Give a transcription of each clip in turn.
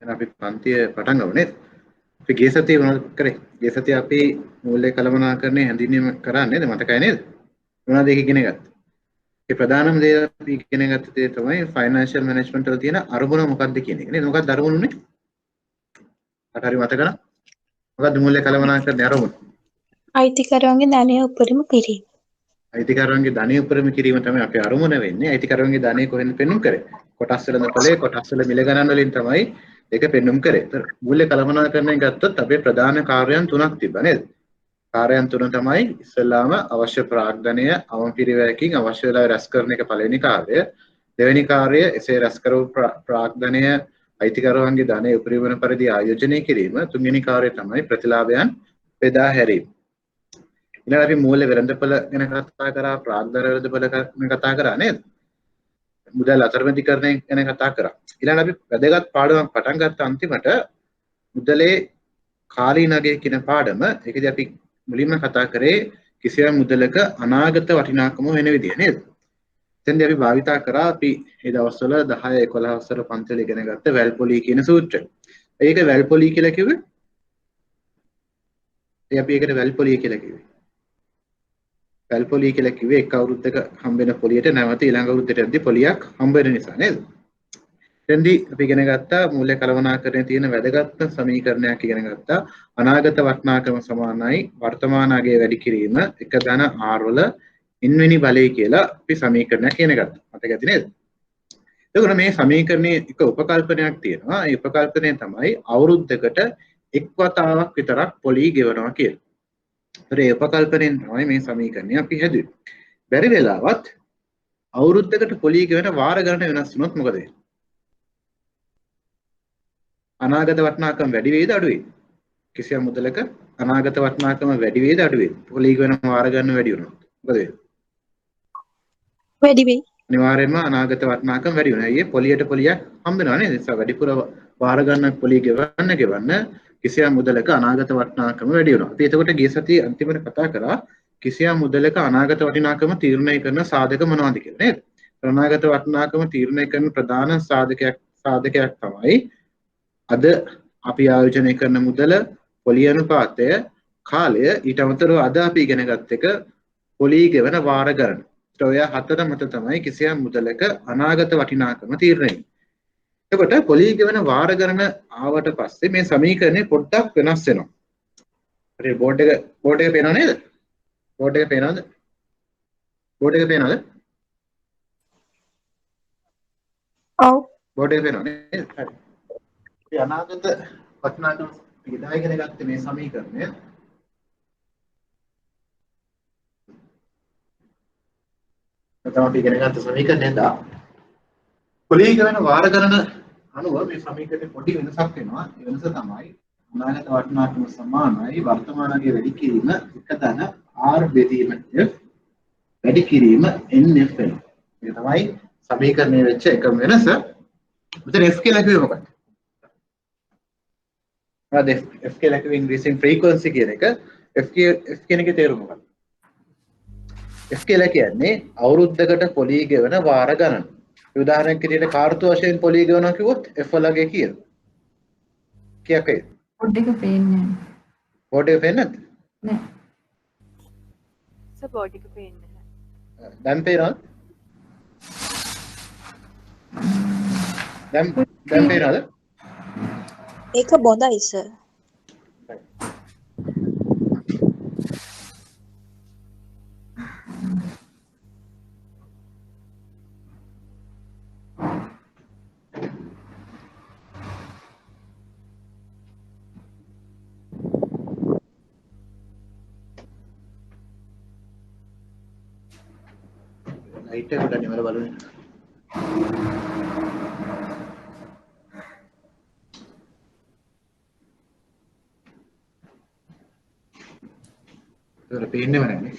අපි පන්තිය පටන් ගමු නේද? අපි ගිය සතියේ මොනවද කරේ? ගිය සතියේ අපි මූල්‍ය කළමනාකරණය හැඳින්වීම කරා නේද? මතකයි නේද? මොනවද ඒක ඉගෙන ගත්තේ? ඒ ප්‍රධානම දේ අපි ඉගෙන ගත්ත දේ තමයි ෆයිනෑන්ෂල් මැනේජ්මන්ට් වල තියෙන අරමුණ මොකක්ද කියන එක නේද? මොකක්ද අරමුණුනේ? අට හරි මතක නැහැ. මොකක්ද මූල්‍ය කළමනාකරණයේ අරමුණ? අයිතිකරුවන්ගේ ධනය උපරිම කිරීම. අයිතිකරුවන්ගේ ධනය උපරිම කිරීම තමයි අපේ අරමුණ වෙන්නේ. අයිතිකරුවන්ගේ ධනය කොහෙන්ද පෙන්වුම් කරේ? කොටස් වෙළඳපොලේ කොටස් වල මිල ගණන් වලින් තමයි ඒක පෙන්වුම් කරේ. ඒතර මූල්‍ය කළමනාකරණයෙන් ගත්තොත් අපේ ප්‍රධාන කාර්යයන් තුනක් තිබ්බා නේද? කාර්යයන් තුන තමයි ඉස්සෙල්ලාම අවශ්‍ය ප්‍රාග්ධනය අවම පිරිවැයකින් අවශ්‍ය වෙලාවේ රැස් කරන එක පළවෙනි කාර්යය. දෙවෙනි කාර්යය එසේ රැස් කරපු ප්‍රාග්ධනය අයිතිකරුවන්ගේ ධනය උපරිම වන පරිදි ආයෝජනය කිරීම. තුන්වෙනි කාර්යය තමයි ප්‍රතිලාභයන් බෙදා හැරීම. ඊළඟට අපි මූල්‍ය වෙළඳපොළ ගැන කතා කරා, ප්‍රාග්ධන වෙළඳපොළ ගැන කතා කරා නේද? මුදල් අතරමැදිකරණය ගැන කතා කරා. ඊළඟට අපි වැදගත් පාඩමක් පටන් ගත්ත අන්තිමට මුදලේ කාලීනගය කියන පාඩම. ඒකදී අපි මුලින්ම කතා කරේ කිසියම් මුදලක අනාගත වටිනාකම වෙන විදිය නේද? එතෙන්දී අපි භාවිතා කරා අපි මේ දවස්වල 10 11 වසර පන්තිවල ඉගෙන ගත්ත වැල්පොලි කියන සූත්‍රය. ඒක වැල්පොලි කියලා කිව්වේ. අපි ඒකට වැල්පොලි කියලා කිව්වේ. වැල්පොලි කියලා කිව්වේ එක් අවුරුද්දක හම්බෙන පොලියට නැවත ඊළඟ අවුරුද්දට යද්දී පොලියක් හම්බ වෙන නිසා නේද? එතෙන්දී අපි ඉගෙන ගත්තා මූල්‍ය කළමනාකරණයේ තියෙන වැදගත්ම සමීකරණයක් ඉගෙන ගත්තා. අනාගත වටිනාකම සමානයි වර්තමාන අගය වැඩි කිරීම එක ධන r වල n වෙනි බලය කියලා අපි සමීකරණයක් ඉගෙන ගත්තා. මතක ඇති නේද? එතකොට මේ සමීකරණයේ එක උපකල්පනයක් තියෙනවා. ඒ උපකල්පනය තමයි අවුරුද්දකට එක් වතාවක් විතරක් පොලි ගෙවනවා කියලා. ඒතර ඒ උපකල්පනයෙන් තමයි මේ සමීකරණය අපි හැදුවේ. බැරි වෙලාවත් අවුරුද්දකට පොලි ගෙවන වාර ගණන වෙනස් වුණොත් මොකද වෙන්නේ? අනාගත වටිනාකම වැඩි වේද අඩු වේද? කිසියම් මුදලක අනාගත වටිනාකම වැඩි වේද අඩු වේද? පොලි ගෙවන වාර ගණන වැඩි වුණොත් මොකද වෙන්නේ? වැඩි වෙයි. අනිවාර්යයෙන්ම අනාගත වටිනාකම වැඩි වෙනවා. අයියේ පොලියට පොලියක් හම්බ වෙනවා නේද? ඒ නිසා වැඩිපුර වාර ගණනක් පොලි ගෙවන්න කිසියම් මුදලක අනාගත වටිනාකම වැඩි වෙනවා. අපි එතකොට ගිය සතියේ අන්තිමට කතා කරා කිසියම් මුදලක අනාගත වටිනාකම තීරණය කරන සාධක මොනවද කියලා නේද? අනාගත වටිනාකම තීරණය කරන ප්‍රධාන සාධකයක් තමයි අද අපි ආයෝජනය කරන මුදල, පොලි අනුපාතය, කාලය, ඊට අමතරව අද අපි ඉගෙන ගත්ත එක පොලි ගෙවන වාර ගණන. ඔය හතර මත තමයි කිසියම් මුදලක අනාගත වටිනාකම තීරණය වෙන්නේ. එතකොට පොලි ගෙවන වාර ගණන ආවට පස්සේ මේ සමීකරණය පොඩ්ඩක් වෙනස් වෙනවා. හරි බෝඩ් එක පේනව නේද? බෝඩ් එක පේනවද? බෝඩ් එක පේනවද? ඔව්. බෝඩ් එක පේනව නේද? හරි. අපි අනාගත වටිනාකම ඉදා ඉගෙන ගත්තේ මේ සමීකරණය. නැත්නම් අපි ඉගෙන ගත්ත සමීකරණය දා පොලි ගෙවන වාර ගණන අනුව මේ සමීකරණේ පොඩි වෙනසක් වෙනවා. ඒ වෙනස තමයි අනාගත වටිනාකම සමානයි වර්තමානයේ වැඩි කිරීම එක ධන r බෙදීම f වැඩි කිරීම nf වෙනවා. ඒක තමයි සමීකරණයේ වෙච්ච එකම වෙනස. මෙතන f කියලා කිව්වේ මොකක්ද? මොකද f කියලා කිව්වේ ඉංග්‍රීසියෙන් ෆ්‍රීකවන්සි කියන එක. f කියන එකේ තේරුම මොකක්ද? f කියලා කියන්නේ අවුරුද්දකට පොලි ගෙවන වාර ගණන. උදාහරණයක් විදිහට කාර්තු වශයෙන් පොලි ගෙවනවා කිව්වොත් f වලගේ කීයද? කීයක් වෙයිද? බෝඩ් එක පේන්නේ බෝඩ් එක පේන්නේ නැද්ද? නැහැ. සර් බෝඩ් එක පේන්නේ නැහැ. දැන් පේනවද? දැන් පේනවද? ඒක බොඳයි සර්. ලයිට් එක උඩ නිවල බලන්න. ඒක පේන්නේම නැහැ.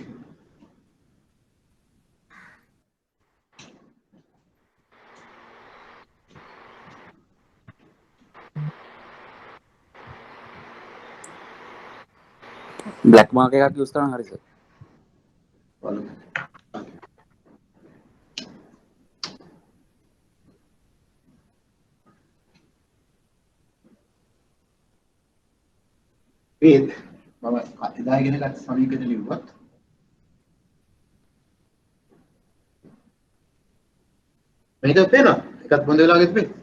black mark එකක් යූස් කරන්න හරි සර්. බලමු. වේද මම එදා ඉගෙන ගත්ත සමීකරණ ලිව්වත් මේක පේනවා එකත් බොඳ වෙලා වගේ තිබෙන්නේ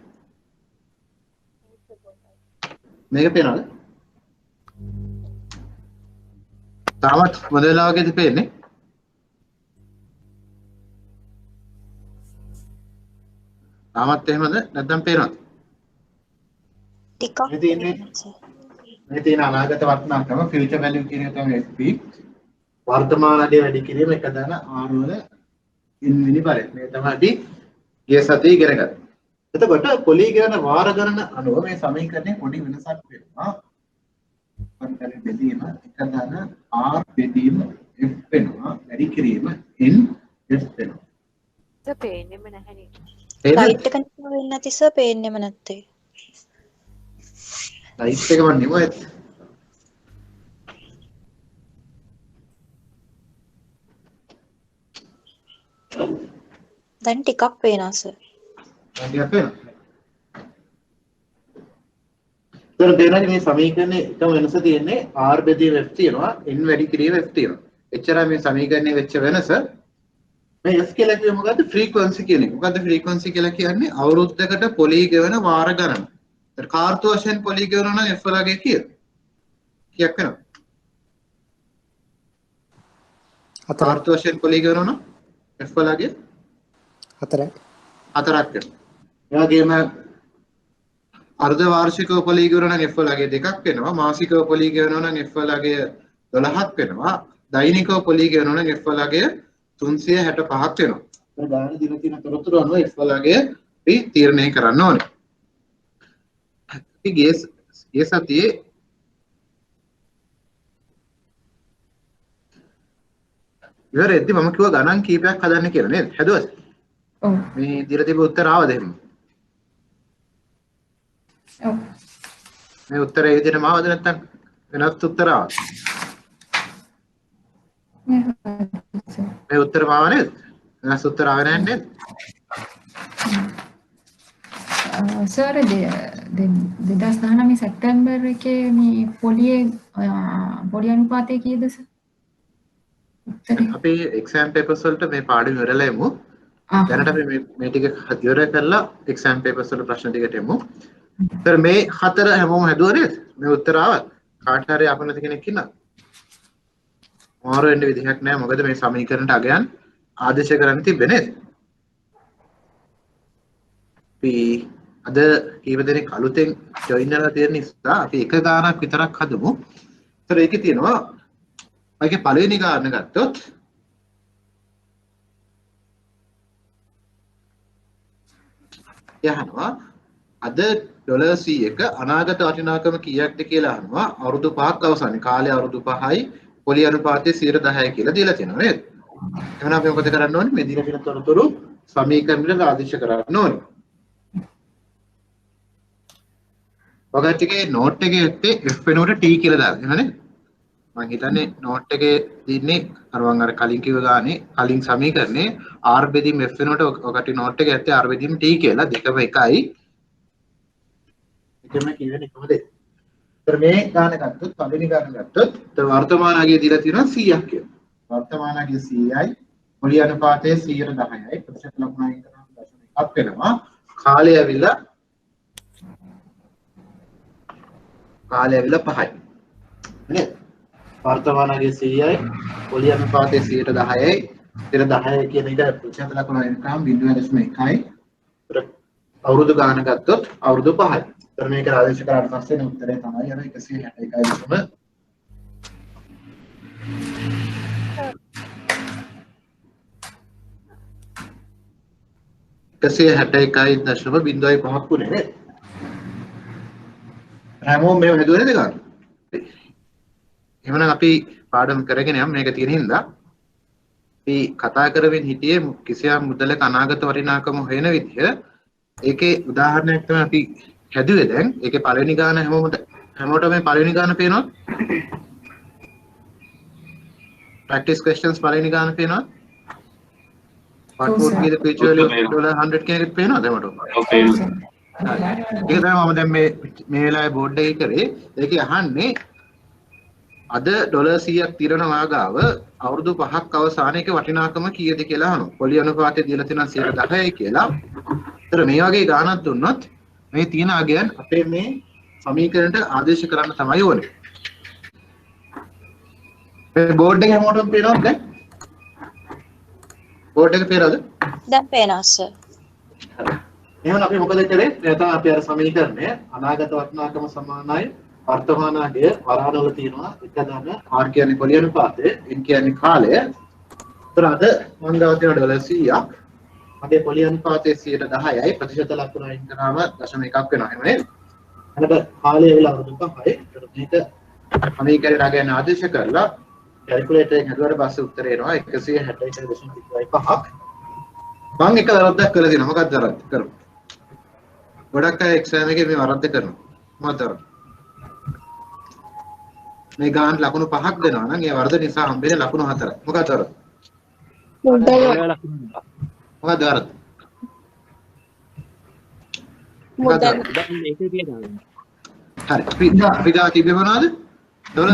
මේක පේනවද තාමත් බොඳ වෙලා වගේ තිබෙන්නේ තාමත් එහෙමද නැත්නම් පේනවද ටිකක් මේ තියෙන අනාගත වටිනාකම ෆියුචර් වැලියු කියන එක තමයි FP වර්තමානයේ වැඩි කිරීම එක දන R වල n වෙනි බලය මේ තමයි අපි ගිය සතියේ ඉගෙන ගත්තා. එතකොට පොලිගන වාර ගණන අනුව මේ සමීකරණයේ පොඩි වෙනසක් වෙනවා. පරිකරණය බෙදීම එක දන R බෙදීම F වෙනවා වැඩි කිරීම n F වෙනවා. ඒක පේන්නෙම නැහැනේ. ලයිට් එක නිකන් වෙන්නේ නැති සර් පේන්නෙම නැත්තේ. ලයිට් එක මන් නිමෝ ඇත්. දැන් ටිකක් පේනවා සර්. ටිකක් පේනවා. ඒතර දෙන්නගේ මේ සමීකරණේ එකම වෙනස තියෙන්නේ R බෙදීම F තියෙනවා n වැඩි කිරීම F තියෙනවා. එච්චරයි මේ සමීකරණයේ වෙච්ච වෙනස. මේ S කියලා කියන්නේ මොකද්ද? ෆ්‍රීකවන්සි කියන එක. මොකද්ද ෆ්‍රීකවන්සි කියලා කියන්නේ? අවුරුද්දකට පොලී ගෙවන වාර ගණන. ඒතර කාර්තු වශයෙන් පොලී ගෙවනවා නම් F වලගේ කීයක් වෙනවද? කාර්තු වශයෙන් පොලී ගෙවනවා නම් F වලගේ 4ක් වෙනවා. ඒ වගේම අර්ධ වාර්ෂිකව පොලී ගෙවනවා නම් F වලගේ 2ක් වෙනවා. මාසිකව පොලී ගෙවනවා නම් F වලගේ 12ක් වෙනවා. දෛනිකව පොලී ගෙවනවා නම් F වලගේ 365ක් වෙනවා. ඒ ගාන දින තියෙන තොරතුරු අනුව F වලගේ අපි තීරණය කරන්න ඕනේ. අපි ගිය සතියේ ඉවරෙද්දි මම කිව්වා ගණන් කීපයක් හදන්න කියලා නේද? හැදුවද? ඔව්. මේ දීලා තිබු උත්තර ආවද එහෙම? ඔව්. මේ උත්තරේ ඒ විදිහටම ආවද නැත්නම් වෙනත් උත්තර ආවද? මේ උත්තරම ආව නේද? වෙනස් උත්තර ආවේ නැහැ නේද? සර් 2019 සැප්තැම්බර් එකේ මේ පොඩි අනුපාතය කීයද සර්? උත්තරේ අපි එක්සෑම් පේපර්ස් වලට මේ පාඩම ඉවරලා යමු. දැනට අපි මේ ටික ඉවර කරලා එක්සෑම් පේපර්ස් වල ප්‍රශ්න ටිකට යමු. ඒතර මේ හතර හැමෝම හැදුවා නේද? මේ උත්තර ආවා. කාට හරි අපනත කෙනෙක් ඉන්නවද? මාරු වෙන්න විදිහක් නැහැ. මොකද මේ සමීකරණට අගයන් ආදේශ කරන්න තිබ්බේ නේද? අපි අද කීප දෙනෙක් අලුතෙන් ජොයින් වෙලා තියෙන නිසා අපි එක ගානක් විතරක් හදමු. ඒතර ඒකේ තියෙනවා ඒකේ පළවෙනි කාරණා ගත්තොත් යහනවා අද $100ක අනාගත වටිනාකම කීයක්ද කියලා අහනවා අවුරුදු 5ක් අවසානයේ කාලය අවුරුදු 5යි පොලි අනුපාතය 10% කියලා දීලා තියෙනවා නේද? එහෙනම් අපි මොකද කරන්න ඕනේ? මේ දීලා තියෙන තොරතුරු සමීකරණවල ආදේශ කරන්න ඕනේ. ඔයගොල්ලෝගේ නෝට් එකේ ඇත්තේ F වෙනුවට T කියලා දාලා. එහෙමනේ? මම හිතන්නේ නෝට් එකේ දින්නේ අර මම අර කලින් කිව්ව ගානේ කලින් සමීකරණේ R බෙදීම F වෙනුවට ඔකට නෝට් එකේ ඇත්තේ R බෙදීම T කියලා දෙකම එකයි. එකම කියන්නේ කොහොමද? ඒතර මේ ගාන ගත්තොත් පළවෙනි ගාන ගත්තොත් වර්තමාන අගය දීලා තියෙනවා 100ක් කියලා. වර්තමාන අගය 100යි පොලි අනුපාතය 110යි ප්‍රතිශත ලකුණු අයින් කරනවා 0.1ක් වෙනවා. කාලය ඇවිල්ලා 5යි. නේද? වර්තමාන අගය 100යි පොලි අනුපාතය 110යි 10 කියන එක ප්‍රතිශත ලකුණු අයින් කරාම 0.1යි. අවුරුදු ගාන ගත්තොත් අවුරුදු 5යි. तर මේක ආදේශ කරාට පස්සේ නේ උත්තරේ තමයි අර 161.5ක් උනේ නේද? හැමෝම මේව හදුවේ නේද ගන්න? එහෙනම් අපි පාඩම් කරගෙන යමු මේක තියෙන හින්දා අපි කතා කරමින් හිටියේ කිසියම් මුදලක අනාගත වටිනාකම හොයන විදිහ ඒකේ උදාහරණයක් තමයි අපි හැදුවේ දැන් ඒකේ පළවෙනි ගාන හැමෝටම මේ පළවෙනි ගාන පේනවද? practice questions පළවෙනි ගාන පේනවද? what would be the future value $100 කියන එක පේනවද හැමෝටම? ඔව් පේනවා. ඒක තමයි මම දැන් මේ වෙලාවේ බෝඩ් එකේ කරේ ඒකේ අහන්නේ අද ඩොලර් 100ක් තිරන වාගාව අවුරුදු 5ක් අවසානයේක වටිනාකම කීයද කියලා අහනවා. පොලි අනුපාතය දීලා තියෙනවා 10යි කියලා. ඒතර මේ වගේ ගාණක් දුන්නොත් මේ තියෙන අගයන් අපේ මේ සමීකරණයට ආදේශ කරන්න තමයි ඕනේ. මේ බෝඩ් එක හැමෝටම පේනවද දැන්? බෝඩ් එක පේනවද? දැන් පේනවා සර්. එහෙනම් අපි මොකද කරේ? දැන් තමයි අපි අර සමීකරණය අනාගත වටිනාකම සමානයි වර්තමාන අගය වරහණවල තියෙනවා එක දන්න R කියන්නේ පොලි අනුපාතය, N කියන්නේ කාලය. ඒතර අද මම ගාව තියෙන ඩොලර් 100ක්. අපේ පොලි අනුපාතයේ 10%යි ප්‍රතිශත ලකුණ අයින් කරාම 0.1ක් වෙනවා. එහෙම නේද? එතකොට කාලය වෙලා අවුරුදු 5යි. ඒතර මේක සමීකරණය අගයන් ආදේශ කරලා කැල්කියුලේටර් එකෙන් හදුවට පස්සේ උත්තරේ එනවා 161.5ක්. මම එක වැරද්දක් කරලා තියෙනවා. මොකක්ද වැරද්ද කරමු. ගොඩක් අය එක්සෑම් එකේ මේ වරද්ද කරනවා. මොකක්ද වැරද්ද? මේ ගාන ලකුණු 5ක් දෙනවා නම් ඒ වරද නිසා හම්බෙන්නේ ලකුණු 4යි. මොකක්ද වැරද්ද? මොකක්ද වැරද්ද? හරි. පිටා තිබ්බේ මොනවද? ඩොලර්.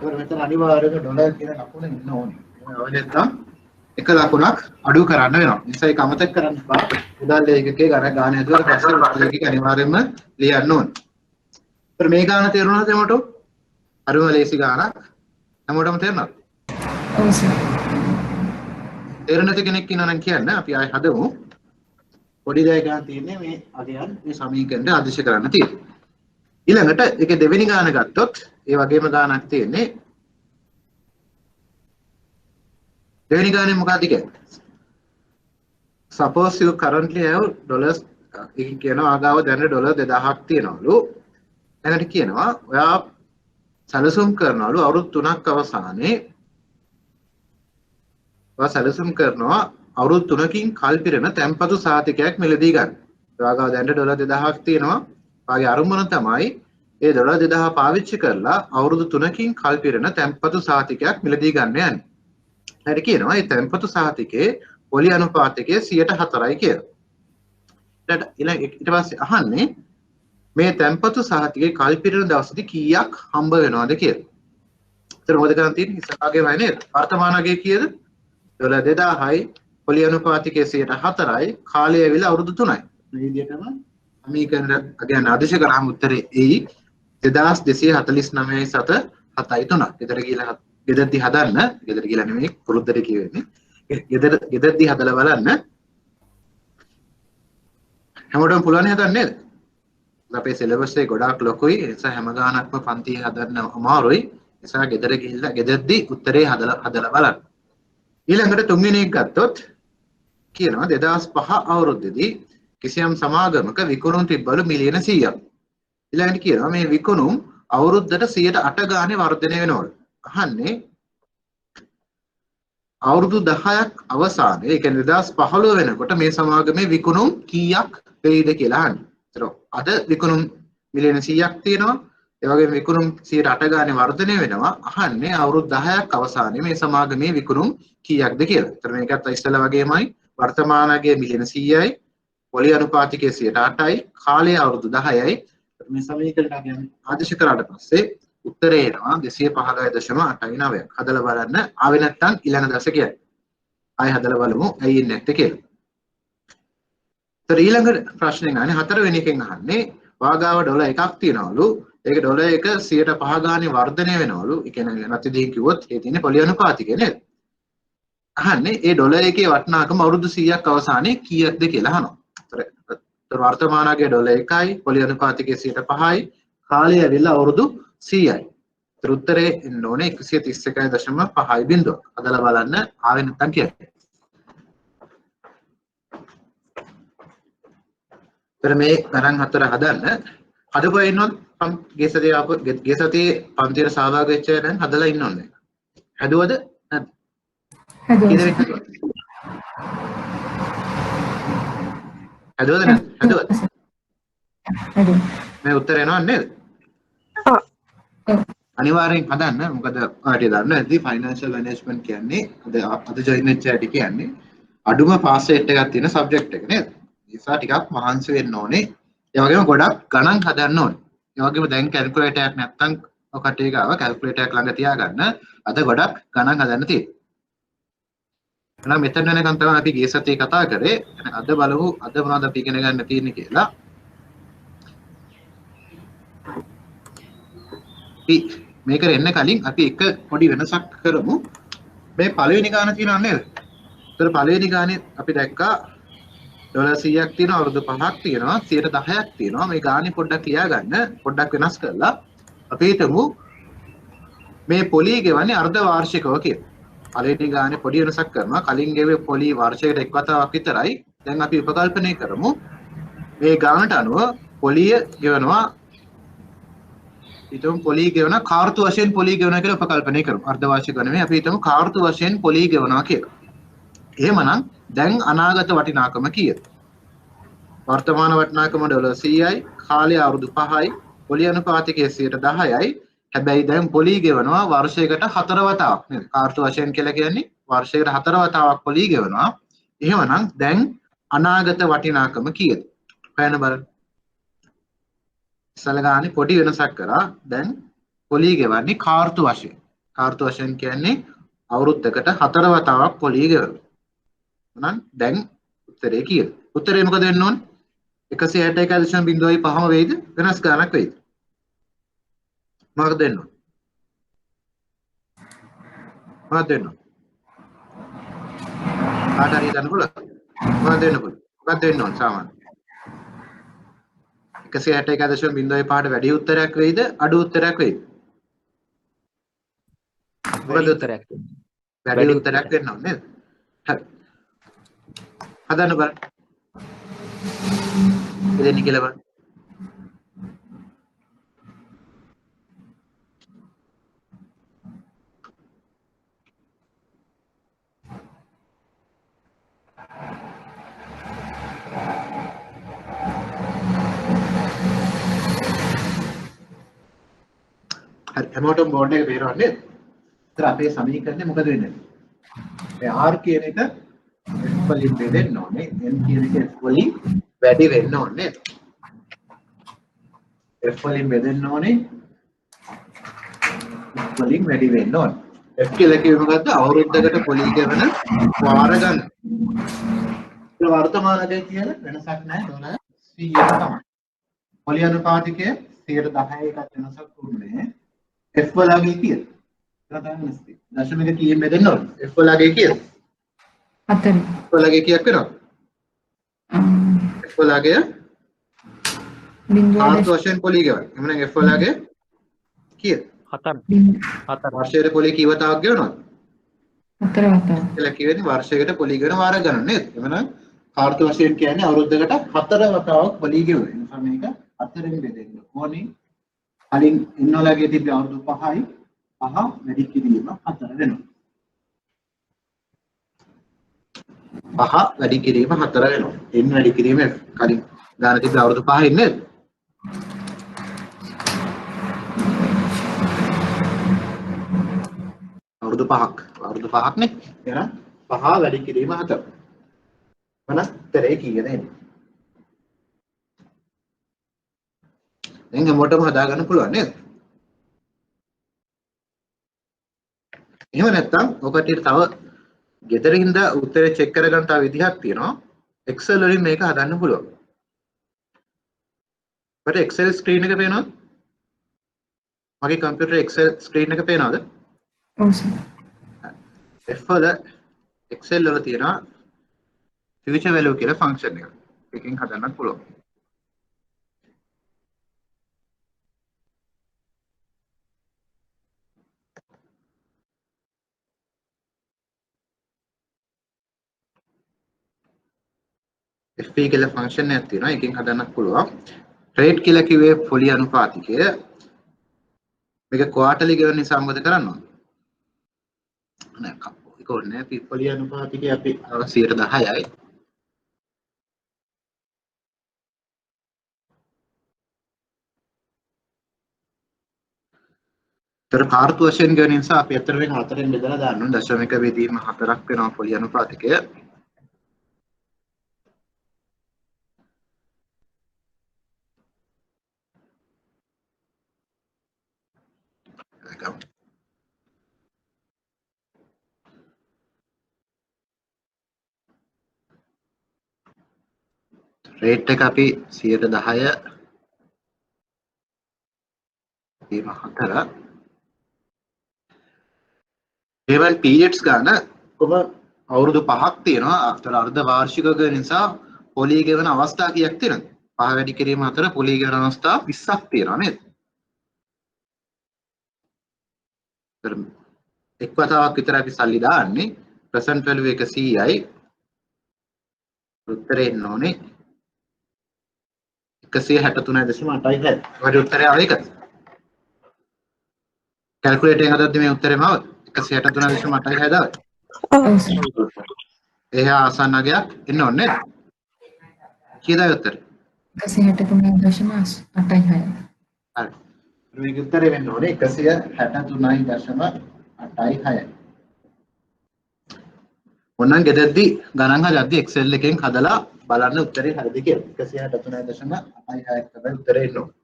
ඒවල මෙතන අනිවාර්යයෙන්ම ඩොලර් කියන ලකුණ ඉන්න ඕනේ. ඔය නැත්තම් එක ලකුණක් අඩු කරන්න වෙනවා. නිසා ඒක අමතක කරන්න බෑ. උදාහරණ ඒකකේ ගාන හදුවට පස්සේ උදාහරණ එකක අනිවාර්යයෙන්ම ලියන්න ඕනේ. ඒතර මේ ගාන තේරුණාද එමට? අරුම ලේසි ගානක්. හැමෝටම තේරෙනවද? ඔව් සර්. තේරෙන්නේ නැති කෙනෙක් ඉන්නවා නම් කියන්න අපි ආයෙ හදමු. පොඩි දෙයක් ගන්න තියෙන්නේ මේ අගයන් මේ සමීකරණය ආදේශ කරන්න තියෙන්නේ. ඊළඟට ඒකේ දෙවෙනි ගාන ගත්තොත් ඒ වගේම ගානක් තියෙන්නේ. දෙවෙනි ගානේ මොකක්ද කියන්නේ? Suppose you currently have dollars එක කියනවා ආගාව දැන් ඩොලර් 2000ක් තියනවලු. ඊළඟට කියනවා ඔයා සැලසුම් කරනවලු අවුරුදු 3ක් අවසානයේ ඔයා සැලසුම් කරනවා අවුරුදු 3කින් කල් පිරෙන තැන්පතු සහතිකයක් මිලදී ගන්න. ඔයාගාව දැන් ඩොලර් 2000ක් තියෙනවා. ඔයාගේ අරමුණ තමයි ඒ ඩොලර් 2000 පාවිච්චි කරලා අවුරුදු 3කින් කල් පිරෙන තැන්පතු සහතිකයක් මිලදී ගන්න යන්නේ. හරි කියනවා මේ තැන්පතු සහතිකයේ පොලි අනුපාතයේ 104යි කියලා. ඊට පස්සේ අහන්නේ මේ තැන්පතු සහතිකයේ කල් පිරෙන දවසදී කීයක් හම්බ වෙනවද කියලා. ඒතර මොකද කරන් තියෙන්නේ ඉස්සරහගේ නේද? වර්තමාන අගය කීයද? ඩොලර් 2000යි පොලි අනුපාතයේ 104යි කාලය ඇවිල්ලා අවුරුදු 3යි. මේ විදිහටම සමීකරණ අගයන් ආදේශ කරාම උත්තරේ එයි 2249 7 7යි 3. ගෙදර ගිහලා ගෙදරදී හදන්න. ගෙදර ගිහලා නෙමෙයි පුරුද්දට කියවෙන්නේ. ගෙදරදී හදලා බලන්න. හැමෝටම පුළුවන් හදන්න නේද? අපේ සිලබස් එක ගොඩාක් ලොකුයි. ඒ නිසා හැම ගානක්ම පන්තියේ හදන්න අමාරුයි. ඒ නිසා ගෙදර ගිහිල්ලා ගෙදරදී උත්තරේ හදලා බලන්න. ඊළඟට තුන්වෙනි එක ගත්තොත් කියනවා 2005 අවුරුද්දේදී කිසියම් සමාගමක විකුණුම් තිබ්බලු මිලියන 100ක්. ඊළඟට කියනවා මේ විකුණුම් අවුරුද්දට 108 ගානේ වර්ධනය වෙනවලු. අහන්නේ අවුරුදු 10ක් අවසානයේ ඒ කියන්නේ 2015 වෙනකොට මේ සමාගමේ විකුණුම් කීයක් වෙයිද කියලා අහන්නේ. ඒතර අද විකුණුම් මිලියන 100ක් තියෙනවා. ඒ වගේම විකුණුම් 108 ගානේ වර්ධනය වෙනවා. අහන්නේ අවුරුදු 10ක් අවසානයේ මේ සමාගමේ විකුණුම් කීයක්ද කියලා. ඒතර මේකත් ඉස්සෙල්ලා වගේමයි වර්තමානයේ මිලියන 100යි, පොලි අනුපාතිකයේ 108යි, කාලය අවුරුදු 10යි. මේ සමීකරණ කියන්නේ ආදේශ කරාට පස්සේ උත්තරේ එනවා 215.89ක්. හදලා බලන්න. ආවේ නැත්නම් ඊළඟ දවසේ කියන්නේ. ආයෙ හදලා බලමු ඇයි ඉන්නේ නැත්තේ කියලා. ඊළඟ ප්‍රශ්නේ ගානේ හතරවෙනි එකෙන් අහන්නේ වාගාව ඩොලර් එකක් තියනවලු. ඒක ඩොලර් එක 105 ගානේ වර්ධනය වෙනවලු. ඒ කියන්නේ නැතිදී කිව්වොත් ඒ තියෙන්නේ පොලි අනුපාතිකය නේද? අහන්නේ ඒ ඩොලර් එකේ වටිනාකම අවුරුදු 100ක් අවසානයේ කීයක්ද කියලා අහනවා. ඒතර වර්තමානයේ ඩොලර් 1යි, පොලි අනුපාතිකයේ 105යි, කාලය ඇවිල්ලා අවුරුදු 100යි. ඒතර උත්තරේ එන්න ඕනේ 131.5යි බිඳුව. හදලා බලන්න ආවෙ නැත්නම් කියන්නේ. මේ ගණන් හතර හදන්න හදපුවා ඉන්නවද? ගේ සතියේ පන්තියට සහභාගී වෙච්ච අය දැන් හදලා ඉන්නවද? හදුවද? නැද්ද? හදුවද නැද්ද? හදුවද? මේ උත්තර එනවා නේද? අනිවාර්යෙන් හදන්න. මොකද ඔයාලට දන්න ඇති ෆයිනෑන්ෂල් මැනේජ්මන්ට් කියන්නේ අද ජොයින් වෙච්ච අයට කියන්නේ අඩුම පාස් රේට් එකක් තියෙන සබ්ජෙක්ට් එක නේද? නිසා ටිකක් මහන්සි වෙන්න ඕනේ. ඒ වගේම ගොඩක් ගණන් හදන්න ඕනේ. ඒ වගේම දැන් කැල්කියුලේටර් එකක් නැත්තම් ඔය කට්ටිය ගාව කැල්කියුලේටර් එකක් ළඟ තියාගන්න. අද ගොඩක් ගණන් හදන්න තියෙනවා. එහෙනම් මෙතන වෙනකන් තමයි අපි ගිය සතියේ කතා කරේ. අද බලමු අද මොනවද අපි ඉගෙන ගන්න තියෙන්නේ කියලා. අපි මේකට එන්න කලින් අපි එක පොඩි වෙනසක් කරමු. මේ පළවෙනි ගාන තියෙනව නේද? ඒතර පළවෙනි ගානේ අපි දැක්කා $100ක් තියෙනවා, අවුරුදු 5ක් තියෙනවා, 10ක් තියෙනවා. මේ ගානේ පොඩ්ඩක් ලියා ගන්න, පොඩ්ඩක් වෙනස් කරලා අපි හිතමු මේ පොලී ගෙවන්නේ අර්ධ වාර්ෂිකව කියලා. පළවෙනි ගානේ පොඩි වෙනසක් කරනවා. කලින් ගෙවේ පොලී වර්ෂයකට එක් වතාවක් විතරයි. දැන් අපි උපකල්පනය කරමු මේ ගානට අනුව පොලිය ගෙවනවා. හිතමු පොලී ගෙවන කාර්තු වශයෙන් පොලී ගෙවනවා කියලා උපකල්පනය කරමු. අර්ධ වාර්ෂික නෙමෙයි. අපි හිතමු කාර්තු වශයෙන් පොලී ගෙවනවා කියලා. එහෙමනම් දැන් අනාගත වටිනාකම කීයද? වර්තමාන වටිනාකම $100යි, කාලය අවුරුදු 5යි, පොලී අනුපාතිකය 10%යි. හැබැයි දැන් පොලී ගෙවනවා වර්ෂයකට 4 වතාවක් නේද? කාර්තු වශයෙන් කියලා කියන්නේ වර්ෂයකට 4 වතාවක් පොලී ගෙවනවා. එහෙමනම් දැන් අනාගත වටිනාකම කීයද? හොයන්න බලන්න. ඉස්සලගානේ පොඩි වෙනසක් කරා. දැන් පොලී ගෙවන්නේ කාර්තු වශයෙන්. කාර්තු වශයෙන් කියන්නේ අවුරුද්දකට 4 වතාවක් පොලී ගෙවනවා. එහෙනම් දැන් උත්තරේ කීයද? උත්තරේ මොකද වෙන්න ඕනේ? 161.05ම වෙයිද? වෙනස් ගානක් වෙයිද? මොකක්ද දෙන්න ඕනේ? මොකක්ද දෙන්න ඕනේ? කාට හරි හිතන්න පුළුවන්? මොකක්ද දෙන්න පුළුවන්? මොකක්ද දෙන්න ඕනේ සාමාන්‍ය? 161.05ට වැඩි උත්තරයක් වෙයිද? අඩු උත්තරයක් වෙයිද? මොකද උත්තරයක්? වැඩි උත්තරයක් වෙන්න ඕනේ නේද? හරි. හදන්න බලන්න. දෙන්න කියලා බලන්න. හරි හැමෝටම බෝඩ් එක පේනවද නේද? ඒතර අපේ සමීකරණය මොකද වෙන්නේ? මේ R කියන එක F වලින් බෙදෙන්න ඕනේ. N කියන එක F වලින් වැඩි වෙන්න ඕනේ. F වලින් බෙදෙන්න ඕනේ. F වලින් වැඩි වෙන්න ඕනේ. F කියලා කිව්ව මොකද්ද? අවුරුද්දකට පොලී ගෙවන වාර ගන්න. ඒ වර්තමානයේ කියන වෙනසක් නැහැ. $100 තමයි. පොලී අනුපාතිකය 10%කට වෙනසක් වුණේ. F වලගේ කීයද? ප්‍රධානස්ති. දශමික කීයෙන් බෙදෙන්න ඕනේ? F වලගේ කීයද? 4. F වලගේ කීයක් වෙනවද? F වලගේ ආර්ථ වශයෙන් පොලී ගෙවන. එමුනම් F වලගේ කීයද? 4 වර්ෂයකට පොලී කී වතාවක් ගෙවනවද? 4 වතාවක්. කියලා කියවෙන්නේ වර්ෂයකට පොලී ගෙවන වාර ගණන නේද? එමුනම් ආර්ථ වශයෙන් කියන්නේ අවුරුද්දකට 4 වතාවක් පොලී ගෙවන. ඒ නිසා මේක 4 බෙදෙන්න ඕනේ. කලින් ඉන්නවලගේ තිබ්බ අවුරුදු 5යි 5 වැඩි කිරීම 4 වෙනවා. 5 වැඩි කිරීම 4 වෙනවා. n වැඩි කිරීම කලින් ගාන තිබ්බ අවුරුදු 5යි නේද? අවුරුදු 5ක් නේ. එහෙනම් 5 වැඩි කිරීම 4. මනස් උත්තරේ කීයද එන්නේ? දැන් හැමෝටම හදාගන්න පුළුවන් නේද? එහෙම නැත්නම් ඔකට තව ගෙදරින්ද උත්තරේ චෙක් කරගන්න තව විදිහක් තියෙනවා. Excel වලින් මේක හදන්න පුළුවන්. මට Excel ස්ක්‍රීන් එක පේනවද? මගේ කම්පියුටර් Excel ස්ක්‍රීන් එක පේනවද? ඔව් සර්. F වල Excel වල තියෙනවා future value කියලා ෆන්ක්ෂන් එක. එකකින් හදන්නත් පුළුවන්. FP කියලා ෆන්ක්ෂන් එකක් තියෙනවා. එකකින් හදන්නත් පුළුවන්. රේට් කියලා කිව්වේ පොලී අනුපාතිකය. මේක ක්වාටර්ලි ගෙවන නිසා මොකද කරන්න ඕනේ? නෑ ඒක ඕනේ නෑ. පොලී අනුපාතිකය අපි 10%යි. තර කාර්තු වශයෙන් ගෙවන නිසා අපි අතරෙන් 4ෙන් බෙදලා දාන්න ඕනේ. දශමික බෙදීම 4ක් වෙනවා පොලී අනුපාතිකය. රේට් එක අපි 110 4 ඒවන් පීරියඩ්ස් ගන්න කොහොම අවුරුදු 5ක් තියෙනවා. අතර අර්ධ වාර්ෂිකක නිසා පොලී ගෙවන අවස්ථා කීයක් තියෙනවද? 5 වැඩි කිරීම අතර පොලී ගෙවන අවස්ථා 20ක් තියෙනවා නේද? එක් වතාවක් විතර අපි සල්ලි දාන්නේ ප්‍රසන්ට් වැලියු 100යි උත්තරේ එන්න ඕනේ 163.8යි. ඔය උත්තරය ආව එකද? කැල්කියුලේටර් එකෙන් හදද්දි මේ උත්තරේම ආවද? 163.8යි හදාවද? ඔව් සර්. එහා ආසන්න අගයක් එන්න ඕනේ නේද? කීයද උත්තරේ? 163.8යි 6. හරි. මේක උත්තරේ වෙන්න ඕනේ 163.8යි 6. ඔන්නම් ගෙදද්දි ගණන් හදද්දි Excel එකෙන් හදලා බලන්න උත්තරේ හරිද කියලා. 163.8යි 6 තමයි උත්තරේ එන්න ඕනේ.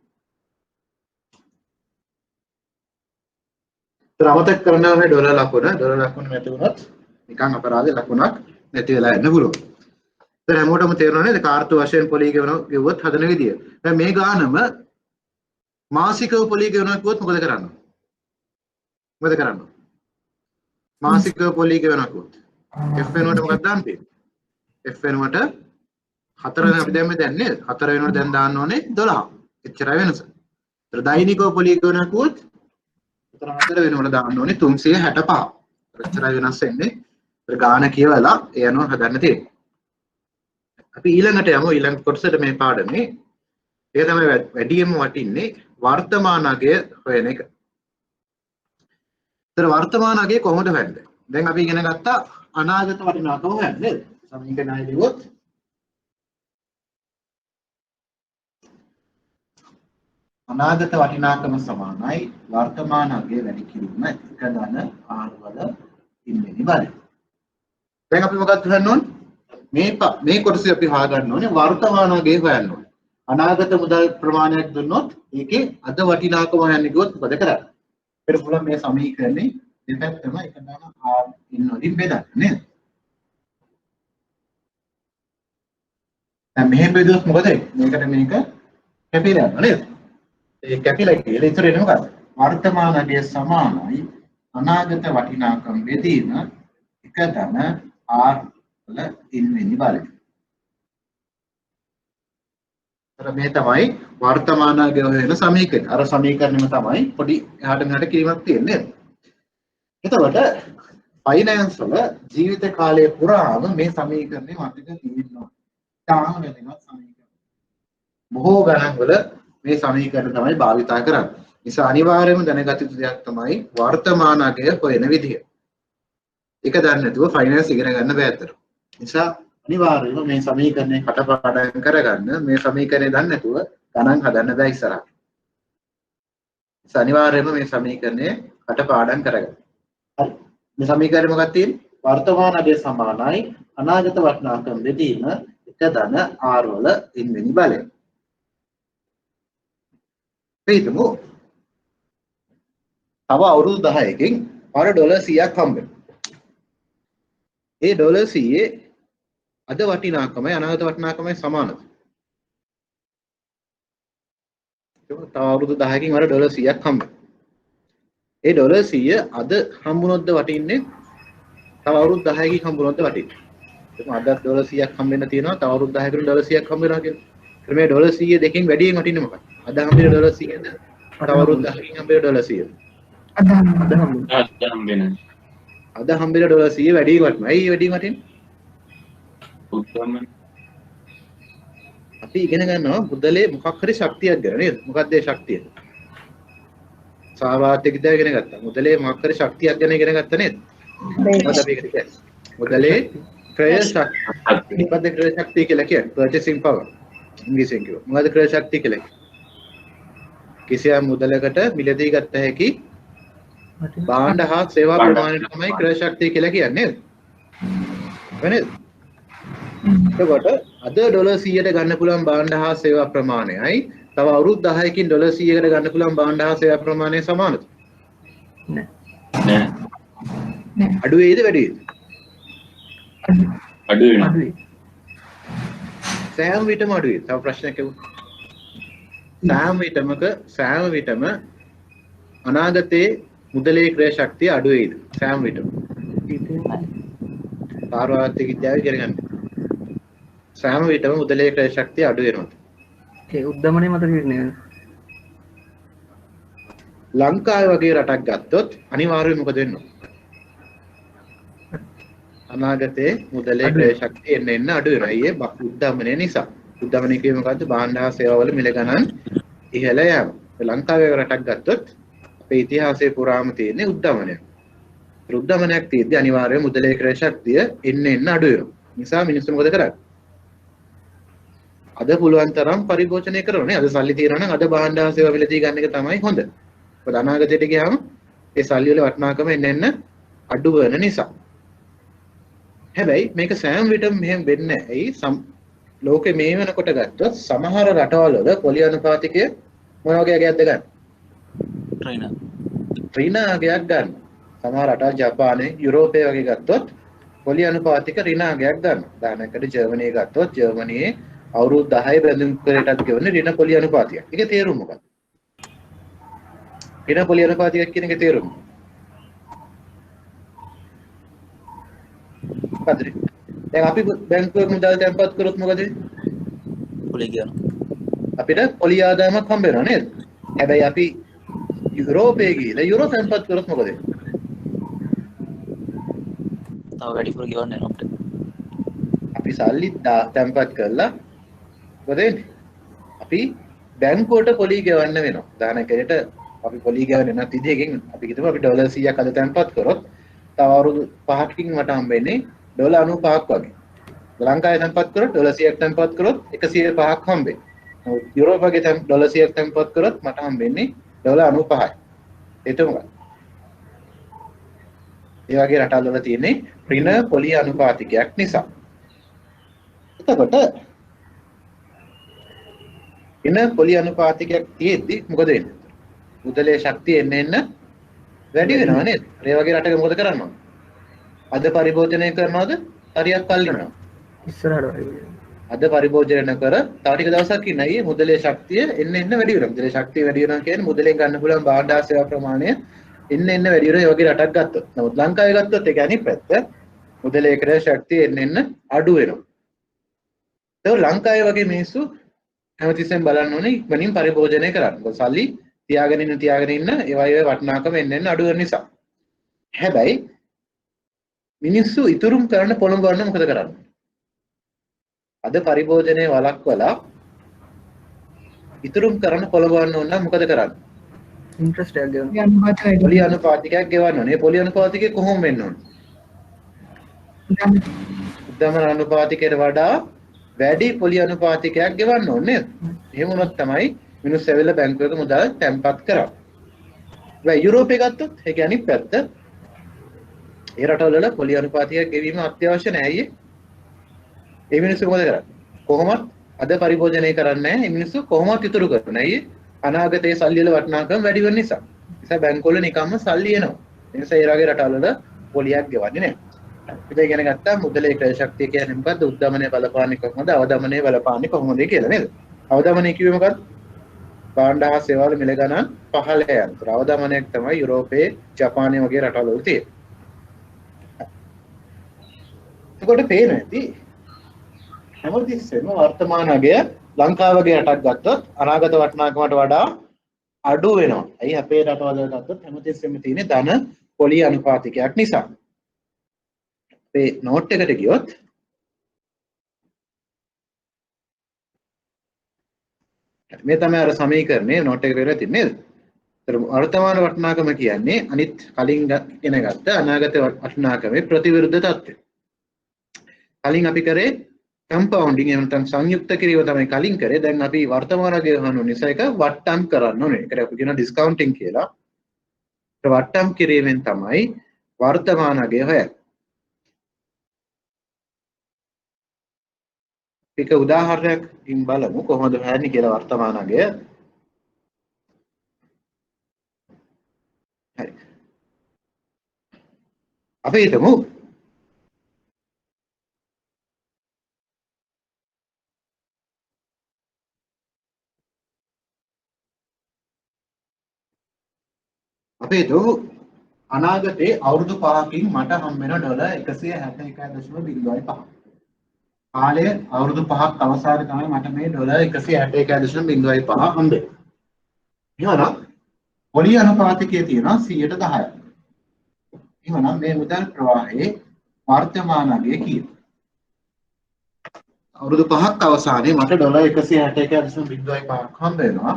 අමතක කරනවා මේ ඩොලර් ලකුණ නැති වුණොත් නිකන් අපරාධ ලකුණක් නැති වෙලා යන්න පුළුවන්. ඒත් හැමෝටම තේරෙනවා නේද කාර්තු වශයෙන් පොලී ගෙවුවොත් හදන විදිය. දැන් මේ ගානම මාසිකව පොලී ගෙවනවා කිව්වොත් මොකද කරන්නේ? මාසිකව පොලී ගෙවනවා කිව්වොත් F වෙනුවට මොකක්ද දාන්න තියෙන්නේ? F වෙනුවට 4 වෙන අපි දැන් මේ දැන් නේද? 4 වෙනුවට දැන් දාන්න ඕනේ 12. එච්චරයි වෙනස. ඒතර දෛනිකව පොලී ගෙවනවා කිව්වොත් 4 වෙනකොට දාන්න ඕනේ 365. එච්චරයි වෙනස් වෙන්නේ. ඒතර ගාන කියවලා ඒ අනුව හදන්න තියෙන්නේ. අපි ඊළඟට යමු ඊළඟ කොටසට මේ පාඩමේ. ඒක තමයි වැඩියෙන්ම වටින්නේ වර්තමාන අගය හොයන එක. ඒතර වර්තමාන අගය කොහොමද හොයන්නේ? දැන් අපි ඉගෙන ගත්තා අනාගත වටිනාකම හොයන්න නේද? සමීකරණය ලියුවොත් අනාගත වටිනාකම සමානයි වර්තමාන අගය වැඩි කිරීම එක ධන r වල ඉන්නේ බලය. දැන් අපි මොකක්ද හොයන්න ඕනේ? මේ කොටසේ අපි හොයාගන්න ඕනේ වර්තමාන අගය හොයන්න ඕනේ. අනාගත මුදල් ප්‍රමාණයක් දුන්නොත් ඒකේ අද වටිනාකම හොයන්න ගියොත් මොකද කරන්නේ? අපිට පුළුවන් මේ සමීකරණේ දෙපැත්තම එක ධන r ඉන්න වලින් බෙදන්න නේද? දැන් මෙහෙම බෙදුවොත් මොකද වෙන්නේ? මේක කැපිලා යනවා නේද? ඒ කැපිලා කියලා ඉතුරු වෙන්නේ මොකක්ද? වර්තමාන අගය සමානයි අනාගත වටිනාකම් බෙදීම එක ධන r වල ඉන්වෙනි බලය. අර මේ තමයි වර්තමාන අගය හොයන සමීකරණය. අර සමීකරණයම තමයි පොඩි එහාට මෙහාට කිරීමක් තියෙන්නේ. එතකොට ෆයිනෑන්ස් වල ජීවිත කාලය පුරාම මේ සමීකරණය මතක තියෙනවා. තාම වැදගත් සමීකරණ. බොහෝ ගණන් වල මේ සමීකරණ තමයි භාවිතා කරන්නේ. නිසා අනිවාර්යයෙන්ම දැනගත යුතු දෙයක් තමයි වර්තමාන අගය හොයන විදිය. ඒක දන්නේ නැතුව ෆයිනෑන්ස් ඉගෙන ගන්න බෑ අතට. නිසා අනිවාර්යයෙන්ම මේ සමීකරණය කටපාඩම් කරගන්න. මේ සමීකරණය දන්නේ නැතුව ගණන් හදන්න බෑ ඉස්සරහට. නිසා අනිවාර්යයෙන්ම මේ සමීකරණය කටපාඩම් කරගන්න. හරි. මේ සමීකරණය මොකක්ද තියෙන්නේ? වර්තමාන අගය සමානයි අනාගත වටිනාකම් බෙදීම එක ධන r වල ඉන්වෙනි බලය. හිතමු තව අවුරුදු 10කින් අර ඩොලර් 100ක් හම්බ වෙනවා. ඒ ඩොලර් 100 අද වටිනාකමයි අනාගත වටිනාකමයි සමානද? තව අවුරුදු 10කින් අර ඩොලර් 100ක් හම්බ වෙනවා. ඒ ඩොලර් 100 අද හම්බුනොත්ද වටින්නේ? තව අවුරුදු 10කින් හම්බුනොත්ද වටින්නේ? එතකොට අද ඩොලර් 100ක් හම්බ වෙන්න තියෙනවා. තව අවුරුදු 10කින් ඩොලර් 100ක් හම්බ වෙනවා කියන්නේ. ඒත් මේ ඩොලර් 100 දෙකෙන් වැඩියෙන් වටින්නේ මොකක්ද? අද හම්බෙන ඩොලර් 100ද? තව අවුරුදු 10කින් හම්බෙන ඩොලර් 100ද? අද හම්බෙන ඩොලර් 100 වැඩියෙන් වටිනවා. ඇයි වැඩියෙන් වටින්නේ? අපි ඉගෙන ගන්නවා මුදලේ මොකක් හරි ශක්තියක් ගැන නේද? මොකක්ද ඒ ශක්තිය? සාවාර්ථික දේ ඉගෙන ගත්තා. මුදලේ මොකක් හරි ශක්තියක් ගැන ඉගෙන ගත්තා නේද? මොකද අපි ඉගෙන ගත්තා? මුදලේ ක්‍රය ශක්තිය. මොකද ක්‍රය ශක්තිය කියලා කියන්නේ? purchasing power. ඉංග්‍රීසියෙන් කිව්වොත්. මොකද ක්‍රය ශක්තිය කියලා කියන්නේ? කිසියම් මුදලකට මිලදී ගත හැකි භාණ්ඩ හා සේවා ප්‍රමාණය තමයි ක්‍රය ශක්තිය කියලා කියන්නේ නේද? වෙනද? එතකොට අද ඩොලර් 100ට ගන්න පුළුවන් භාණ්ඩ හා සේවා ප්‍රමාණයයි තව අවුරුදු 10කින් ඩොලර් 100කට ගන්න පුළුවන් භාණ්ඩ හා සේවා ප්‍රමාණය සමානද? නෑ. අඩු වේද වැඩි වේද? අඩු වෙනවා. සෑම විටම අඩුයි. තව ප්‍රශ්නයක් සෑම විටම අනාගතයේ මුදලේ ක්‍රය ශක්තිය අඩු වෙයිද? සෑම විටම. පාරවාර්ථික විද්‍යාව ඉගෙන ගන්න. සෑම විටම මුදලේ ක්‍රය ශක්තිය අඩු වෙනවා. ඒ උද්දමනය මත නිර්ණය ලංකාව වගේ රටක් ගත්තොත් අනිවාර්යයෙන් මොකද වෙන්නේ? අනාගතයේ මුදලේ ක්‍රය ශක්තිය එන්න අඩු වෙනවා. ඒ උද්දමනය නිසා. උද්දමනය කියන්නේ මොකද්ද? භාණ්ඩ හා සේවාවල මිල ගණන් ඉහළ යෑම. ලංකාවේ රටක් ගත්තොත් අපේ ඉතිහාසයේ පුරාම තියෙන උද්දමනය. උද්දමනයක් තියෙද්දි අනිවාර්යයෙන් මුදලේ ක්‍රය ශක්තිය එන්න අඩු වෙනවා. නිසා මිනිස්සු මොකද කරන්නේ? අද පුළුවන් තරම් පරිභෝජනය කරනවා. අද සල්ලි තියෙනවා නම් අද භාණ්ඩ හා සේවා මිලදී ගන්න එක තමයි හොඳ. මොකද අනාගතයට ගියාම ඒ සල්ලි වල වටිනාකම එන්න අඩු වෙන නිසා. හැබැයි මේක සෑම විටම මෙහෙම වෙන්නේ ඇයි? ලෝකේ මේ වෙනකොට ගත්තොත් සමහර රටවල් වල පොලි අනුපාතිකය මොන වගේ අගයක්ද ගන්න? ඍණ අගයක් ගන්න. සමහර රටවල් ජපානයේ යුරෝපයේ වගේ ගත්තොත් පොලි අනුපාතික ඍණ අගයක් ගන්න. උදාහරණයකට ජර්මනිය ගත්තොත් ජර්මනියේ අවුරුදු 10 බැඳුම් කරටත් ගෙවන රින පොලි අනුපාතයක්. ඒකේ තේරුම මොකක්ද? රින පොලි අනුපාතයක් කියන එකේ තේරුම. මොකද්ද? දැන් අපි බැංකුවේ මුදල් තැන්පත් කරොත් මොකද වෙන්නේ? පොලි කියනවා. අපිට පොලි ආදායමක් හම්බ වෙනවා නේද? හැබැයි අපි යුරෝපයේ ගිහලා යුරෝ තැන්පත් කරොත් මොකද වෙන්නේ? තව වැඩිපුර ගෙවන්න යනවා අපිට. අපි සල්ලි තැන්පත් කරලා මොකද වෙන්නේ? අපි බැංකුවට පොලි ගෙවන්න වෙනවා. උදාහරණයකට අපි පොලි ගෙවන්නේ නැත් විදිහකින් අපි හිතමු අපි ඩොලර් 100ක් අද තැන්පත් කරොත් තව අවුරුදු 5කින් මට හම්බෙන්නේ ඩොලර් 95ක් වගේ. ලංකාවේ තැන්පත් කරොත් ඩොලර් 100ක් තැන්පත් කරොත් 105ක් හම්බෙන්නේ. යුරෝප වගේ ඩොලර් 100ක් තැන්පත් කරොත් මට හම්බෙන්නේ ඩොලර් 95යි. ඒක මොකක්ද? ඒ වගේ රටවල් වල තියෙන්නේ ඍණ පොලි අනුපාතිකයක් නිසා. එතකොට ඍණ පොලි අනුපාතිකයක් තියෙද්දි මොකද වෙන්නේ? මුදලේ ශක්තිය එන්න වැඩි වෙනවා නේද? ඒ වගේ රටක මොකද කරන්නේ? අද පරිභෝජනය කරනවද? හරියක් කල්ලිනවා. ඉස්සරහට අද පරිභෝජනය කර තව ටික දවසක් ඉන්නයි මුදලේ ශක්තිය එන්න වැඩි වෙනවා. මුදලේ ශක්තිය වැඩි වෙනවා කියන්නේ මුදලෙන් ගන්න පුළුවන් භාණ්ඩ හා සේවා ප්‍රමාණය එන්න වැඩි වෙනවා. ඒ වගේ රටක් ගත්තොත්. නමුත් ලංකාවේ ගත්තොත් ඒක අනිත් පැත්ත. මුදලේ ක්‍රය ශක්තිය එන්න අඩු වෙනවා. ඒක ලංකාවේ වගේ මිනිස්සු හැමතිස්සෙම බලන්න ඕනේ ඉක්මනින් පරිභෝජනය කරන්න. මොකද සල්ලි තියාගෙන ඉන්න ඒවායේ වටිනාකම එන්න අඩු වෙන නිසා. හැබැයි මිනිස්සු ඉතුරුම් කරන්න පොළඹවන්න මොකද කරන්නේ? අද පරිභෝජනයේ වළක්වලා ඉතුරුම් කරන්න පොළඹවන්න ඕන නම් මොකද කරන්නේ? ඉන්ට්‍රස්ට් එකක් ගෙවන්න. අනුපාත වැඩි. පොලි අනුපාතිකයක් ගෙවන්න ඕනේ. පොලි අනුපාතිකය කොහොම වෙන්න ඕනේ? උද්දමන අනුපාතිකයට වඩා වැඩි පොලි අනුපාතිකයක් ගෙවන්න ඕනේ නේද? එහෙම වුණොත් තමයි මිනිස්සු ඇවිල්ලා බැංකුවක මුදල් තැන්පත් කරන්නේ. හැබැයි යුරෝපේ ගත්තොත් ඒක අනිත් පැත්ත. ඒ රටවල වල පොලි අනුපාතිකයක් ගෙවීම අත්‍යවශ්‍ය නැහැ. ඒ මිනිස්සු මොකද කරන්නේ? කොහොමත් අද පරිභෝජනය කරන්නේ නැහැ. මේ මිනිස්සු කොහොමත් ඉතුරු කරන්නේ. අනාගතයේ සල්ලි වල වටිනාකම වැඩි වෙන නිසා. නිසා බැංකුවල නිකම්ම සල්ලි එනවා. ඒ නිසා ඒ වගේ රටවල වල පොලියක් ගෙවන්නේ නැහැ. ඉතින් ඉගෙන ගත්තා මුදලේ ක්‍රය ශක්තිය කියන්නේ මොකද්ද? උද්දමනය බලපාන්නේ කොහොමද? අවදමනය බලපාන්නේ කොහොමද කියලා නේද? අවදමනය කිව්වේ මොකද්ද? භාණ්ඩ හා සේවා වල මිල ගණන් පහළ යන. අවදමනයක් තමයි යුරෝපයේ, ජපානයේ වගේ රටවල වල තියෙන්නේ. එතකොට පේන ඇති හැමතිස්සෙම වර්තමාන අගය ලංකාව වගේ රටක් ගත්තොත් අනාගත වටිනාකමට වඩා අඩු වෙනවා. ඇයි අපේ රටවල ගත්තොත් හැමතිස්සෙම තියෙන ධන පොලි අනුපාතිකයක් නිසා. අපේ නෝට් එකට ගියොත් මේ තමයි අර සමීකරණේ නෝට් එකේ පෙරලා තින්නේ නේද? ඒතර වර්තමාන වටිනාකම කියන්නේ අනිත් කලින් ඉගෙන ගත්ත අනාගත වටිනාකමේ ප්‍රතිවිරුද්ධ තත්ත්වය. කලින් අපි කරේ කම්පවුන්ඩින් එහෙම නැත්නම් සංයුක්ත කිරීම තමයි කලින් කරේ. දැන් අපි වර්තමාන අගය හොයන නිසා එක වට්ටම් කරන්න ඕනේ. ඒකට අපි කියන ඩිස්කවුන්ටිං කියලා. ඒ වට්ටම් කිරීමෙන් තමයි වර්තමාන අගය හොයන්නේ. එක උදාහරණයකින් බලමු කොහොමද හොයන්නේ කියලා වර්තමාන අගය. හරි. අපි හිතමු අපි හිතමු අනාගතේ අවුරුදු 5කින් මට හම් වෙන ඩොලර් 161.05. කාලය අවුරුදු 5ක් අවසානයේ තමයි මට මේ ඩොලර් 161.05 හම්බෙන්නේ. එහෙනම් පොලි අනුපාතිකයේ තියෙනවා 10%. එහෙනම් මේ මුදල් ප්‍රවාහයේ වර්තමාන අගය කීයද? අවුරුදු 5ක් අවසානයේ මට ඩොලර් 161.05ක් හම්බ වෙනවා.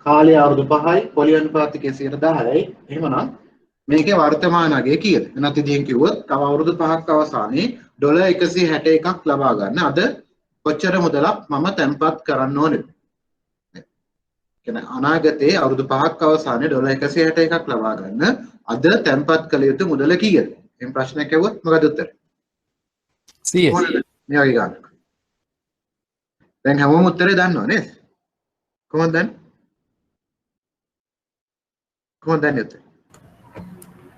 කාලය අවුරුදු 5යි, පොලි අනුපාතිකයේ 10%යි. එහෙමනම් මේකේ වර්තමාන අගය කීයද? එනත් ඉතින් කිව්වොත් තව අවුරුදු 5ක් අවසානයේ ඩොලර් 161ක් ලබා ගන්න අද කොච්චර මුදලක් මම තැන්පත් කරන්න ඕනේද? කියන්නේ අනාගතයේ අවුරුදු 5ක් අවසානයේ ඩොලර් 161ක් ලබා ගන්න අද තැන්පත් කළ යුතු මුදල කීයද? මේ ප්‍රශ්නයක් ඇහුවොත් මොකද උත්තරේ? 100. මේ වගේ ගන්න. දැන් හැමෝම උත්තරේ දන්නව නේද? කොහොමද දන්නේ? කොහොමද දන්නේ උත්තරේ?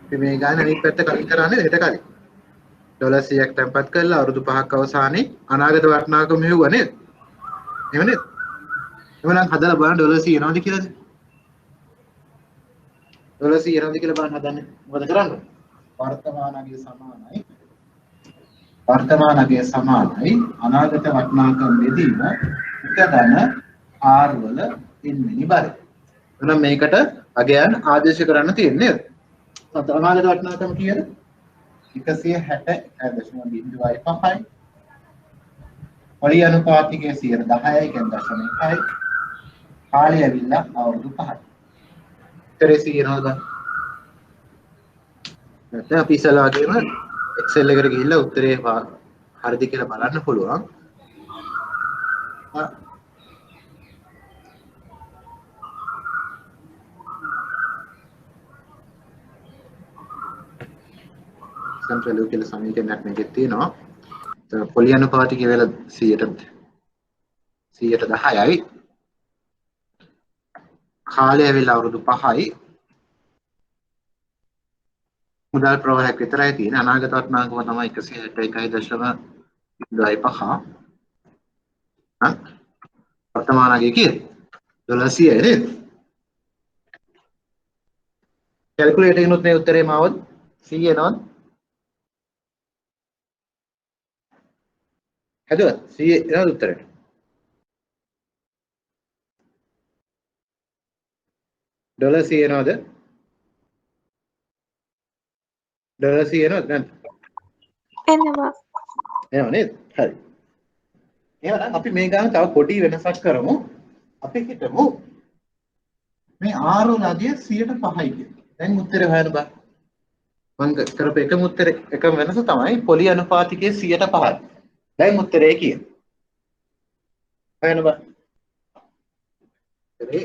අපි මේ ගාන අනිත් පැත්ත කලින් කරන්නේ හෙට කලින්. ඩොලර් 100ක් තැන්පත් කරලා අවුරුදු 5ක් අවසානයේ අනාගත වටිනාකම මෙහෙවුවා නේද? එහෙම නේද? එහෙනම් හදලා බලන්න ඩොලර් 100 එනවද කියලාද? ඩොලර් 100 එනවද කියලා බලන්න හදන්නේ. මොකද කරන්නේ? වර්තමාන අගය සමානයි. වර්තමාන අගය සමානයි අනාගත වටිනාකම් බෙදීම එක ධන R වල n වෙනි බරයි. එහෙනම් මේකට අගයන් ආදේශ කරන්න තියෙන්නේ නේද? අනාගත වටිනාකම කීයද? 161.05යි. පොලි අනුපාතිකයේ 10%යි කියන්නේ 0.1යි. කාලය ඇවිල්ලා අවුරුදු 5යි. උත්තරේ 100 නේද? නැත්නම් අපි ඉස්සලා වගේම Excel එකට ගිහිල්ලා උත්තරේ හරිද කියලා බලන්න පුළුවන්. සම්ප්‍රදාය කියලා සමීකරණයක් මේකේ තියෙනවා. පොලි අනුපාතිකය වල 10%යි. කාලය ඇවිල්ලා අවුරුදු 5යි. මුදල් ප්‍රවාහයක් විතරයි තියෙන අනාගත වටිනාකම තමයි 161.05. වර්තමාන අගය කීයද? ඩොලර් 100යි නේද? කැල්කියුලේටර් එකෙන් උත් මේ උත්තරේ මාවොත් 100 එනවද? හදුවා 100 එනවද උත්තරේ? ඩොලර් 100 එනවද? ඩොලර් 100 එනවද නැද්ද? එනවා. එනව නේද? හරි. එහෙනම් අපි මේ ගාන තව පොඩි වෙනසක් කරමු. අපි හිතමු මේ R වල අගය 105යි කියලා. දැන් උත්තරේ හොයන්න බෑ. මම කරපු එකම උත්තරේ එකම වෙනස තමයි පොලි අනුපාතිකයේ 105යි. දැන් උත්තරේ කීයද? හොයන්න බෑ. උත්තරේ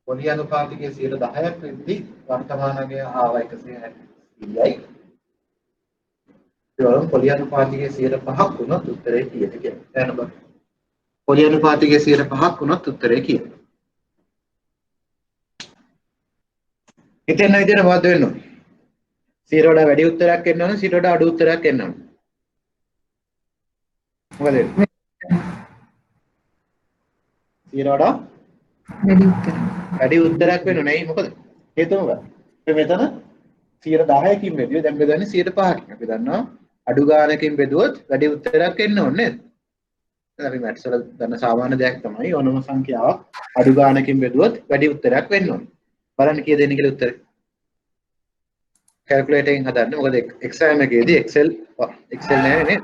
පොලි අනුපාතිකයේ 10%ක් වෙද්දී වර්තමාන අගය ආවා 160යි. ඒවලුම් පොලි අනුපාතිකයේ 5%ක් වුණොත් උත්තරේ කීයද කියලා. හොයන්න බෑ. පොලි අනුපාතිකයේ 5%ක් වුණොත් උත්තරේ කීයද? හිතෙන විදිහට මොකද්ද වෙන්න ඕනේ? 100ට වඩා වැඩි උත්තරයක් එන්න ඕනේ 100ට වඩා අඩු උත්තරයක් එන්න ඕනේ. මොකද වෙන්නේ? 100ට වඩා වැඩි උත්තර. වැඩි උත්තරයක් වෙන්න ඕනේ. මොකද? හේතුව මොකක්ද? අපි මෙතන 10%කින් බෙදුවේ දැන් බෙදන්නේ 105කින්. අපි දන්නවා අඩු ගානකින් බෙදුවොත් වැඩි උත්තරයක් එන්න ඕනේ නේද? අපි මැත්ස් වල දන්න සාමාන්‍ය දෙයක් තමයි ඕනම සංඛ්‍යාවක් අඩු ගානකින් බෙදුවොත් වැඩි උත්තරයක් වෙන්න ඕනේ. බලන්න කීයද එන්නේ කියලා උත්තරේ. කැල්කියුලේටර් එකෙන් හදන්න. මොකද එක්සෑම් එකේදී Excel නෑ නේද?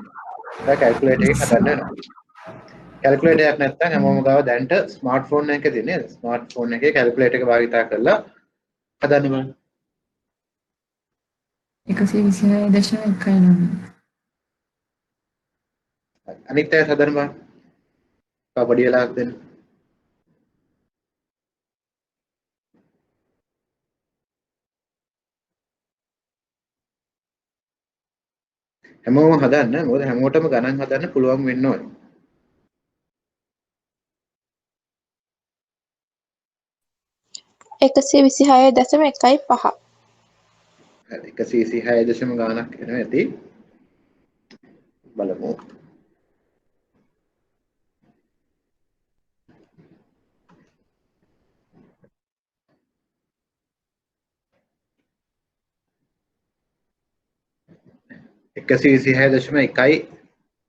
ඒක කැල්කියුලේටර් එකෙන් හදන්න වෙනවා. කැල්කියුලේටර් එකක් නැත්නම් හැමෝම ගාව දැන්ට ස්මාර්ට්ෆෝන් එකක තියෙන නේද? ස්මාර්ට්ෆෝන් එකේ කැල්කියුලේටර් එක භාවිතා කරලා හදන්න බලන්න. 126.9. අනිත් අය හදන්න බලන්න. තව පොඩි වෙලාවක් දෙන්න. හැමෝම හදන්න. මොකද හැමෝටම ගණන් හදන්න පුළුවන් වෙන්න ඕනේ. එකසිය 26.15. හරි 126 දශම ගානක් එනවා ඇති. බලමු. 126.1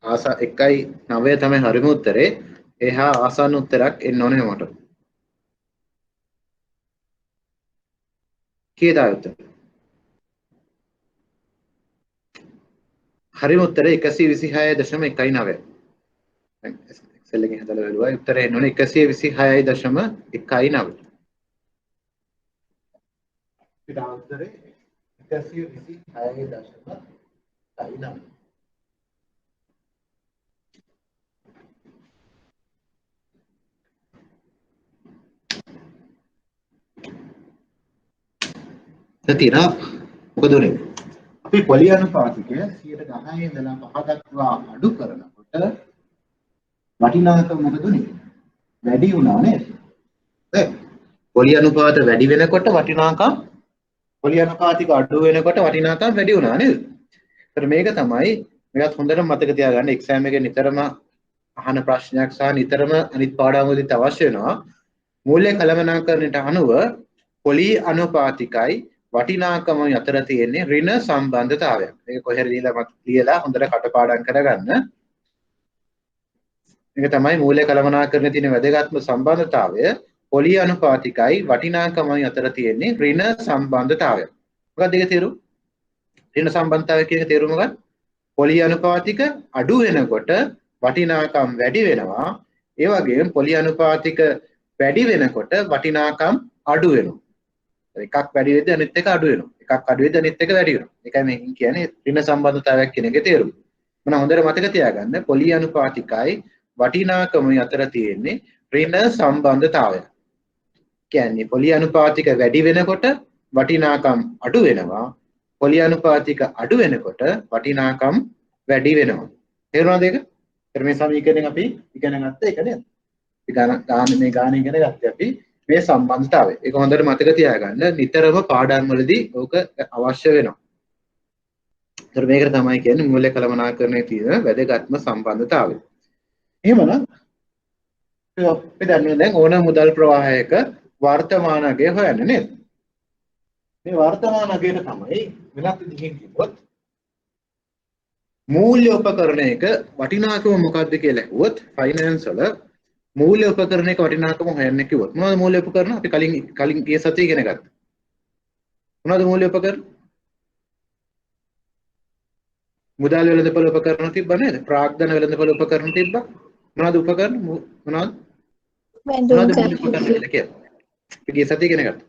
ආසා 1.9 තමයි හරිම උත්තරේ. එහා ආසන්න උත්තරයක් එන්න ඕනේ මට. කීයද උත්තර? හරිම උත්තරේ 126.19. දැන් Excel එකෙන් හදලා බලුවා උත්තරේ එන්න ඕනේ 126.19. ඊට උත්තරේ 126.19. තියෙනවා මොකද උනේ අපි පොලි අනුපාතිකය 10% ඉඳලා 5 දක්වා අඩු කරනකොට වටිනාකම මොකද උනේ වැඩි වුණා නේද පොලි අනුපාත වැඩි වෙනකොට වටිනාකම් පොලි අනුපාතික අඩු වෙනකොට වටිනාකම් වැඩි වුණා නේද ඒතර මේක තමයි මේකත් හොඳට මතක තියාගන්න එක්සෑම් එකේ නිතරම අහන ප්‍රශ්නයක් සහ නිතරම අනිත් පාඩම් වලදීත් අවශ්‍ය වෙනවා මූල්‍ය කළමනාකරණයට අනුව පොලි අනුපාතිකයි වටිනාකම අතර තියෙන්නේ ඍණ සම්බන්ධතාවයක්. මේක කොහෙද ලියලා හොඳට කටපාඩම් කරගන්න. මේක තමයි මූල්‍ය කළමනාකරණයේ තියෙන වැදගත්ම සම්බන්ධතාවය. පොලි අනුපාතිකයි වටිනාකම අතර තියෙන්නේ ඍණ සම්බන්ධතාවයක්. මොකක්ද ඒක තේරුම? ඍණ සම්බන්ධතාවය කියන තේරුම මොකක්ද? පොලි අනුපාතික අඩු වෙනකොට වටිනාකම් වැඩි වෙනවා. ඒ වගේම පොලි අනුපාතික වැඩි වෙනකොට වටිනාකම් අඩු වෙනවා. එකක් වැඩි වෙද්දී අනිත් එක අඩු වෙනවා. එකක් අඩු වෙද්දී අනිත් එක වැඩි වෙනවා. ඒකයි මේ කියන්නේ ඍණ සම්බන්ධතාවයක් කියන එකේ තේරුම. මම හොඳට මතක තියාගන්න පොලි අනුපාතිකයි වටිනාකම අතර තියෙන්නේ ඍණ සම්බන්ධතාවය. කියන්නේ පොලි අනුපාතික වැඩි වෙනකොට වටිනාකම් අඩු වෙනවා. පොලි අනුපාතික අඩු වෙනකොට වටිනාකම් වැඩි වෙනවා. තේරුණාද ඒක? ඊට මේ සමීකරණයෙන් අපි ඉගෙන ගත්ත එක නේද? මේ ගාන ඉගෙන ගත්තේ අපි මේ සම්බන්ධතාවය. ඒක හොඳට මතක තියාගන්න. නිතරම පාඩම් වලදී ඕක අවශ්‍ය වෙනවා. ඒතර මේකට තමයි කියන්නේ මූල්‍ය කළමනාකරණයේ තියෙන වැදගත්ම සම්බන්ධතාවය. එහෙමනම් අපි දැන් ඕන මුදල් ප්‍රවාහයක වර්තමාන අගය හොයන්නේ නේද? මේ වර්තමාන අගයට තමයි වෙනත් විදිහකින් කිව්වොත් මූල්‍ය උපකරණයක වටිනාකම මොකක්ද කියලා ඇහුවොත් ෆයිනෑන්ස් වල මූල්‍ය උපකරණයක වටිනාකම හොයන්න කිව්වොත් මොනවද මූල්‍ය උපකරණ? අපි කලින් ගිය සතියේ ඉගෙන ගත්තා. මොනවද මූල්‍ය උපකරණ? මුදල් වෙළඳපොළ උපකරණ තිබ්බා නේද? ප්‍රාග්ධන වෙළඳපොළ උපකරණ තිබ්බා. මොනවද උපකරණ? මොනවද? මොනවද මූල්‍ය උපකරණ කියලා කියන්නේ? අපි ගිය සතියේ ඉගෙන ගත්තා.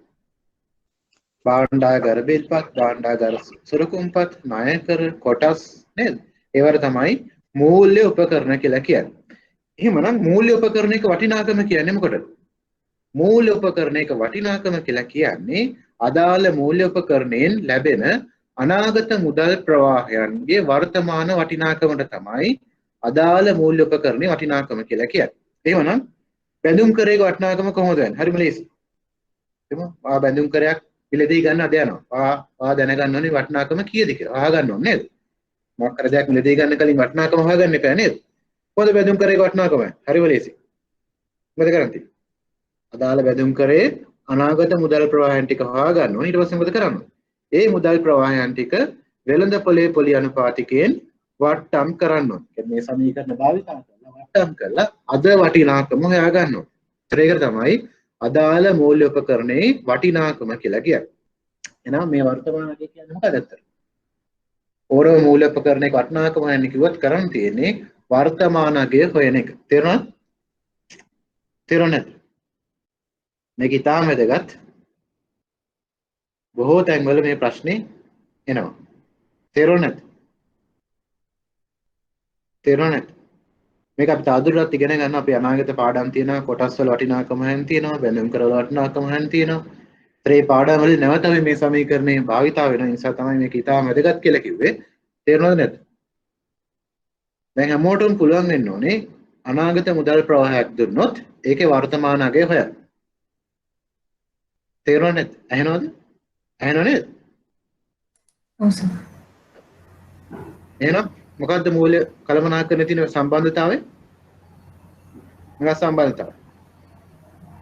භාණ්ඩාගාර බිල්පත්, භාණ්ඩාගාර සුරකුම්පත්, ණයකර කොටස් නේද? ඒවට තමයි මූල්‍ය උපකරණ කියලා කියන්නේ. එහෙමනම් මූල්‍ය උපකරණයක වටිනාකම කියන්නේ මොකටද? මූල්‍ය උපකරණයක වටිනාකම කියලා කියන්නේ අදාළ මූල්‍ය උපකරණයෙන් ලැබෙන අනාගත මුදල් ප්‍රවාහයන්ගේ වර්තමාන වටිනාකමට තමයි අදාළ මූල්‍ය උපකරණයේ වටිනාකම කියලා කියන්නේ. එහෙමනම් බැඳුම් කරේක වටිනාකම කොහොමද වෙන්නේ? හරිම ලේසි. එහෙනම් බැඳුම් කරයක් මිලදී ගන්න අද යනවා. දැනගන්න ඕනේ වටිනාකම කීයද කියලා. අහගන්න ඕනේ නේද? මොකක් කර දෙයක් මිලදී ගන්න කලින් වටිනාකම හොයාගන්න එපා නේද? කොහොමද බැඳුම් කරේ වටිනාකම? හරිම ලේසි. මොකද කරන්නේ? අදාළ බැඳුම් කරේ අනාගත මුදල් ප්‍රවාහයන් ටික හොයාගන්න ඕනේ. ඊට පස්සේ මොකද කරන්නේ? ඒ මුදල් ප්‍රවාහයන් ටික වෙළඳපොලේ පොලි අනුපාතිකයෙන් වට්ටම් කරන්න ඕනේ. කියන්නේ මේ සමීකරණ භාවිතා කරලා වට්ටම් කරලා අද වටිනාකම හොයාගන්න ඕනේ. ඒක තමයි අදාළ මූල්‍ය උපකරණයේ වටිනාකම කියලා කියන්නේ. එහෙනම් මේ වර්තමාන අගය කියන්නේ මොකක්ද අතට? ඕනම මූල්‍ය උපකරණයක වටිනාකම හොයන්න කිව්වොත් කරන්න තියෙන්නේ වර්තමාන අගය හොයන එක. තේරුණාද? තේරුණාද? මේක ඉතාම වැදගත්. බොහෝ තැන්වල මේ ප්‍රශ්නේ එනවා. තේරුණාද? තේරුණාද? මේක අපි තවදුරටත් ඉගෙන ගන්න අපි අනාගත පාඩම් තියෙනවා කොටස් වල වටිනාකම හොයන්න තියෙනවා බැඳුම් කරවල වටිනාකම හොයන්න තියෙනවා. ඒ පාඩම් වල නැවත අපි මේ සමීකරණේ භාවිතා වෙන නිසා තමයි මේක ඉතාම වැදගත් කියලා කිව්වේ. තේරුණාද නැද්ද? දැන් හැමෝටම පුළුවන් වෙන්න ඕනේ අනාගත මුදල් ප්‍රවාහයක් දුන්නොත් ඒකේ වර්තමාන අගය හොයන්න. තේරුණාද නැද්ද? ඇහෙනවද? ඇහෙනව නේද? ඔව් සර්. එහෙනම් මොකද්ද මූල්‍ය කළමනාකරණයේ තියෙන සම්බන්ධතාවය? මොකක්ද සම්බන්ධතාවය?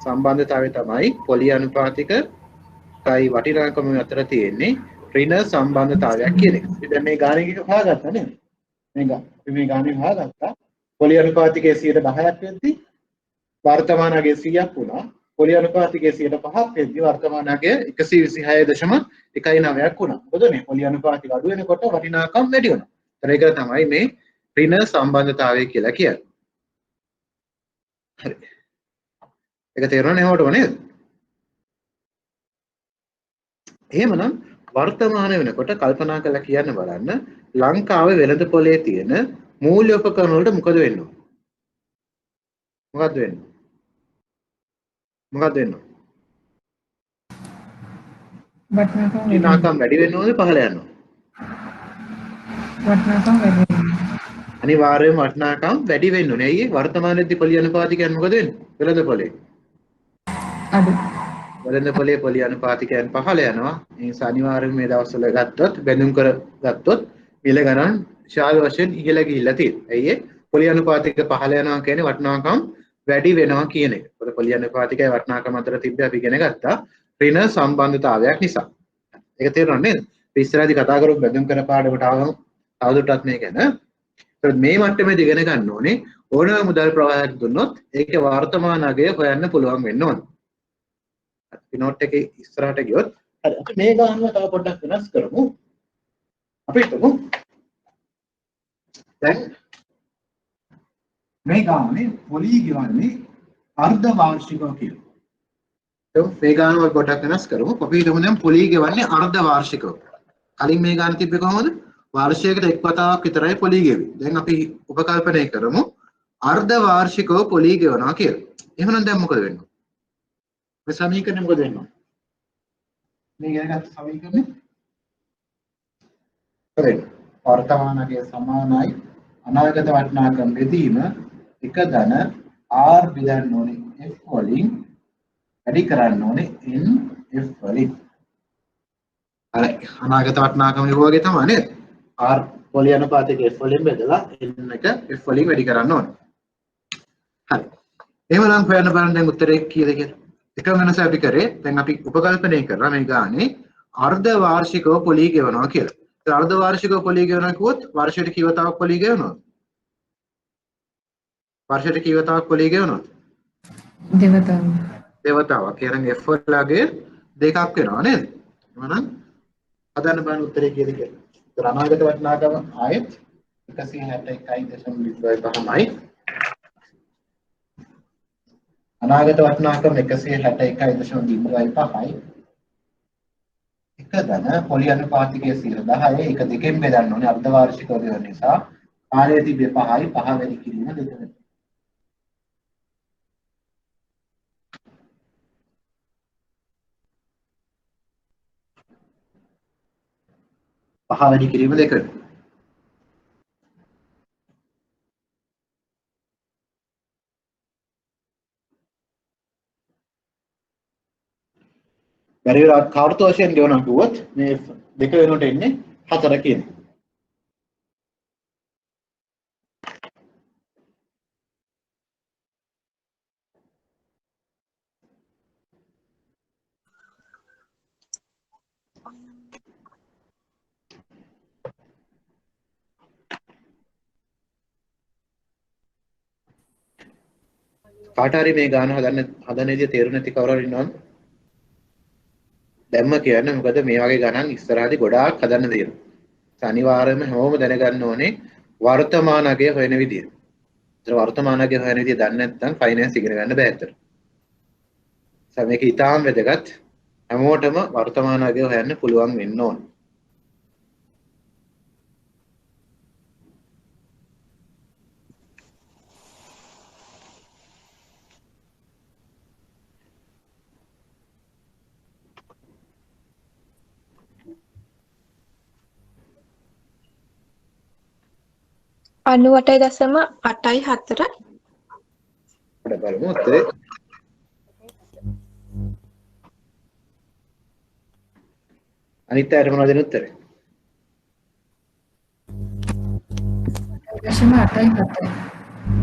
සම්බන්ධතාවය තමයි පොලි අනුපාතික කයි වටිනාකම අතර තියෙන්නේ ඍණ සම්බන්ධතාවයක් කියන එක. ඉතින් දැන් මේ ගාණන් එක හොයාගත්තා නේද? මේ ගාණන් හොයාගත්තා. පොලි අනුපාතිකයේ 10%ක් වෙද්දී වර්තමාන අගය 100ක් වුණා. පොලි අනුපාතිකයේ 5%ක් වෙද්දී වර්තමාන අගය 126.19ක් වුණා. මොකද මේ පොලි අනුපාතික අඩු වෙනකොට වටිනාකම් වැඩි වෙනවා. ඒක තමයි මේ ඍණ සම්බන්ධතාවය කියලා කියන්නේ. හරි. ඒක තේරුණා නේද නේද? එහෙමනම් වර්තමාන වෙනකොට කල්පනා කරලා කියන්න බලන්න ලංකාවේ වෙළඳ පොලේ තියෙන මූල්‍ය උපකරණ වලට මොකද වෙන්නේ? මොකද්ද වෙන්නේ? වටිනාකම් වැඩි වෙනවද පහළ යනවද? වටිනාකම් වැඩි වෙනවා. අනිවාර්යයෙන්ම වටිනාකම් වැඩි වෙන්න ඕනේ. ඇයි වර්තමානයේදී පොලි අනුපාතිකයන් මොකද වෙන්නේ? වෙළඳ පොලේ අඩු. වෙළඳ පොලේ පොලි අනුපාතිකයන් පහළ යනවා. ඒ නිසා අනිවාර්යයෙන්ම මේ දවස්වල ගත්තොත් බැඳුම් කර ගත්තොත් මිල ගණන් ශාල වශයෙන් ඉහළ ගිහිල්ලා තියෙනවා. ඇයි පොලි අනුපාතික පහළ යනවා කියන්නේ වටිනාකම් වැඩි වෙනවා කියන එක. පොත පොලි අනුපාතිකයි වටිනාකම් අතර තිබ්බ අපි ඉගෙන ගත්තා ඍණ සම්බන්ධතාවයක් නිසා. ඒක තේරුණා නේද? ඉස්සරහදී කතා කරමු බැඳුම් කර පාඩමට ආවම තවදුරටත් මේක ගැන. මේ මට්ටමේදී ඉගෙන ගන්න ඕනේ ඕනෑම මුදල් ප්‍රවාහයක් දුන්නොත් ඒකේ වර්තමාන අගය හොයන්න පුළුවන් වෙන්න ඕනේ. අපි නෝට් එකේ ඉස්සරහට ගියොත් හරි අපි මේ ගානම තව පොඩ්ඩක් වෙනස් කරමු. අපි හිතමු දැන් මේ ගානේ පොලි ගෙවන්නේ අර්ධ වාර්ෂිකව කියලා. මේ ගානම පොඩ්ඩක් වෙනස් කරමු. අපි හිතමු දැන් පොලි ගෙවන්නේ අර්ධ වාර්ෂිකව. කලින් මේ ගාන තිබ්බේ කොහොමද? වාර්ෂිකයකට එක් වතාවක් විතරයි පොලි ගෙවෙන්නේ. දැන් අපි උපකල්පනය කරමු අර්ධ වාර්ෂිකව පොලි ගෙවනවා කියලා. එහෙනම් දැන් මොකද වෙන්නේ? මේ සමීකරණය මොකද වෙන්නේ? මේ ඉගෙනගත්ත සමීකරණය හරි. වර්තමානයේ සමානයි අනාගත වටිනාකම් බෙදීම එක ධන r බෙදන්න ඕනේ f වලින් වැඩි කරන්න ඕනේ n f වලින්. හරි. අනාගත වටිනාකම වගේ තමයි නේද? r පොලි අනුපාතික f වලින් බෙදලා n එක f වලින් වැඩි කරන්න ඕනේ. හරි. එහෙමනම් හොයන්න බලන්න දැන් උත්තරේ කීයද කියලා. එකම වෙනස අපි කරේ දැන් අපි උපකල්පනය කරා මේ ගානේ අර්ධ වාර්ෂිකව පොලි ගෙවනවා කියලා. ඒ අර්ධ වාර්ෂිකව පොලි ගෙවනවා කිව්වොත් වර්ෂයට කී වතාවක් පොලි ගෙවනවද? වර්ෂයට කී වතාවක් පොලි ගෙවනවද? දෙවතාවක්. එහෙනම් f වලගේ දෙකක් වෙනවා නේද? එහෙනම් හදන්න බලන්න උත්තරේ කීයද කියලා. ඒතර අනාගත වටිනාකම ආයෙත් 161.25යි. අනාගත වටිනාකම 161.05යි. එක ධන පොලි අනුපාතිකයේ 10 එක දෙකෙන් බෙදන්න ඕනේ අර්ධ වාර්ෂිකව ගෙවන නිසා කාලය තිබේ 5යි 5 වැඩි කිරීම 2 වෙනවා. 5 වැඩි කිරීම 2 වෙනවා. බැරි වෙලාවත් කාර්ත වශයෙන් ගෙවනවා කිව්වොත් මේ 2 වෙනකොට එන්නේ 4 කියන. කාට හරි මේ ගාන හදන විදිය තේරුම් නැති කවුරු හරි ඉන්නවද? දැම්ම කියන්නේ මොකද මේ වගේ ගණන් ඉස්සරහදී ගොඩාක් හදන්න තියෙනවා. අනිවාර්යයෙන්ම හැමෝම දැනගන්න ඕනේ වර්තමාන අගය හොයන විදිය. ඒතර වර්තමාන අගය හොයන විදිය දන්නේ නැත්නම් ෆයිනෑන්ස් ඉගෙන ගන්න බෑ ඇත්තට. මේක ඉතාම වැදගත්. හැමෝටම වර්තමාන අගය හොයන්න පුළුවන් වෙන්න ඕනේ. අනු 8.84 අපිට බලමු උත්තරේ. අනිත් අයට මොනවද දෙන උත්තරේ? 8.87.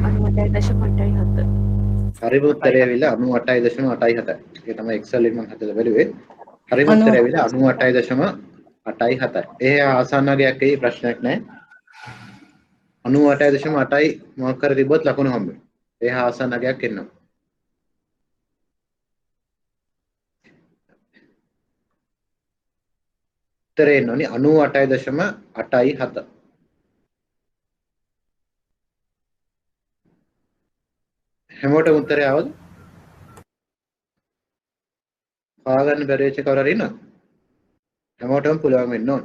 98.87. හරිම උත්තරය ඇවිල්ලා 98.87. ඒක තමයි Excel එකෙන් මම හදලා බැලුවේ. හරිම උත්තරය ඇවිල්ලා 98.87. 8යි 7යි. ඒ ආසන්න අගයක් එයි ප්‍රශ්නයක් නැහැ. 98.8යි මොකක් කර තිබ්බොත් ලකුණු හම්බ වෙනවා. ඒ ආසන්න අගයක් එන්නවා. උත්තරේ එන්න ඕනි 98.87. හැමෝටම උත්තරය ආවද? හොයාගන්න බැරි වෙච්ච කවුරු හරි ඉන්නවද? හැමෝටම පුළුවන් වෙන්න ඕන.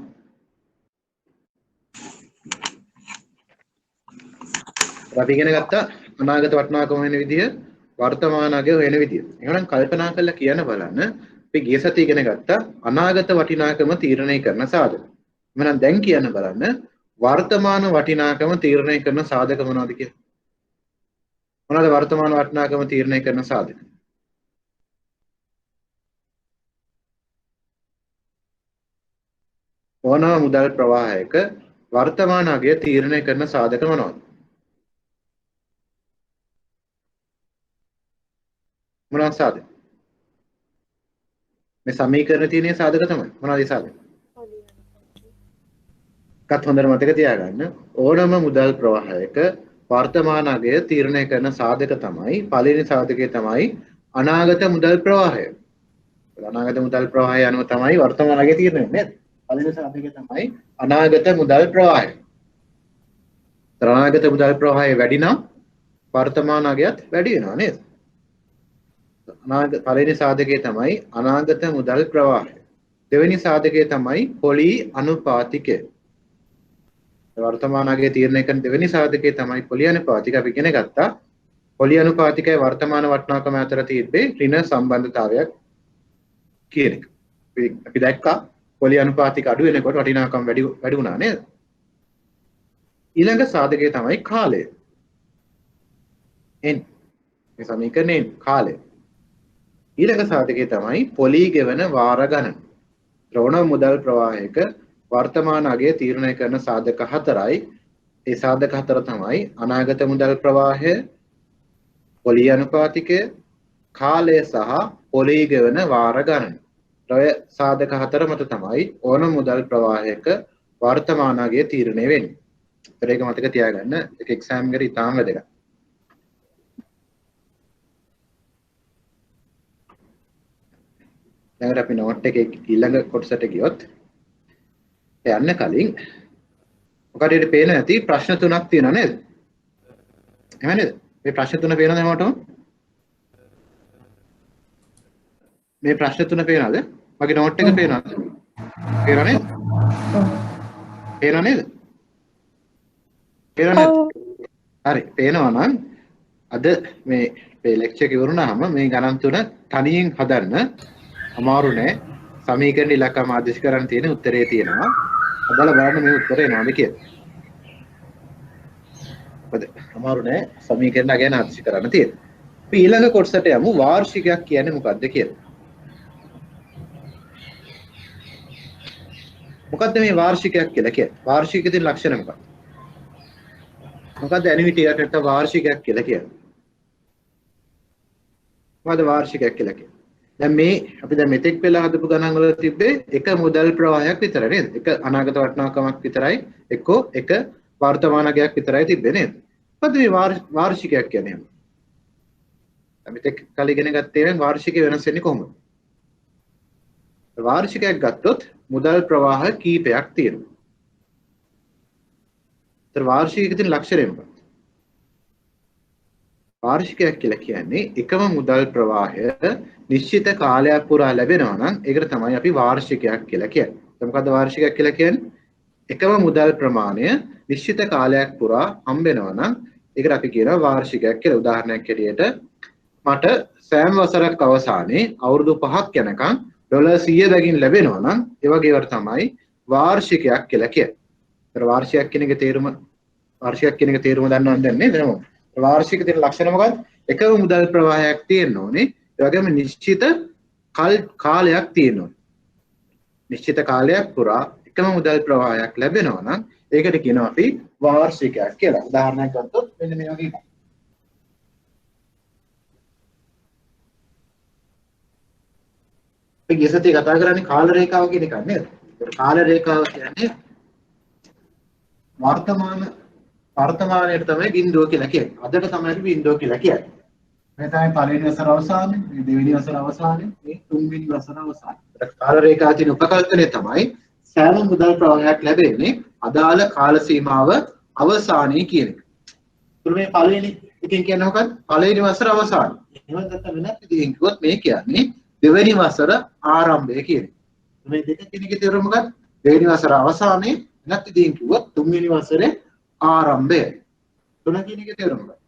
අපි ඉගෙන ගත්තා අනාගත වටිනාකම වෙන විදිය, වර්තමාන අගය වෙන විදිය. එහෙනම් කල්පනා කරලා කියන්න බලන්න. අපි ගිය සතියේ ඉගෙන ගත්තා අනාගත වටිනාකම තීරණය කරන සාධක. එහෙනම් දැන් කියන්න බලන්න වර්තමාන වටිනාකම තීරණය කරන සාධක මොනවද කියලා? මොනවද වර්තමාන වටිනාකම තීරණය කරන සාධක? ඕනම මුදල් ප්‍රවාහයක වර්තමාන අගය තීරණය කරන සාධක මොනවද? මොනවද සාධක? මේ සමීකරණේ තියෙන සාධක තමයි. මොනවද ඒ සාධක? එකත් හොඳට මතක තියාගන්න. ඕනම මුදල් ප්‍රවාහයක වර්තමාන අගය තීරණය කරන සාධක තමයි පළවෙනි සාධකය තමයි අනාගත මුදල් ප්‍රවාහය. අනාගත මුදල් ප්‍රවාහය අනුව තමයි වර්තමාන අගය තීරණය වෙන්නේ. පළවෙනි සාධකය තමයි අනාගත මුදල් ප්‍රවාහය. අනාගත මුදල් ප්‍රවාහය වැඩි නම් වර්තමාන අගයත් වැඩි වෙනවා නේද? පළවෙනි සාධකය තමයි අනාගත මුදල් ප්‍රවාහය. දෙවෙනි සාධකය තමයි පොලි අනුපාතිකය. වර්තමාන අගය තීරණය කරන දෙවෙනි සාධකය තමයි පොලි අනුපාතික. අපි ඉගෙන ගත්තා පොලි අනුපාතිකයි වර්තමාන වටිනාකම අතර තිබ්බේ ඍණ සම්බන්ධතාවයක් කියන එක. අපි දැක්කා පොලි අනුපාතික අඩු වෙනකොට වටිනාකම වැඩි වුණා නේද? ඊළඟ සාධකය තමයි කාලය. n මේ සමීකරණේ කාලය. ඊළඟ සාධකය තමයි පොලි ගෙවන වාර ගණන. ද්‍රවණ මුදල් ප්‍රවාහයක වර්තමාන අගය තීරණය කරන සාධක හතරයි. ඒ සාධක හතර තමයි අනාගත මුදල් ප්‍රවාහය, පොලි අනුපාතිකය, කාලය සහ පොලි ගෙවන වාර ගණන. ඔය සාධක හතර මත තමයි ඕනම මුදල් ප්‍රවාහයක වර්තමාන අගය තීරණය වෙන්නේ. ඒක මතක තියාගන්න. ඒක එක්සෑම් එකට ඉතාම වැදගත්. දැන් අපි නෝට් එකේ ඊළඟ කොටසට ගියොත් යන්න කලින් ඔකට පේන ඇති ප්‍රශ්න තුනක් තියෙනවා නේද? එහෙම නේද? මේ ප්‍රශ්න තුන පේනවද හැමෝටම? මේ ප්‍රශ්න තුන පේනවද? මගේ නෝට් එක පේනවද? පේනව නේද? පේනව නේද? පේනව නේද? හරි පේනවා නම් අද මේ ලෙක්චර් එක ඉවරුනහම මේ ගණන් තුන තනියෙන් හදන්න අමාරු නෑ. සමීකරණ ඉලක්කම ආදේශ කරන්න තියෙන උත්තරේ තියෙනවා. අදලා බලන්න මේ උත්තරේ එනවද කියලා. මොකද අමාරු නෑ සමීකරණ ගැන ආදේශ කරන්න තියෙන. අපි ඊළඟ කොටසට යමු වාර්ෂිකයක් කියන්නේ මොකක්ද කියලා. මොකද්ද මේ වාර්ෂිකයක් කියලා කියන්නේ? වාර්ෂිකයේ තියෙන ලක්ෂණ මොකක්ද? මොකද්ද ඇනිවිටි එකකට වාර්ෂිකයක් කියලා කියන්නේ? මොකද්ද වාර්ෂිකයක් කියලා කියන්නේ? දැන් මේ අපි දැන් මෙතෙක් වෙලා හදපු ගණන් වල තිබ්බේ එක මුදල් ප්‍රවාහයක් විතරයි නේද? එක අනාගත වටිනාකමක් විතරයි එක්කෝ එක වර්තමාන අගයක් විතරයි තිබ්බේ නේද? මොකද මේ වාර්ෂිකයක් කියන්නේ? අපි මෙතෙක් කලින් ඉගෙන ගත්තේ වාර්ෂිකය වෙනස් වෙන්නේ කොහොමද? වාර්ෂිකයක් ගත්තොත් මුදල් ප්‍රවාහ කීපයක් තියෙනවා. ඒතර වාර්ෂිකයේ තියෙන ලක්ෂණය මොකක්ද? වාර්ෂිකයක් කියලා කියන්නේ එකම මුදල් ප්‍රවාහය නිශ්චිත කාලයක් පුරා ලැබෙනවා නම් ඒකට තමයි අපි වාර්ෂිකයක් කියලා කියන්නේ. මොකද්ද වාර්ෂිකයක් කියලා කියන්නේ? එකම මුදල් ප්‍රමාණය නිශ්චිත කාලයක් පුරා හම්බ වෙනවා නම් ඒකට අපි කියනවා වාර්ෂිකයක් කියලා. උදාහරණයක් ඇටියට මට සෑම වසරක් අවසානයේ අවුරුදු 5ක් යනකම් $100 බැගින් ලැබෙනවා නම් ඒ වගේ වට තමයි වාර්ෂිකයක් කියලා කියන්නේ. ඒතර වාර්ෂිකයක් කියන එක තේරුම දන්නවද නේද? වාර්ෂික තියෙන ලක්ෂණ මොකක්ද? එකම මුදල් ප්‍රවාහයක් තියෙන්න ඕනේ. ඒ වගේම නිශ්චිත කාලයක් තියෙන්න ඕනේ. නිශ්චිත කාලයක් පුරා එකම මුදල් ප්‍රවාහයක් ලැබෙනවා නම් ඒකට කියනවා අපි වාර්ෂිකයක් කියලා. උදාහරණයක් ගත්තොත් මෙන්න මේ වගේ එකක්. අපි ගිය සතියේ කතා කරන්නේ කාල රේඛාව කියන එක නේද? කාල රේඛාව කියන්නේ වර්තමානයේ තමයි බිඳුව කියලා කියන්නේ. අදට තමයි බිඳුව කියලා කියන්නේ. මේ තමයි පළවෙනි වසර අවසානයේ, මේ දෙවෙනි වසර අවසානයේ, මේ තුන්වෙනි වසර අවසානයේ. කාල රේඛාවේ තියෙන උපකල්පනය තමයි සෑම මුදල් ප්‍රවාහයක් ලැබෙන්නේ අදාළ කාල සීමාව අවසානයේ කියන එක. ඒත් මේ පළවෙනි එකෙන් කියන්නේ මොකක්ද? පළවෙනි වසර අවසානය. එහෙම නැත්නම් වෙනත් විදිහකින් කිව්වොත් මේ කියන්නේ දෙවෙනි වසර ආරම්භය කියන එක. මේ දෙක කෙනෙක්ගේ තේරුම මොකක්ද? දෙවෙනි වසර අවසානයේ නැත් විදිහකින් කිව්වොත් තුන්වෙනි වසරේ ආරම්භය. තුන කියන එකේ තේරුම මොකක්ද?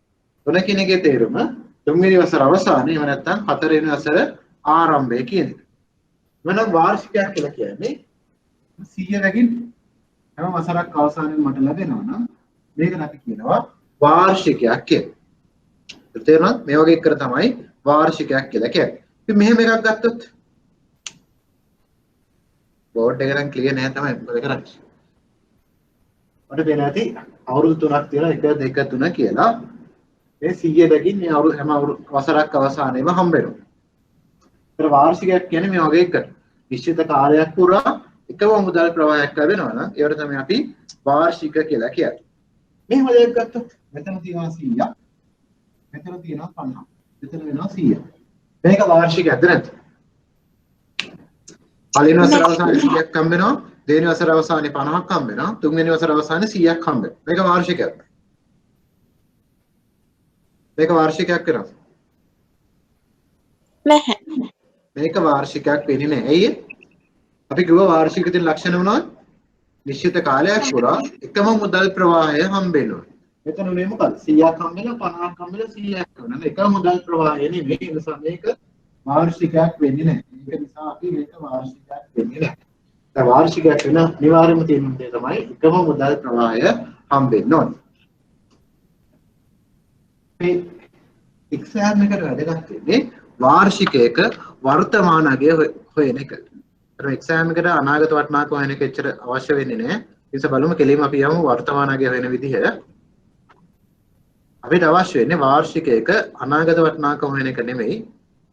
තුන කියන එකේ තේරුම තුන්වෙනි වසර අවසානයේ එහෙම නැත්නම් හතරවෙනි වසර ආරම්භය කියන එක. වෙනම් වාර්ෂිකයක් කියලා කියන්නේ 100 රැකින් හැම වසරක් අවසානයේ මට ලැබෙනවා නම් මේකට අපි කියනවා වාර්ෂිකයක් කියලා. තේරුණාද? මේ වගේ එකට තමයි වාර්ෂිකයක් කියලා කියන්නේ. ඉතින් මෙහෙම එකක් ගත්තොත් බෝඩ් එක නම් ක්ලියර් නැහැ තමයි මොකද කරන්නේ. මට පේන ඇති අවුරුදු 3ක් තියෙනවා 1 2 3 කියලා. මේ 100 දකින් මේ අවුරුදු හැම වසරක් අවසානයේම හම්බ වෙනවා. ඒතර වාර්ෂිකයක් කියන්නේ මේ වගේ එකට. නිශ්චිත කාලයක් පුරා එකම මුදල් ප්‍රවාහයක් ලැබෙනවා නම් ඒවට තමයි අපි වාර්ෂික කියලා කියන්නේ. මෙහෙම දෙයක් ගත්තොත් මෙතන තියෙනවා 100ක්. මෙතන තියෙනවා 50ක්. මෙතන වෙනවා 100ක්. මේක වාර්ෂිකයක්ද නැද්ද? පළවෙනි වසර අවසානයේ 100ක් හම්බ වෙනවා. දෙවෙනි වසර අවසානයේ 50ක් හම්බ වෙනවා. තුන්වෙනි වසර අවසානයේ 100ක් හම්බ වෙනවා. මේක වාර්ෂිකයක්. මේක වාර්ෂිකයක් වෙනවා. නැහැ. මේක වාර්ෂිකයක් වෙන්නේ නැහැ. ඇයි ඒ? අපි කිව්වා වාර්ෂික තියෙන ලක්ෂණ මොනවද? නිශ්චිත කාලයක් පුරා එකම මුදල් ප්‍රවාහය හම්බ වෙනවා. මෙතන උනේ මොකද? 100ක් හම්බ වෙනවා 50ක් හම්බ වෙනවා 100ක් වෙනවා. එකම මුදල් ප්‍රවාහය නෙමෙයි. ඒ නිසා මේක වාර්ෂිකයක් වෙන්නේ නැහැ. ඒක නිසා අපි මේක වාර්ෂිකයක් වෙන්නේ නැහැ. දැන් වාර්ෂිකයක් වෙන අනිවාර්යම තියෙන දේ තමයි එකම මුදල් ප්‍රවාහය හම්බෙන්න ඕනේ. මේ එක්සෑම් එකට වැදගත් වෙන්නේ වාර්ෂිකයක වර්තමාන අගය හොයන එක. අර එක්සෑම් එකට අනාගත වටිනාකම හොයන එක එච්චර අවශ්‍ය වෙන්නේ නැහැ. ඒ නිසා බලමු කෙලින්ම අපි යමු වර්තමාන අගය හොයන විදිහ. අපිට අවශ්‍ය වෙන්නේ වාර්ෂිකයක අනාගත වටිනාකම හොයන එක නෙමෙයි.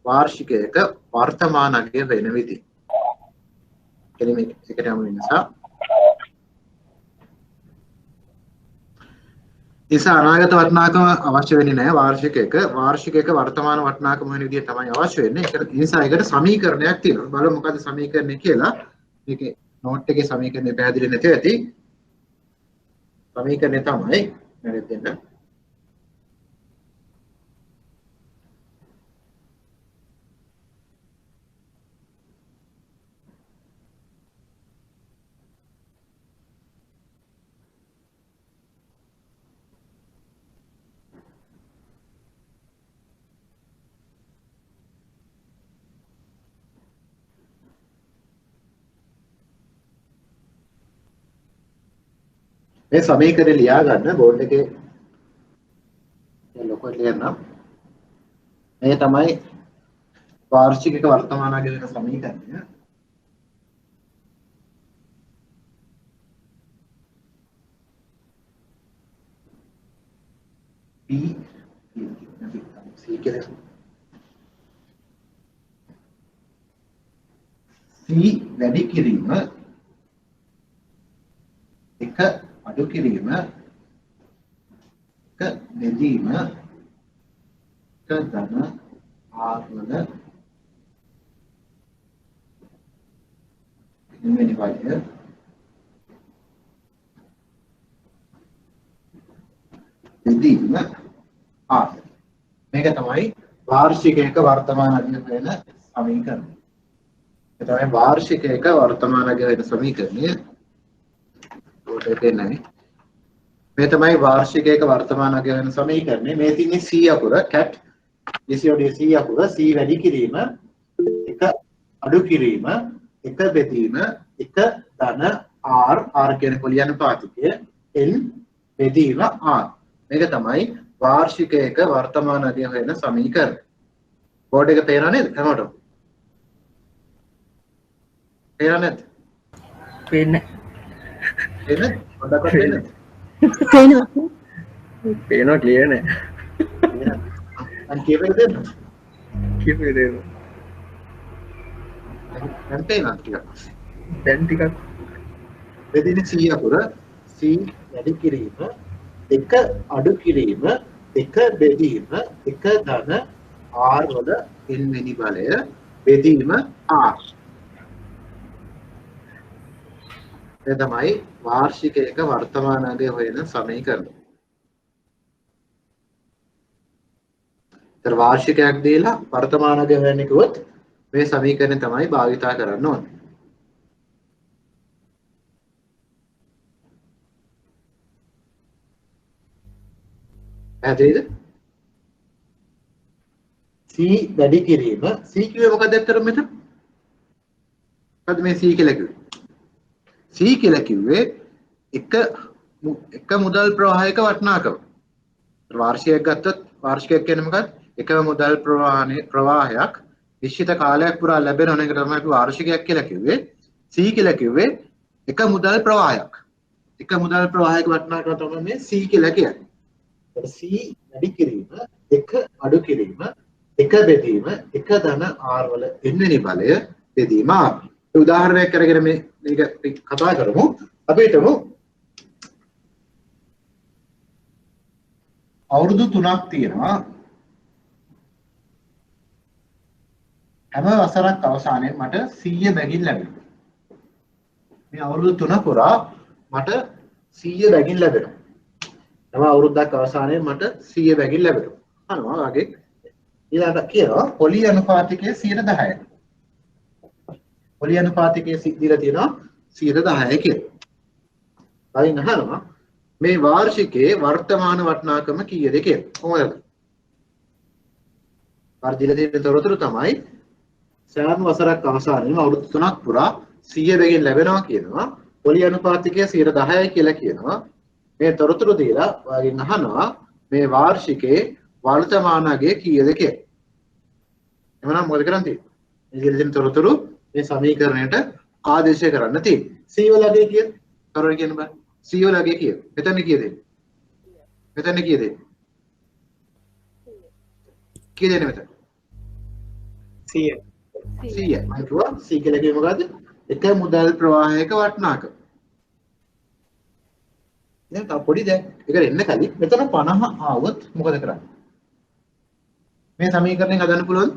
වාර්ෂිකයක වර්තමාන අගය හොයන විදිහ. කෙලින්ම එකට යමු නිසා නිසා අනාගත වටිනාකම අවශ්‍ය වෙන්නේ නැහැ වාර්ෂිකයක වර්තමාන වටිනාකම වෙන විදිහ තමයි අවශ්‍ය වෙන්නේ. ඒක නිසා ඒකට සමීකරණයක් තියෙනවා. බලමු මොකද්ද සමීකරණය කියලා. මේකේ නෝට් එකේ සමීකරණය පැහැදිලි නැතිව ඇති. සමීකරණය තමයි නේද දෙන්න. මේ සමීකරණය ලියා ගන්න බෝඩ් එකේ ලොකෝ ලියන්න. මේ තමයි වාර්ෂික වර්තමාන අගය වෙන සමීකරණය. C වැඩි කිරීම එක අඩු කිරීම එක බෙදීම එක ධන R වල මෙන්න වගේ බෙදීම R මේක තමයි වාර්ෂිකයක වර්තමාන අගය වෙන සමීකරණය. ඒ තමයි වාර්ෂිකයක වර්තමාන අගය වෙන සමීකරණය. මේ තමයි වාර්ෂිකයක වර්තමාන අගය වෙන සමීකරණය. මේ තියෙන්නේ C අකුර cat DCOD C අකුර C වැඩි කිරීම එක අඩු කිරීම එක බෙදීම එක ධන R R කියන කොලියන පාතිකය N බෙදීම R. මේක තමයි වාර්ෂිකයක වර්තමාන අගය වෙන සමීකරණය. බෝඩ් එක පේනව නේද හැමෝටම? පේනව නැද්ද? පේන්නේ එන පොඩක් වෙන්න. පේනවා. පේනවා ක්ලියර් නෑ. අන් කීපෙද දෙන්න? කීපෙද දෙන්න? දැන් පේනවා ටිකක්. දැන් ටිකක් බෙදෙන 100 අකුර C වැඩි කිරීම 1 අඩු කිරීම 1 බෙදීම 1 ධන R වල n වෙනි බලය බෙදීම R. ඒ තමයි වාර්ෂිකයක වර්තමාන අගය හොයන සමීකරණය. ඒතර වාර්ෂිකයක් දීලා වර්තමාන අගය හොයන්න කිව්වොත් මේ සමීකරණය තමයි භාවිතා කරන්න ඕනේ. පැහැදිලිද? C වැඩි කිරීම C කිව්වේ මොකක්ද අතරම මෙතන? මොකද්ද මේ C කියලා කිව්වේ? C කියලා කිව්වේ එක මුදල් ප්‍රවාහයක වටිනාකම. වාර්ෂිකයක් ගත්තොත් වාර්ෂිකයක් කියන්නේ මොකක්ද? එකම මුදල් ප්‍රවාහයක් නිශ්චිත කාලයක් පුරා ලැබෙන එක තමයි අපි වාර්ෂිකයක් කියලා කිව්වේ. C කියලා කිව්වේ එක මුදල් ප්‍රවාහයක්. එක මුදල් ප්‍රවාහයක වටිනාකම තමයි මේ C කියලා කියන්නේ. C වැඩි කිරීම 1 අඩු කිරීම 1 බෙදීම 1 ධන R වල n වෙනි බලය බෙදීම R. උදාහරණයක් කරගෙන මේක කතා කරමු. අපි හිතමු අවුරුදු 3ක් තියෙනවා. හැම වසරක් අවසානයේ මට 100 බැගින් ලැබෙනවා. මේ අවුරුදු 3 පුරා මට 100 බැගින් ලැබෙනවා. හැම අවුරුද්දක් අවසානයේ මට 100 බැගින් ලැබෙනවා. අනවා වගේ ඊළඟට කියනවා පොලි අනුපාතිකයේ 10%. පොලි අනුපාතිකයේ දීලා තියෙනවා 10% කියලා. කලින් අහනවා මේ වාර්ෂිකයේ වර්තමාන වටිනාකම කීයද කියලා. කොහොමද? වර්ධිලා තියෙන තොරතුරු තමයි සෑම වසරක් අවසානයේම අවුරුදු 3ක් පුරා 100 බැගින් ලැබෙනවා කියනවා. පොලි අනුපාතිකයේ 10% කියලා කියනවා. මේ තොරතුරු දීලා ඔයාගෙන් අහනවා මේ වාර්ෂිකයේ වර්තමාන අගය කීයද කියලා. එහෙනම් මොකද කරන්න තියෙන්නේ? මේ දීලා තියෙන තොරතුරු මේ සමීකරණයට ආදේශ කරන්න තියෙන්නේ. C වල අගය කීයද? කරවල කියන්න බෑ. C වල අගය කීයද? මෙතන කීයද? මෙතන කීයද? කීයද මෙතන? 100. 100. මම කිව්වා C කියලා කිව්වේ මොකද්ද? එක මුදල් ප්‍රවාහයක වටිනාකම. දැන් තව පොඩි දැන් ඒකට එන්න කලින් මෙතන 50 ආවොත් මොකද කරන්නේ? මේ සමීකරණය හදන්න පුළුවන්ද?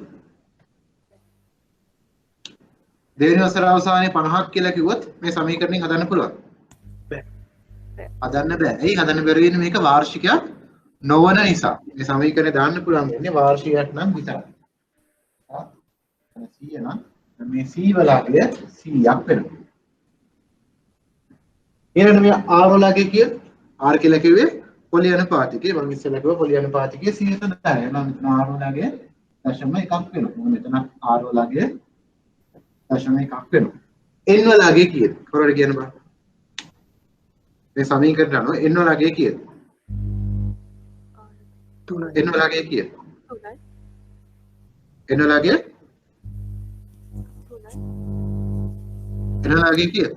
දෙවෙනි වසර අවසානයේ 50ක් කියලා කිව්වොත් මේ සමීකරණය හදන්න පුළුවන්. හදන්න බෑ. ඇයි හදන්න බැරි වෙන්නේ? මේක වාර්ෂිකයක් නොවන නිසා. මේ සමීකරණය දාන්න පුළුවන් වෙන්නේ වාර්ෂිකයක් නම් විතරයි. 100 නම් මේ C වලගේ 100ක් වෙනවා. ඊළඟට මේ R වලගේ කිය R කියලා කිව්වේ පොලි අනුපාතිකය. මම ඉස්සෙල්ලා කිව්වා පොලි අනුපාතිකය 110. එහෙනම් R වලගේ 0.1ක් වෙනවා. මෙතන R වලගේ 0.1ක් වෙනවා. N වලගේ කීයද? කොරවල කියන්න බෑ. මේ සමීකරණය අනුව N වලගේ කීයද? 3. N වලගේ කීයද? 3යි. N වලගේ 3යි. N වලගේ කීයද?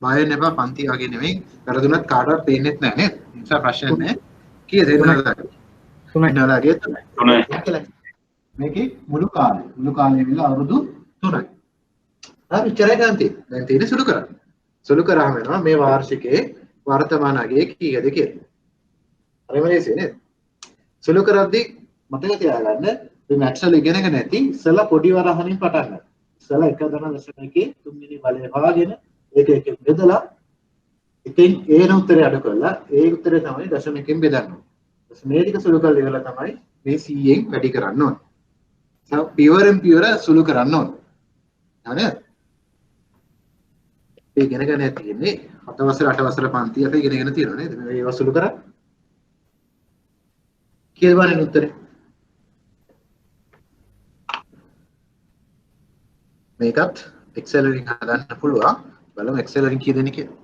බය වෙන්න එපා, පන්ති වගේ නෙමෙයි. වැරදුනත් කාටවත් පේන්නෙත් නැහැ නේද? ඒ නිසා ප්‍රශ්නයක් නැහැ. කීයද N වලගේ? 3යි. N වලගේ 3යි. මේකේ මුළු කාලය විල අවුරුදු 3යි. හරි ඉච්චරයි ගන්න තියෙන්නේ. දැන් තියෙන්නේ සුළු කරන්න. සුළු කරාම වෙනවා මේ වාර්ෂිකයේ වර්තමාන අගය කීයද කියලා. හරිම ලේසියි නේද? සුළු කරද්දී මතක තියාගන්න මේ මැත්ස් වල ඉගෙනගෙන නැති ඉස්සලා පොඩි වරහනින් පටන් ගන්න. ඉස්සලා 1.1 තුන්වෙනි බලය හොයාගෙන ඒක එකෙන් බෙදලා එකෙන් ඒන උත්තරය අඩු කරලා ඒ උත්තරය තමයි 0.1කින් බෙදන්න ඕනේ. ඊට මේ ටික සුළු කරලා ඉවරලා තමයි මේ 100න් වැඩි කරන්න ඕනේ. පියවරෙන් සුළු කරන්න ඕනේ. හරිද? ඒ ඉගෙනගෙන තියෙන්නේ 7 වසර 8 වසර පන්ති අපි ඉගෙනගෙන තියෙනවා නේද? මේවා සුළු කරා. කීයද බලන්න උත්තරේ? මේකත් Excel වලින් හදන්න පුළුවන්. බලමු Excel වලින් කී දෙනෙක් කියලා.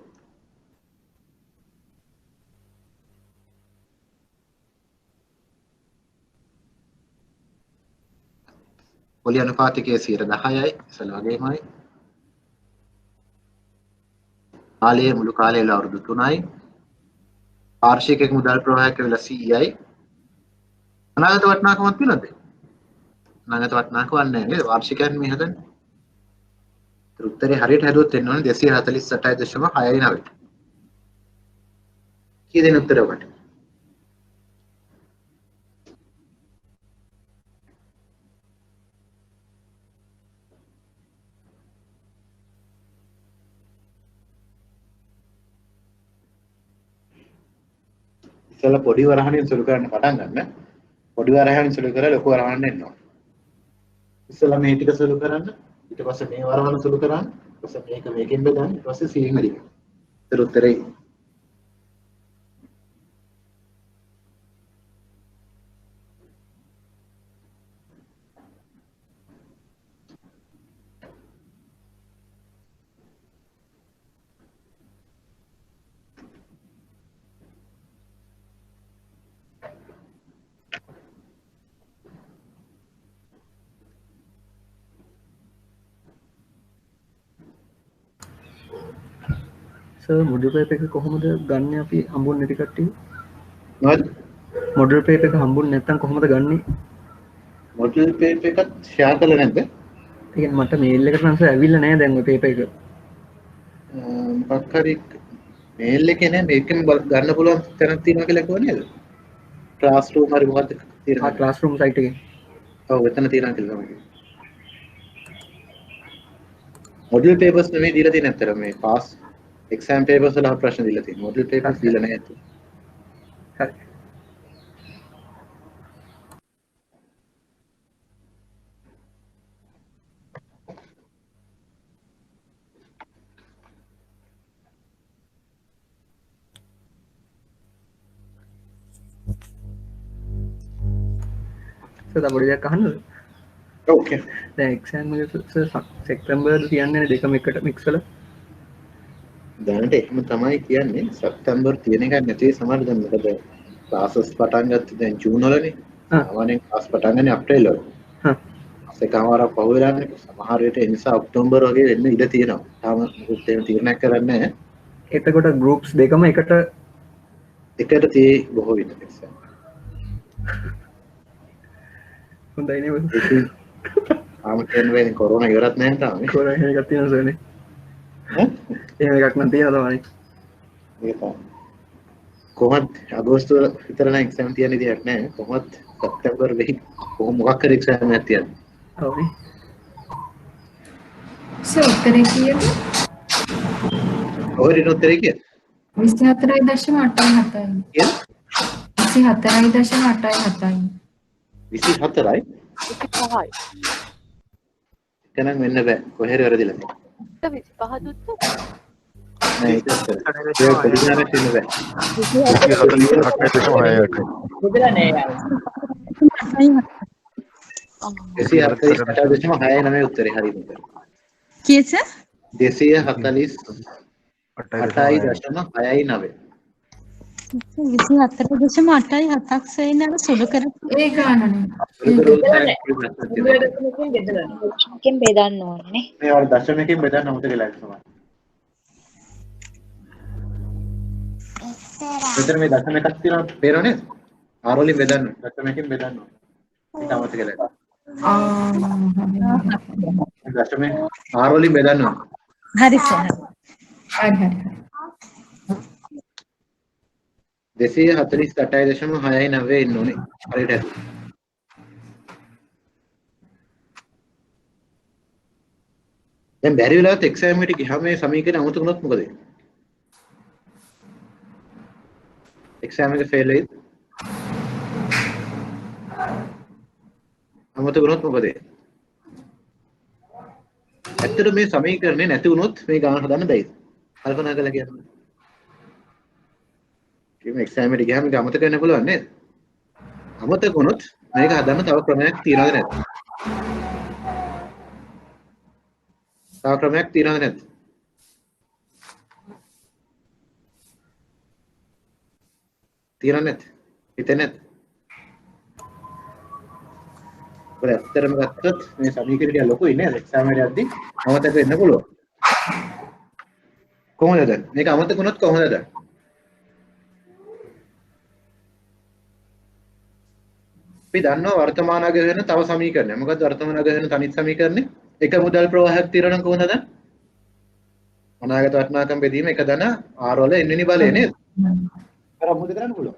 පොලි අනුපාතිකයේ 10%යි ඉස්සල වගේමයි. කාලයේ මුළු කාලය වල අවුරුදු 3යි. වාර්ෂික මුදල් ප්‍රවාහයක් වෙලා 100යි. අනාගත වටිනාකමක් තියෙනවද? අනාගත වටිනාකමක් නැහැ නේද? වාර්ෂිකයන් මේ හදන්නේ. උත්තරේ හරියට හැදුවොත් එන්න ඕනේ 248.69. කී දෙන උත්තරය ඔකට? ඉතල පොඩි වරහණෙන් සුළු කරන්න පටන් ගන්න. පොඩි වරහණෙන් සුළු කරලා ලොකු වරහණට එන්න ඕනේ. ඉස්සෙල්ලා මේ ටික සුළු කරන්න. ඊට පස්සේ මේ වරහණ සුළු කරන්න. ඊට පස්සේ මේක මේකෙන් බෙදන්න. ඊට පස්සේ සීයෙන් හරි. උත්තරේ සර් මොඩල් පේපර් එක කොහොමද ගන්න අපි හම්බුන්නේ නැති කට්ටිය? මොකද මොඩල් පේපර් එක හම්බුන්නේ නැත්නම් කොහොමද ගන්නේ? මොඩල් පේපර් එකත් ෂෙයා කළා නැද්ද? ඒ කියන්නේ මට මේල් එකට නම් සර් ඇවිල්ලා නැහැ දැන් ඔය පේපර් එක. මොකක් හරි මේල් එකේ නෑ මේකෙන් ගන්න පුළුවන් තැනක් තියෙනවා කියලා කිව්ව නේද? ක්ලාස් රූම් හරි මොකක්ද තියෙනවා? ක්ලාස් රූම් සයිට් එකේ. ඔව් එතන තියෙනවා කියලා තමයි. මොඩල් පේපර්ස් නෙමෙයි දීලා තියෙන අතර මේ පාස් එක්සෑම් පේපර්ස් වල ප්‍රශ්න දීලා තියෙනවා. මොඩල් පේපර්ස් දීලා නැහැ. හරි. සර් පොඩි දෙයක් අහන්නද? ඕකේ. දැන් එක්සෑම් එක සර් සෙප්තැම්බර් තියන්නේ දෙකම එකට මික්ස් කරලා. දැනට එහෙම තමයි කියන්නේ. සැප්තැම්බර් තියෙන එකක් නැති සමහර දැන් මොකද ක්ලාසස් පටන් ගත්තේ දැන් ජූන් වලනේ. සාමාන්‍යයෙන් ක්ලාස් පටන් ගන්නේ අප්‍රේල් වල. එකමාරක් පහු වෙලානේ. සමහර විට ඒ නිසා ඔක්තෝබර් වගේ වෙන්න ඉඩ තියෙනවා. තාම මොකද එහෙම තීරණයක් කරන්නේ නැහැ. එතකොට ගෲප්ස් දෙකම එකට tie බොහෝ විට එක්සෑම්. හොඳයි නේද? ආම කියන්නේ කොරෝනා ඉවරත් නැහැ තාම. කොරෝනා එකක් තියෙනවා සර් නේ. එහෙම එකක් නම් තියෙනවා තමයි. ඒක තමයි. කොහොමද අගෝස්තු විතර නම් එක්සෑම් තියන්න දෙයක් නැහැ. කොහොමද සැප්තැම්බර් වෙහි කොහොම මොකක් හරි එක්සෑම් එකක් තියන්න. ඔව්. සර් උත්තරේ කීයද? ඔය දින උත්තරේ කීයද? 24.87යි. කීයද? 24.87යි. 24යි. 25යි. එතනන් වෙන්න බෑ. කොහේරි වැරදිලා තියෙනවා. 25 දුත්ත නෑ ඒක උත්තරේ. ඒක පරිණාමයක් වෙන්න බෑ. බුදලා නෑ යාර. 248.69 උත්තරේ හරියට උත්තරේ. කීයද? 248.69. 24.87ක් සෙයිනල සුළු කර ඒ ගානනේ. එකෙන් බෙදන්න ඕනේ. මේ වල දශමයකින් බෙදන්න අමතක වෙලා ඉන්නවා. මෙතන මේ දශම එකක් තියෙනවා පේනව නේද? R වලින් බෙදන්න. දශමයකින් බෙදන්න. ඒක අමතක වෙලා. දශමයෙන් R වලින් බෙදන්න. හරි සර්. හරි. 248.69 ඉන්න ඕනේ. හරියට හරි. දැන් බැරි වෙලාවත් එක්සෑම් එකට ගියාම මේ සමීකරණ අමතක වුණොත් මොකද වෙන්නේ? එක්සෑම් එක ෆේල් වෙයිද? අමතක වුණොත් මොකද වෙන්නේ? ඇත්තට මේ සමීකරණේ නැති වුණොත් මේ ගාන හදන්න බැයිද? කල්පනා කරලා කියන්න. මේ එක්සෑම් එකට ගියාම මේක අමතක වෙන්න පුළුවන් නේද? අමතක වුණොත් මේක හදන්න තව ක්‍රමයක් තියනවද නැද්ද? තව ක්‍රමයක් තියනවද නැද්ද? තියනවද නැද්ද? හිතෙන්නේ නැද්ද? ඔය ඇත්තටම ගත්තොත් මේ සමීකරණය ලොකුයි නේද? එක්සෑම් එකට යද්දි අමතක වෙන්න පුළුවන්. කොහොමද දැන්? මේක අමතක වුණොත් කොහොමද දැන්? අපි දන්නවා වර්තමාන අග වෙන තව සමීකරණයක්. මොකද්ද වර්තමාන අග වෙන තනිත් සමීකරණේ? එක මුදල් ප්‍රවාහයක් තියෙනවා නම් කොහොමද හදන්නේ? අනාගත වටිනාකම බෙදීම එක ධන r වල n වෙනි බලය නේද? අර මොකද කරන්න පුළුවන්?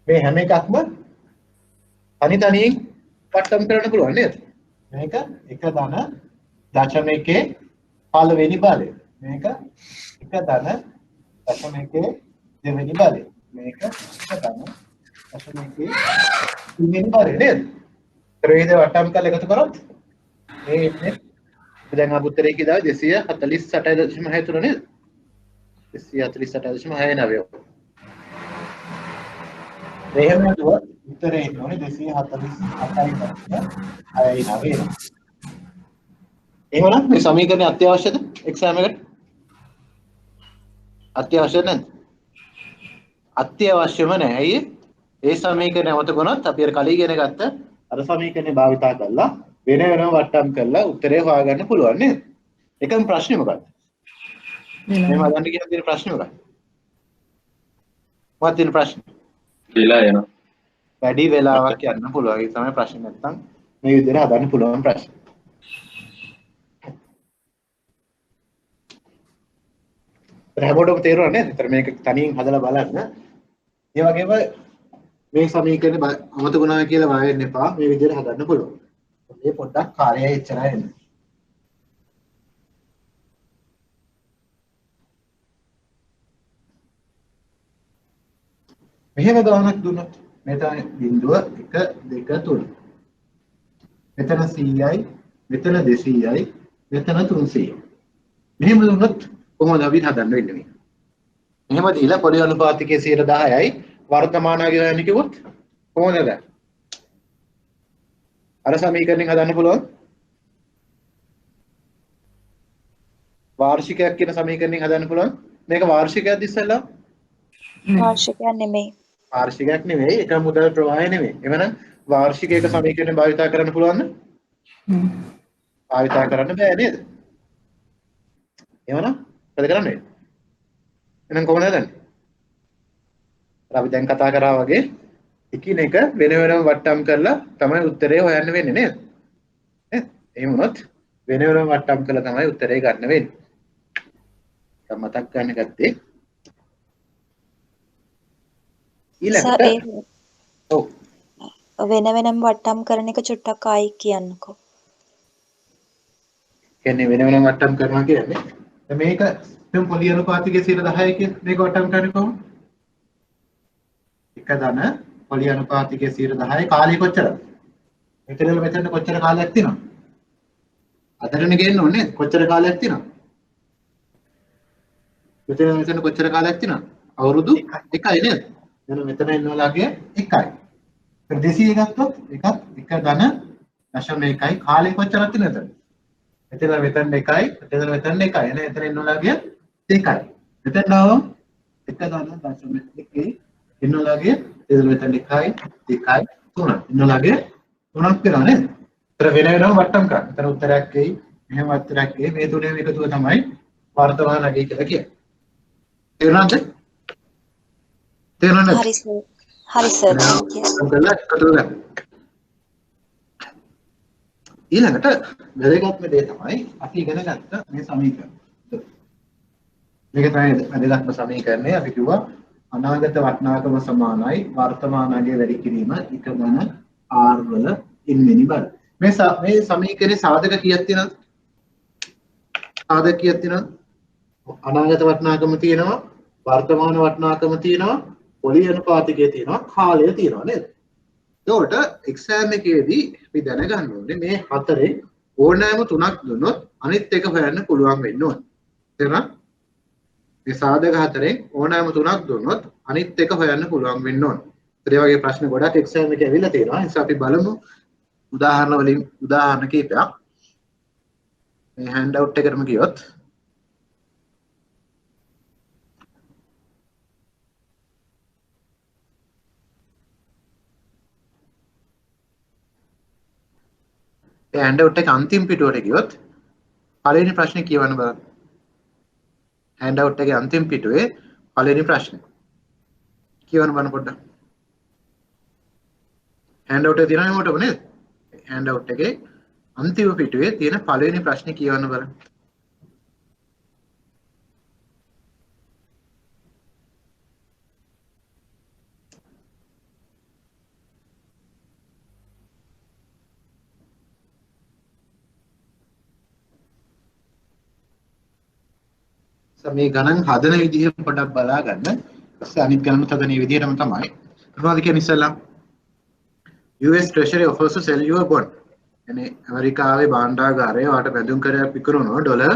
මේ හැම එකක්ම තනි තනියෙන් වට්ටම් කරන්න පුළුවන් නේද? මේක එක ධන දශම එකේ පළවෙනි බලය. මේක එක ධන දශම එකේ දෙවෙනි බලය. මේක එක ධන දශම එකේ තුන්වෙනි බලය නේද? ත්‍රිවිධ වට්ටම් කරලා එකතු කරොත් මේ ඉන්නේ දැන් ආ උත්තරේ කීයද 248.63 නේද? 248.69. එහෙම නේද? උත්තරේ ඉන්නේ 248.69. එහෙනම් මේ සමීකරණය අත්‍යවශ්‍යද එක්සෑම් එකට? අත්‍යවශ්‍ය නැද්ද? අත්‍යවශ්‍යම නැහැ. ඇයි? ඒ සමීකරණය අමතක වුණොත් අපි අර කලින් ඉගෙන ගත්ත අර සමීකරණය භාවිතා කරලා වෙන වෙනම වට්ටම් කරලා උත්තරේ හොයාගන්න පුළුවන් නේද? එකම ප්‍රශ්නේ මොකක්ද? මේ මගන්න කියන තියෙන ප්‍රශ්නේ මොකක්ද? මොකක්ද තියෙන ප්‍රශ්නේ? වෙලා යනවා. වැඩි වෙලාවක් යන්න පුළුවන්. ඒ තමයි ප්‍රශ්නේ නැත්තම් මේ විදිහට හදන්න පුළුවන් ප්‍රශ්නේ. හැමෝටම තේරුණා නේද? ඒතර මේක තනියෙන් හදලා බලන්න. ඒ වගේම මේ සමීකරණය අමතක වුණා කියලා බය වෙන්න එපා. මේ විදිහට හදන්න පුළුවන්. මේ පොඩ්ඩක් කාර්යය ඉච්චරයි එන්න. මෙහෙම ගානක් දුන්නොත් මේ තමයි බිඳුව 1 2 3. මෙතන 100යි, මෙතන 200යි, මෙතන 300යි. මෙහෙම දුන්නොත් කොහොමද අපි හදන්න වෙන්නේ මේ? මෙහෙම දීලා පොළි අනුපාතිකයේ 10%යි වර්තමානය ගියන්නේ කිව්වොත් කොහොමද ගන්නේ? අර සමීකරණයෙන් හදන්න පුළුවන්. වාර්ෂිකයක් කියන සමීකරණයෙන් හදන්න පුළුවන්. මේක වාර්ෂිකයක්ද ඉස්සෙල්ලා? වාර්ෂිකයක් නෙමෙයි. වාර්ෂිකයක් නෙවෙයි, ඒක මුදල් ප්‍රවාහය නෙවෙයි. එවනම් වාර්ෂිකයක සමීකරණය භාවිතා කරන්න පුළුවන්ද? භාවිතා කරන්න බෑ නේද? එවනම් මොකද කරන්නේ? එහෙනම් කොහොමද හදන්නේ? අපි දැන් කතා කරා වගේ එකිනෙක වෙන වෙනම වට්ටම් කරලා තමයි උත්තරේ හොයන්න වෙන්නේ නේද? නේද? එහෙම වුණොත් වෙන වෙනම වට්ටම් කරලා තමයි උත්තරේ ගන්න වෙන්නේ. දැන් මතක් ගන්න ගත්තේ ඊළඟට ඔව් වෙන වෙනම වට්ටම් කරන එක චුට්ටක් ආයි කියන්නකෝ. කියන්නේ වෙන වෙනම වට්ටම් කරනවා කියන්නේ මේක දැන් පොළි අනුපාතිකයේ 10% කියන මේක වට්ටම් කරන්නේ කොහොමද? එක ධන පොළි අනුපාතිකයේ 10% කාලය කොච්චරද? මෙතන මෙතන කොච්චර කාලයක් තියෙනවද? අතරනේ ගේන්න ඕනේ කොච්චර කාලයක් තියෙනවද? මෙතන කොච්චර කාලයක් තියෙනවද? අවුරුදු 1යි නේද? එන මෙතන ඉන්නවලාගේ 1යි. 200 ගත්තොත් එකත් 1 ධන දශම 1යි කාලය කොච්චරක් තියෙනවද? මෙතන 1යි, මෙතන 1යි. එන එතන ඉන්නවලාගේ 2යි. මෙතන ආවම 1 ධන දශම 1යි ඉන්නවලාගේ මෙතන 1යි, 2යි, 3යි. ඉන්නවලාගේ 3ක් වෙනවා නේද? ඒතර වෙන වෙනම වට්ටම් කරා. එතන උත්තරයක් එයි, මෙහෙම උත්තරයක් එයි. මේ තුනේම එකතුව තමයි වර්තමාන අගය කියලා කියන්නේ. තේරුණාද? තේරුණාද? හරි සර්. හරි සර්. ඊළඟට වැදගත්ම දේ තමයි අපි ඉගෙන ගත්ත මේ සමීකරණ. මේක තමයි වැදගත්ම සමීකරණය. අපි කිව්වා අනාගත වටිනාකම සමානයි වර්තමාන අගය වැඩි කිරීම එක ධන r වල n වෙනි බල. මේ සමීකරණේ සාධක කීයක් තියෙනවද? සාධක කීයක් තියෙනවද? අනාගත වටිනාකම තියෙනවා, වර්තමාන වටිනාකම තියෙනවා, පොළි අනුපාතිකයේ තියෙනවා, කාලය තියෙනවා නේද? එතකොට එක්සෑම් එකේදී අපි දැනගන්න ඕනේ මේ හතරේ ඕනෑම තුනක් දුන්නොත් අනිත් එක හොයන්න පුළුවන් වෙන්න ඕනේ. තේරුණා? මේ සාධක හතරෙන් ඕනෑම තුනක් දුන්නොත් අනිත් එක හොයන්න පුළුවන් වෙන්න ඕනේ. ඒ වගේ ප්‍රශ්න ගොඩක් එක්සෑම් එකේ ඇවිල්ලා තියෙනවා. ඒ නිසා අපි බලමු උදාහරණ කීපයක්. මේ හෑන්ඩ් අවුට් එකටම ගියොත් හෑන්ඩ් අවුට් එක අන්තිම පිටුවට ගියොත් පළවෙනි ප්‍රශ්නේ කියවන්න බලන්න. හෑන්ඩ් අවුට් එකේ අන්තිම පිටුවේ පළවෙනි ප්‍රශ්නේ කියවන්න බලන්න පොඩ්ඩක්. හෑන්ඩ් අවුට් එක තියෙනවනේ මොකටද නේද? හෑන්ඩ් අවුට් එකේ අන්තිම පිටුවේ තියෙන පළවෙනි ප්‍රශ්නේ කියවන්න බලන්න. මේ ගණන් හදන විදිහ පොඩ්ඩක් බලා ගන්න. ඊපස්සේ අනිත් ගණන් හදන විදිහටම තමයි. මොනවද කියන්නේ ඉස්සෙල්ලා? US Treasury offers to sell you a bond. එනේ ඇමරිකාවේ භාණ්ඩාගාරය වාට බැඳුම් කරයක් විකුණනවා ඩොලර්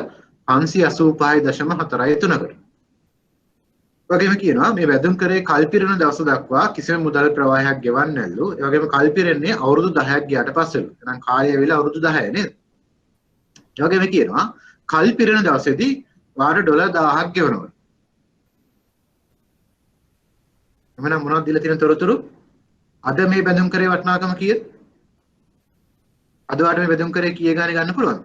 585.43කට. වගේම කියනවා මේ බැඳුම් කරේ කල් පිරෙන දවස දක්වා කිසිම මුදල් ප්‍රවාහයක් ගෙවන්නේ නැල්ලු. ඒ වගේම කල් පිරෙන්නේ අවුරුදු 10ක් ගියාට පස්සෙලු. එහෙනම් කාලය ඇවිල්ලා අවුරුදු 10 නේද? ඒ වගේම කියනවා කල් පිරෙන දවසේදී වාට ඩොලර් 1000ක් ගෙවනවා. එමනම් මොනවද දීලා තියෙන තොරතුරු? අද මේ බැඳුම් කරේ වටිනාකම කීයද? අද වාට මේ බැඳුම් කරේ කීය ගානේ ගන්න පුළුවන්ද?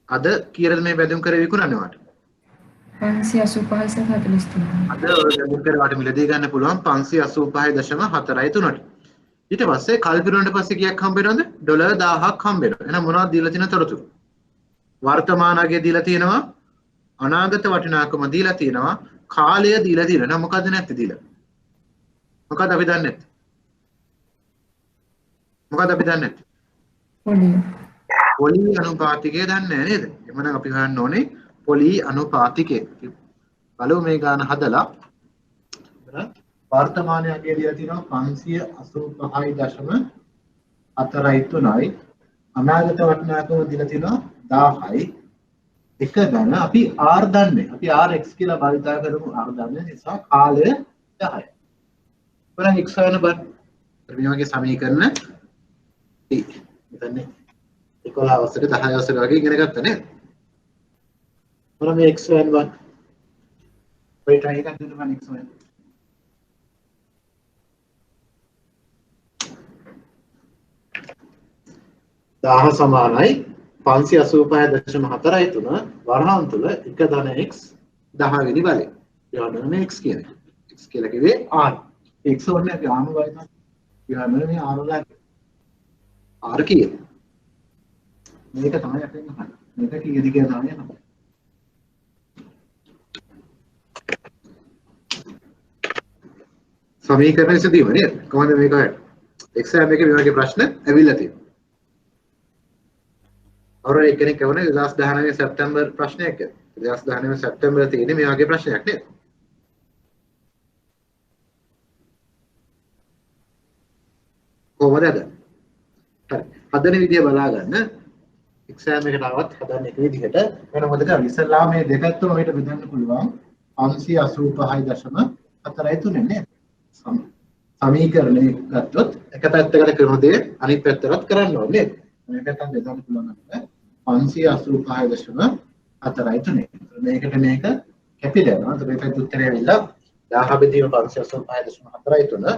අද කීයද මේ බැඳුම් කරේ විකුණන්නේ වාට? 585.43. අද බැඳුම් කරේ වාට මිලදී ගන්න පුළුවන් 585.43ට. ඊට පස්සේ කල් පිරුණාට පස්සේ කීයක් හම්බ වෙනවද? ඩොලර් 1000ක් හම්බ වෙනවා. එහෙනම් මොනවද දීලා තියෙන තොරතුරු? වර්තමාන අගය දීලා තියෙනවා, අනාගත වටිනාකම දීලා තියෙනවා, කාලය දීලා තියෙනවා. එහෙනම් මොකද්ද නැත්තේ දීලා? මොකද්ද අපි දන්නේ නැත්තේ? මොකද්ද අපි දන්නේ නැත්තේ? පොලි අනුපාතිකය දන්නේ නැහැ නේද? එhmenan අපි හොයන්න ඕනේ පොලි අනුපාතිකය. බලමු මේ ගාන හදලා. වර්තමානයේ අගය දීලා තියෙනවා 585.43යි. අනාගත වටිනාකම දීලා තියෙනවා 1000යි. එක ගණන අපි r දන්නේ. අපි rx කියලා භාවිතා කරමු. r දන්නේ නිසා කාලය 10යි. බලන්න x හොයන බර. මේ වගේ සමීකරණ මෙතන 11 අවසර 10 අවසර වගේ ඉගෙන ගත්තා නේද? බලන්න මේ x හොයන බර. ඔය try එකක් දෙන්න බලන්න x හොයන. 1000 සමානයි 585.43 වරහන් තුල 1 ධන x 10 වෙනි බලය. යවන්න x කියන එක. x කියලා කිව්වේ r. x ඕනේ අපි ආම බලන්න. යවන්න මේ r වල r කීයද? මේක තමයි අපෙන් අහන්නේ. මේක කීයද කියලා තමයි අහන්නේ. සමීකරණ ඉදීම නේද? කොහොමද මේක හොයන්නේ? එක්සෑම් එකේ මේ වගේ ප්‍රශ්න ඇවිල්ලා තියෙනවා. අවුරුදු එකෙනෙක් කියවනේ 2019 සැප්තැම්බර් ප්‍රශ්නයක් කියලා. 2019 සැප්තැම්බර් තියෙන්නේ මේ වගේ ප්‍රශ්නයක් නේද? කොහොමද හදන්නේ? හරි. හදන විදිය බලා ගන්න. එක්සෑම් එකට આવත් හදන්න එක විදිහට වෙන මොකද කරන්නේ? ඉස්සල්ලා මේ දෙකත්ම මේකට බෙදන්න පුළුවන් 585.43 නේද? සමීකරණය ගත්තොත් එක පැත්තකට කරන දේ අනිත් පැත්තටත් කරන්න ඕනේ නේද? මේකට බෙදන්න පුළුවන් අපිට 585.43. මේකට මේක කැපිලා යනවා. ඒත් මේකත් උත්තරය වෙලා 1000 බෙදීම 585.43.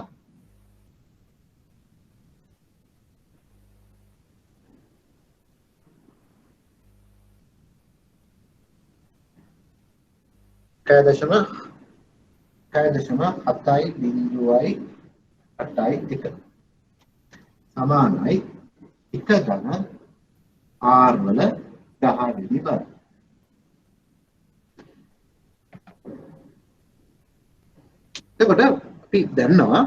කයදශම 7.8 සමානයි 1 ධන r වල 10 වෙනි බර. එතකොට අපි දන්නවා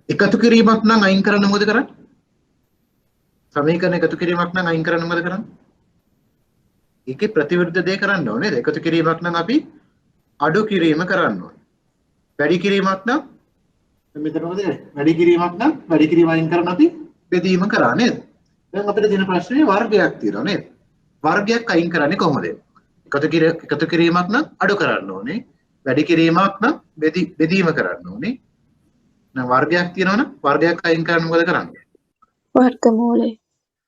එකතු කිරීමක් නම් අයින් කරන්න මොකද කරන්නේ? සමීකරණ එකතු කිරීමක් නම් අයින් කරන්න මොකද කරන්නේ? ඒකේ ප්‍රතිවිරුද්ධ දේ කරන්න ඕනේ නේද? එකතු කිරීමක් නම් අපි අඩු කිරීම කරන්න ඕනේ. වැඩි කිරීමක් නම් මෙතන මොකද කරන්නේ? වැඩි කිරීමක් නම් වැඩි කිරීම අයින් කරන අපි බෙදීම කරා නේද? දැන් අපිට තියෙන ප්‍රශ්නේ වර්ගයක් තියෙනවා නේද? වර්ගයක් අයින් කරන්නේ කොහොමද? එකතු කිරීමක් නම් අඩු කරන්න ඕනේ. වැඩි කිරීමක් නම් බෙදීම කරන්න ඕනේ. දැන් වර්ගයක් තියෙනවනම් වර්ගයක් අයින් කරන්න මොකද කරන්නේ? වර්ගමූලය.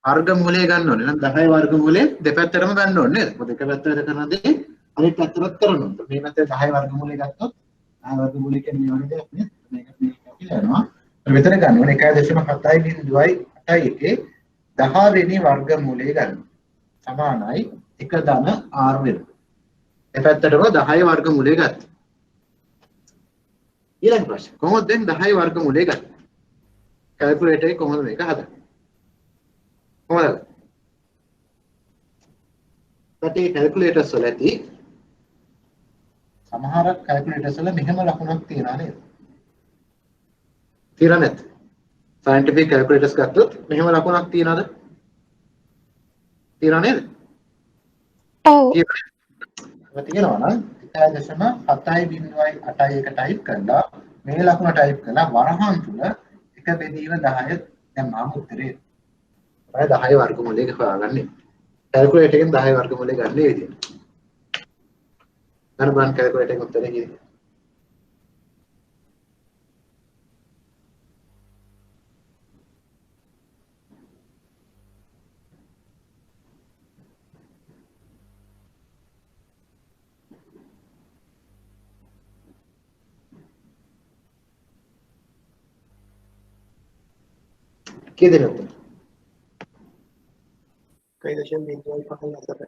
වර්ගමූලය ගන්න ඕනේ. එහෙනම් 10 වර්ගමූලය දෙපැත්තටම ගන්න ඕනේ නේද? මොකද එක පැත්තකට කරන දේ අනිත් පැත්තට කරන්න ඕනේ. මේ පැත්තේ 10 වර්ගමූලය ගත්තොත් 10 වර්ගමූලය කියන්නේ මේ වගේ දෙයක් නේද? මේකට මේක කියලා යනවා. මෙතන ගන්න ඕනේ 1.7.8 10 වෙනි වර්ගමූලය ගන්න. සමානයි 1 ධන r වෙන. ඒ පැත්තටම 10 වර්ගමූලය ගත්තා. ඊළඟ ප්‍රශ්න. කොහොමද දැන් 10 වර්ගමූලය ගත්තේ? කැල්කියුලේටර් එකේ කොහොමද මේක හදන්නේ? කොහොමද? රටේ කැල්කියුලේටර්ස් වල ඇති සමහර කැල්කියුලේටර්ස් වල මෙහෙම ලකුණක් තියනවා නේද? තියලා නැත්. scientific calculators ගත්තොත් මෙහෙම ලකුණක් තියනවද? තියනවා නේද? ඔව්. තියෙනවා නම් 1.7.8.1 ටයිප් කරලා මේ ලකුණ ටයිප් කරලා වරහන් තුල 1 බෙදීම 10 දැන් මාම උත්තරේ තමයි 10 වර්ගමූලයක හොයාගන්නේ. කැල්කියුලේටර් එකෙන් 10 වර්ගමූලය ගන්න මේ විදිහට. ගන්න බලන්න කැල්කියුලේටර් එකෙන් උත්තරේ කීයද? කී දෙනෙක්ද? කයි දශම බිඳුවයි පහයි අතර.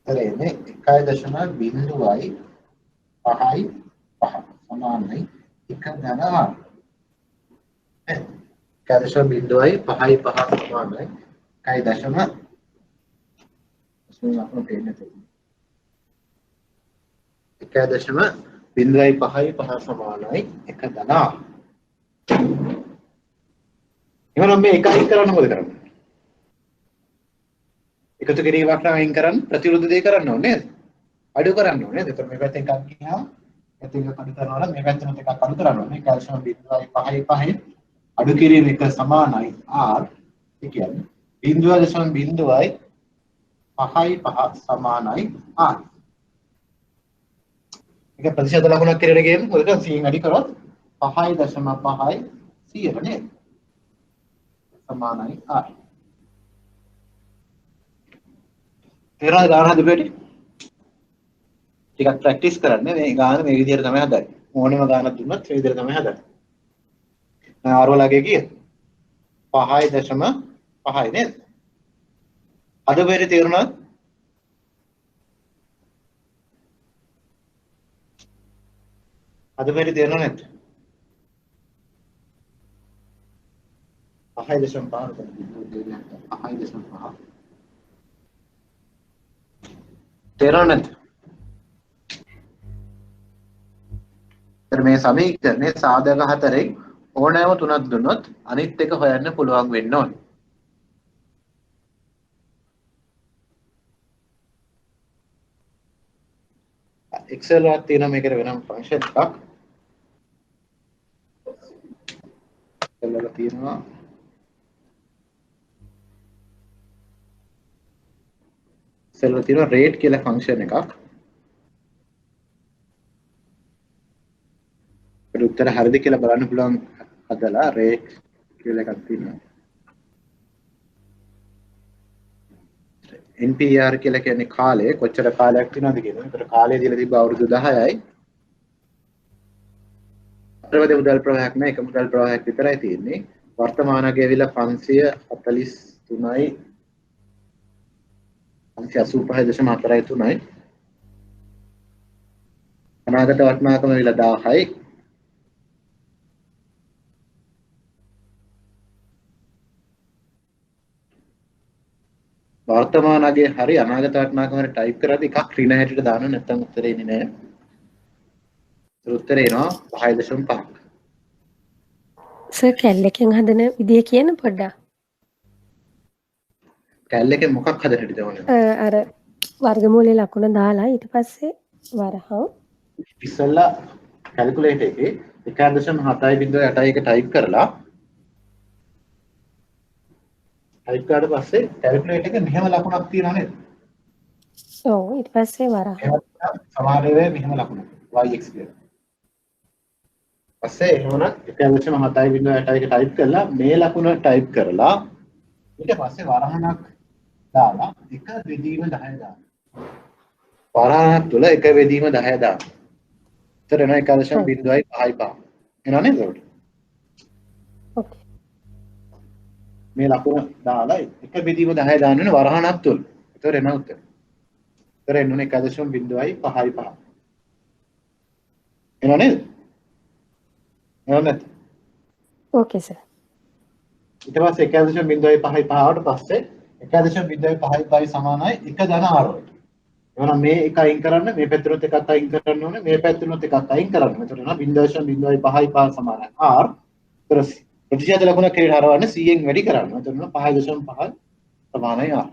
හරිනේ 1.0.5 සමානයි 1 ධන 1.0.5 සමානයි 1.0.5 සමානයි 1 ධන. එහෙනම් මේ එකයි කරන්න මොකද කරන්නේ? එකතු කිරීමක් නම් අයින් කරන්න ප්‍රතිවිරුද්ධ දේ කරන්න ඕනේ නේද? අඩු කරන්න ඕනේ නේද? එතකොට මේ පැත්තෙන් එකක් ගියාම පැත්තෙන් එකක් අඩු කරනවා නම් මේ පැත්තෙන් එකක් අඩු කරන්න ඕනේ. කැල්සියම් 0.5 අඩු කිරීම එක සමානයි R. ඒ කියන්නේ 0.5 සමානයි R. ඒක ප්‍රතිශත ලකුණක් කියලා කියන්නේ මොකද? 100න් අඩි කරොත් 5.5 100 නේද? සමානයි R. තේරෙනවද ගාන හදපෙටි? ටිකක් ප්‍රැක්ටිස් කරන්න මේ ගාන මේ විදිහට තමයි හදන්නේ. ඕනෙම ගානක් දුන්නත් මේ විදිහට තමයි හදන්නේ. දැන් R වලගේ කීයද? 5.5 නේද? හදපෙටි තේරුණාද? හදපෙටි තේරුණා නැද්ද? 5.5 තේරුණා නැද්ද? මේ සමීකරණයේ සාධක හතරෙන් ඕනෑම තුනක් දුන්නොත් අනිත් එක හොයන්න පුළුවන් වෙන්න ඕනේ. Excel එකක් තියෙනවා මේකට වෙනම ෆන්ක්ෂන් එකක්. Excel එක තියෙනවා Excel එක තියෙනවා rate කියලා ෆන්ක්ෂන් එකක්. ඒක උත්තර හරිද කියලා බලන්න පුළුවන් හදලා rate කියලා එකක් තියෙනවා. NPR කියලා කියන්නේ කාලය කොච්චර කාලයක් තියෙනවද කියනවා. ඒතර කාලය දීලා තිබ්බ අවුරුදු 10යි. අතරමැද මුදල් ප්‍රවාහයක් නැහැ. එක මුදල් ප්‍රවාහයක් විතරයි තියෙන්නේ. වර්තමානයේ ඇවිල්ලා 583යි 585.43යි. අනාගත වටිනාකම ඇවිල්ලා 1000යි. වර්තමාන අගය හරි අනාගත වටිනාකම හරි ටයිප් කරද්දී එකක් ඍණ හැටියට දාන්න නැත්නම් උත්තරේ එන්නේ නැහැ. උත්තරේ එනවා 5.5. සර් කැල් එකෙන් හදන විදිය කියන පොඩ්ඩක්. කැල් එකෙන් මොකක් හදන්න හිටද ඕනේ? අර වර්ගමූලයේ ලකුණ දාලා ඊට පස්සේ වරහන් ඉස්සෙල්ලා කැල්කියුලේටර් එකේ 1.7.8 ටයිප් කරලා ටයිප් කරාට පස්සේ කැල්කියුලේටර් එකේ මෙහෙම ලකුණක් තියෙනව නේද? ඔව් ඊට පස්සේ වරහන් සමහර වෙලාවෙ මෙහෙම ලකුණක් yx කියලා. පස්සේ එහෙමනම් 1.7.8 ටයිප් කරලා මේ ලකුණ ටයිප් කරලා ඊට පස්සේ වරහණක් දාලා 1 බෙදීම 10 දාන්න. වරහණක් තුල 1 බෙදීම 10 දාන්න. ඒතර එනවා 1.0.55. එනවා නේද ඒකට? ඕකේ. මේ ලකුණ දාලා 1 බෙදීම 10 දාන්න වෙන වරහණක් තුල. ඒතර එනවා උත්තර. ඒතර එන්නේ 1.0.55. එනවා නේද? එනවා නැත්නම් ඕකේ සර්. ඊට පස්සේ 1.0.55 ආවට පස්සේ 1.0.55 සමානයි 1 ධන r වලට. එහෙනම් මේ එක අයින් කරන්න මේ පැත්තට එකක් අයින් කරන්න ඕනේ මේ පැත්තට එකක් අයින් කරන්න. එතකොට එනවා 0.055 සමානයි r. ඊට ප්‍රතිශත ලකුණක් හැටියට හරවන්න 100න් වැඩි කරන්න. එතන 5.5 සමානයි R.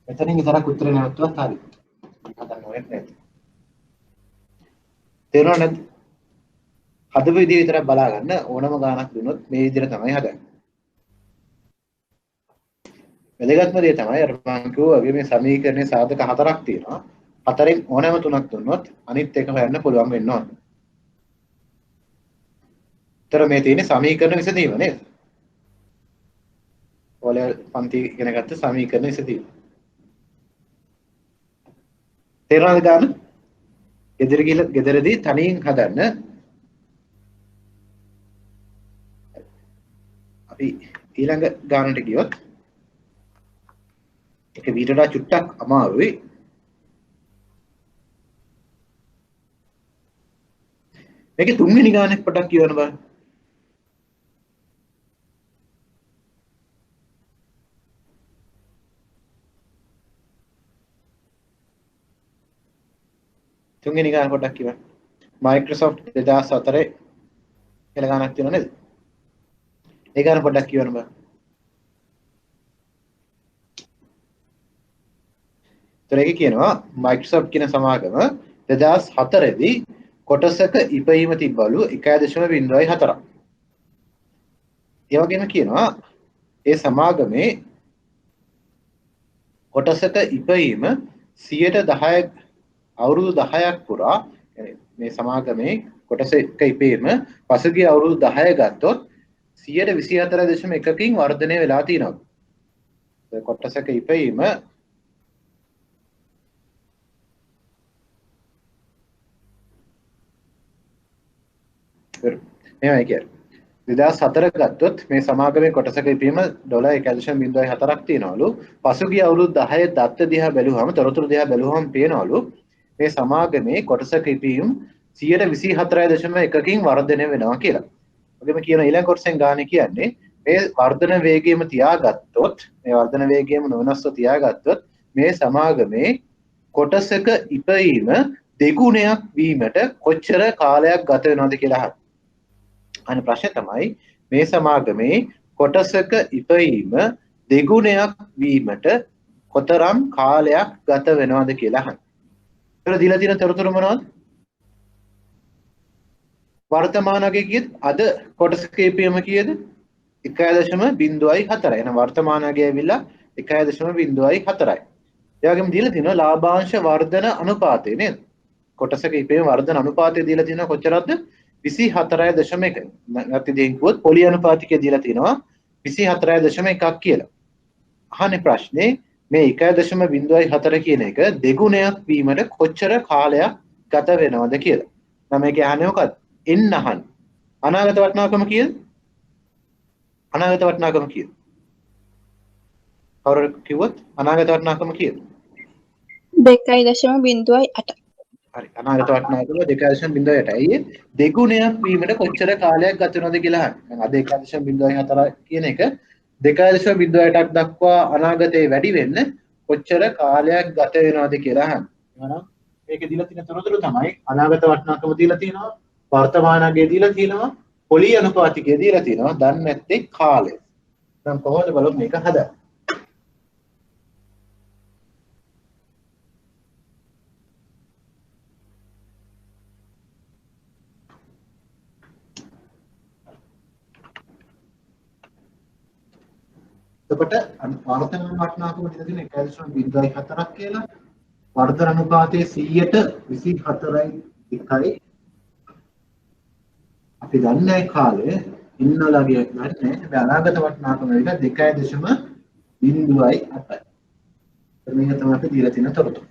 මෙතනින් විතරක් උත්තර නැවතුවත් හරි. හදන්න ඕනෙත් නැති. තේරුණා නැද්ද? හදපු විදිහ විතරක් බලා ගන්න ඕනම ගානක් දුන්නොත් මේ විදිහට තමයි හදන්නේ. වැදගත්ම දේ තමයි අර මම කිව්වා වගේ මේ සමීකරණයේ සාධක හතරක් තියෙනවා. හතරෙන් ඕනෑම තුනක් දුන්නොත් අනිත් එක හොයන්න පුළුවන් වෙන්න ඕන. ඒතර මේ තියෙන්නේ සමීකරණ විසඳීම නේද? ඔයාලා පන්ති ඉගෙන ගත්ත සමීකරණ විසඳීම. තේරුණාද ගාන? ගෙදරදී තනියෙන් හදන්න අපි ඊළඟ ගානට ගියොත් ඒක වීඩියෝට චුට්ටක් අමාරුයි. මේකේ තුන්වෙනි ගානෙත් පොඩක් කියවන්න බලන්න. තුන්වෙනි ගාන පොඩක් කියවන්න. Microsoft 2004 කියලා ගානක් තියෙනව නේද? ඒ ගාන පොඩ්ඩක් කියවන්න බලන්න. ඒකේ කියනවා Microsoft කියන සමාගම 2004 දී කොටසක ඉපයීම තිබ්බලු 1.04ක්. ඒ වගේම කියනවා ඒ සමාගමේ කොටසක ඉපයීම 10% අවුරුදු 10ක් පුරා මේ සමාගමේ කොටසක ඉපයීම පසුගිය අවුරුදු 10 ගත්තොත් 124.1කින් වර්ධනය වෙලා තියෙනවා. කොටසක ඉපයීම එහෙමයි කියන්නේ. 2004 ගත්තොත් මේ සමාගමේ කොටසක ඉපයීම $1.04ක් තියනවලු. පසුගිය අවුරුදු 10 දත්ත දිහා බැලුවම තොරතුරු දිහා බැලුවම පේනවලු මේ සමාගමේ කොටසක ඉපයීම 124.1කින් වර්ධනය වෙනවා කියලා. ඔගෙම කියන ඊළඟ කොටසෙන් ගානේ කියන්නේ මේ වර්ධන වේගයම තියාගත්තොත් මේ වර්ධන වේගයම නොවෙනස්ව තියාගත්තොත් මේ සමාගමේ කොටසක ඉපයීම දෙගුණයක් වීමට කොච්චර කාලයක් ගත වෙනවද කියලා අහන්න. අනේ ප්‍රශ්නේ තමයි මේ සමාගමේ කොටසක ඉපයීම දෙගුණයක් වීමට කොතරම් කාලයක් ගත වෙනවද කියලා අහන්න. ඒතර දීලා තියෙන තොරතුරු මොනවද? වර්තමානයේ කීයද? අද කොටසක ඉපයීම කීයද? 1.04. එහෙනම් වර්තමානයේ ඇවිල්ලා 1.04යි. ඒ වගේම දීලා තියෙනවා ලාභාංශ වර්ධන අනුපාතය නේද? කොටසක ඉපයීම වර්ධන අනුපාතය දීලා තියෙනවා කොච්චරද? 24.1. නැත්නම් දෙයින් කිව්වොත් පොලි අනුපාතිකය දීලා තියෙනවා 24.1ක් කියලා. අහන්නේ ප්‍රශ්නේ මේ 1.04 කියන එක දෙගුණයක් වීමට කොච්චර කාලයක් ගත වෙනවද කියලා. නම් මේකේ අහන්නේ මොකක්ද? එන්න අහන්න. අනාගත වටිනාකම කීයද? අනාගත වටිනාකම කීයද? කවුරු කිව්වොත් අනාගත වටිනාකම කීයද? 2.08. හරි. අනාගත වටිනාකම 2.08. ඇයි දෙගුණයක් වීමට කොච්චර කාලයක් ගත වෙනවද කියලා අහන්න. අද 1.04 කියන එක 2.08ක් දක්වා අනාගතේ වැඩි වෙන්න කොච්චර කාලයක් ගත වෙනවද කියලා අහන්න. එහෙනම් මේකේ දීලා තියෙන තොරතුරු තමයි අනාගත වටිනාකම දීලා තියෙනවා, වර්තමානයේ දීලා තියෙනවා, පොලි අනුපාතිකය දීලා තියෙනවා, දන්නේ නැත්තේ කාලය. දැන් කොහොමද බලමු මේක හදන්නේ? එතකොට වර්තමාන වටිනාකම දෙන 1.04ක් කියලා වර්ධන අනුපාතයේ 124.1යි අපි දන්නේ කාලය ඉන්නලාගේ නැහැ. හැබැයි අනාගත වටිනාකම වෙලා 2.08යි. මේක තමයි අපි දීලා තියෙන තොරතුරු.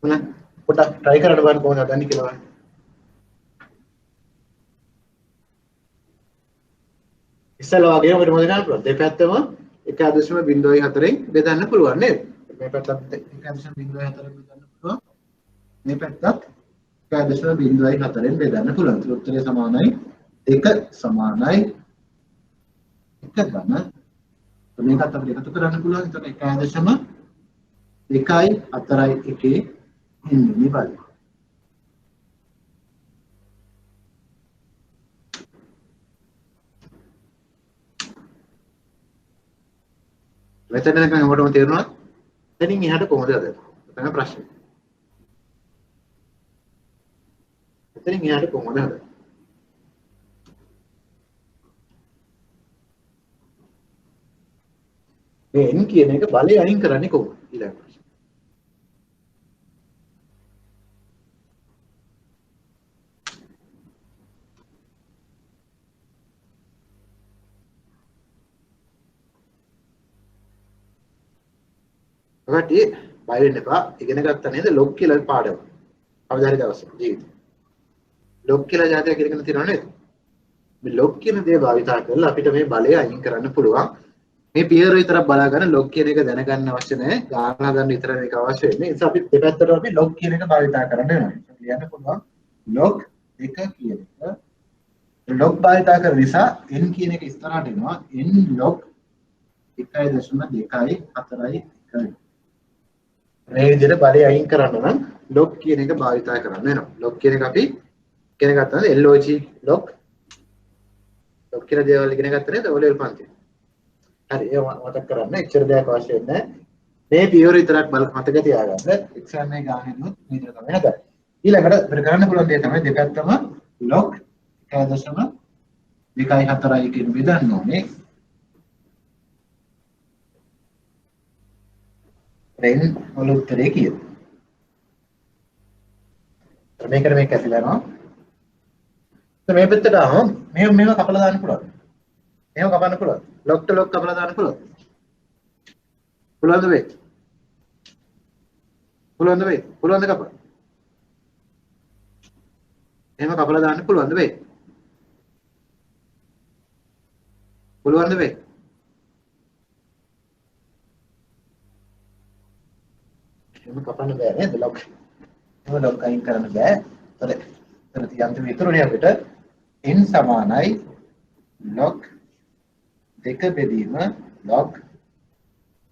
මොන පොඩක් try කරන්න බලන්න කොහොමද හදන්නේ කියලා. ඉස්සෙල්ලා වගේම අපිට මොකද කරන්න පුළුවන්? දෙපැත්තම 1.04න් බෙදන්න පුළුවන් නේද? මේ පැත්තත් 1.04න් බෙදන්න පුළුවන්. මේ පැත්තත් 1.04න් බෙදන්න පුළුවන්. ඒත් උත්තරේ සමානයි 1 සමානයි 1 ගන්න. මේකත් අපිට එකතු කරන්න පුළුවන්. එතකොට 1.1 ඉන්නේ බලන්න. මෙතන නිකන් ඔබටම තේරුණා? එතනින් එහාට කොහොමද හදන්නේ? තමයි ප්‍රශ්නේ. එතනින් එහාට කොහොමද හදන්නේ? මේ n කියන එක බලය අයින් කරන්නේ කොහොමද? ඊළඟ ප්‍රශ්නේ. ඔකට බය වෙන්න එපා. ඉගෙන ගත්තා නේද log කියලා පාඩම. කවදා හරි දවසක ජීවිතේ. log කියලා જાතියක් ඉගෙන තියෙනව නේද? මේ log කියන දේ භාවිතා කරලා අපිට මේ බලය අයින් කරන්න පුළුවන්. මේ පියවර විතරක් බලාගෙන log කියන එක දැනගන්න අවශ්‍ය නැහැ. ගාන හදන්න විතර මේක අවශ්‍ය වෙන්නේ. ඒ නිසා අපි දෙපැත්තටම අපි log කියන එක භාවිතා කරන්න වෙනවා. ලියන්න පුළුවන් log 2 කියන එක. log භාවිතා කරන නිසා n කියන එක ඉස්සරහට එනවා. n log 1.241. මේ විදිහට බලය අයින් කරන්න නම් log කියන එක භාවිතා කරන්න වෙනවා. log කියන එක අපි ඉගෙන ගත්තා නේද? log log කියලා දේවල් ඉගෙන ගත්තා නේද? ඔය level පන්තියේ. හරි ඒක මතක් කරගන්න. එච්චර දෙයක් අවශ්‍ය නැහැ. මේ පියවර විතරක් මතක තියාගන්න. එක්සෑම් එකේ ගානෙදුත් මේ විදිහට තමයි හදන්නේ. ඊළඟට අපිට කරන්න පුළුවන් දේ තමයි දෙපැත්තම log 1.241 කියන බෙදන්න ඕනේ. රෙන් වල උත්තරේ කීයද? මේකට මේක ඇතුළේ යනවා. මේ පැත්තට ආවම මේව කපලා දාන්න පුළුවන්. මේව කපන්න පුළුවන්. log to log කපලා දාන්න පුළුවන්. පුළුවන්ද වෙයි? පුළුවන්ද වෙයි? පුළුවන්ද කපන්න? එහෙම කපලා දාන්න පුළුවන්ද වෙයි? පුළුවන්ද වෙයි? එහෙම කපන්න බෑ නේද log? එහෙම log අයින් කරන්න බෑ. එතන තියන්ත විතරුනේ අපිට n සමානයි log 2 බෙදීම log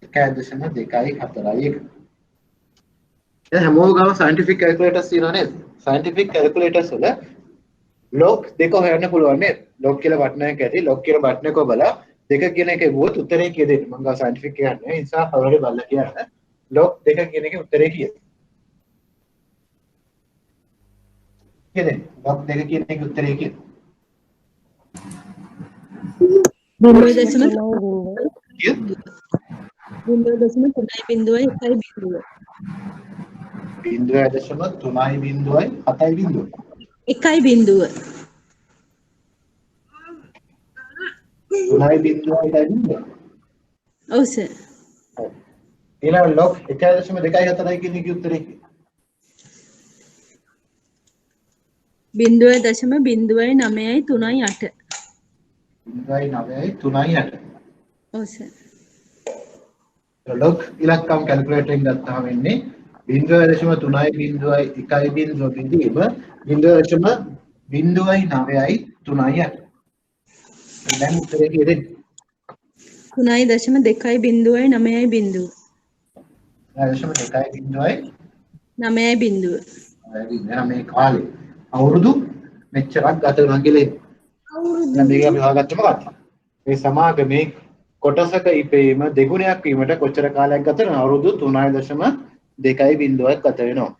1.241. දැන් හැමෝම ගාම scientific calculators තියෙනවා නේද? scientific calculators වල log 2 හොයන්න පුළුවන් නේද? log කියලා බටන් එකක් ඇති. log කියලා බටන් එක ඔබලා 2 කියන එක ගුවොත් උත්තරේ කීයද? මම ගා scientific කියන්නේ. ඒ නිසා කවුරුහරි බලලා කියන්න. log 2 කියන එකේ උත්තරේ කීයද? කීයද? log 2 කියන එකේ උත්තරේ කීයද? 0.3.1. ඔව් සර්. ඊළඟ log 1.241 කියන එකේ උත්තරේ කීයද? 0.0938. 0.938. ඔව් සර්. log ඉලක්කම් කැල්කියුලේටර් එකෙන් ගත්තාම වෙන්නේ 0.3.1 බෙදීම 0.0938. දැන් උත්තරේ කීයද? 3.2.09. 0.2.9. මේ කාලේ අවුරුදු මෙච්චරක් ගත වෙනවා කියලා දැන් මේක අපි හොයාගත්තේ මොකක්ද? මේ සමාගමේ කොටසක ඉපීම දෙගුණයක් වීමට කොච්චර කාලයක් ගත වෙනවද? අවුරුදු 3.2.01 ගත වෙනවා.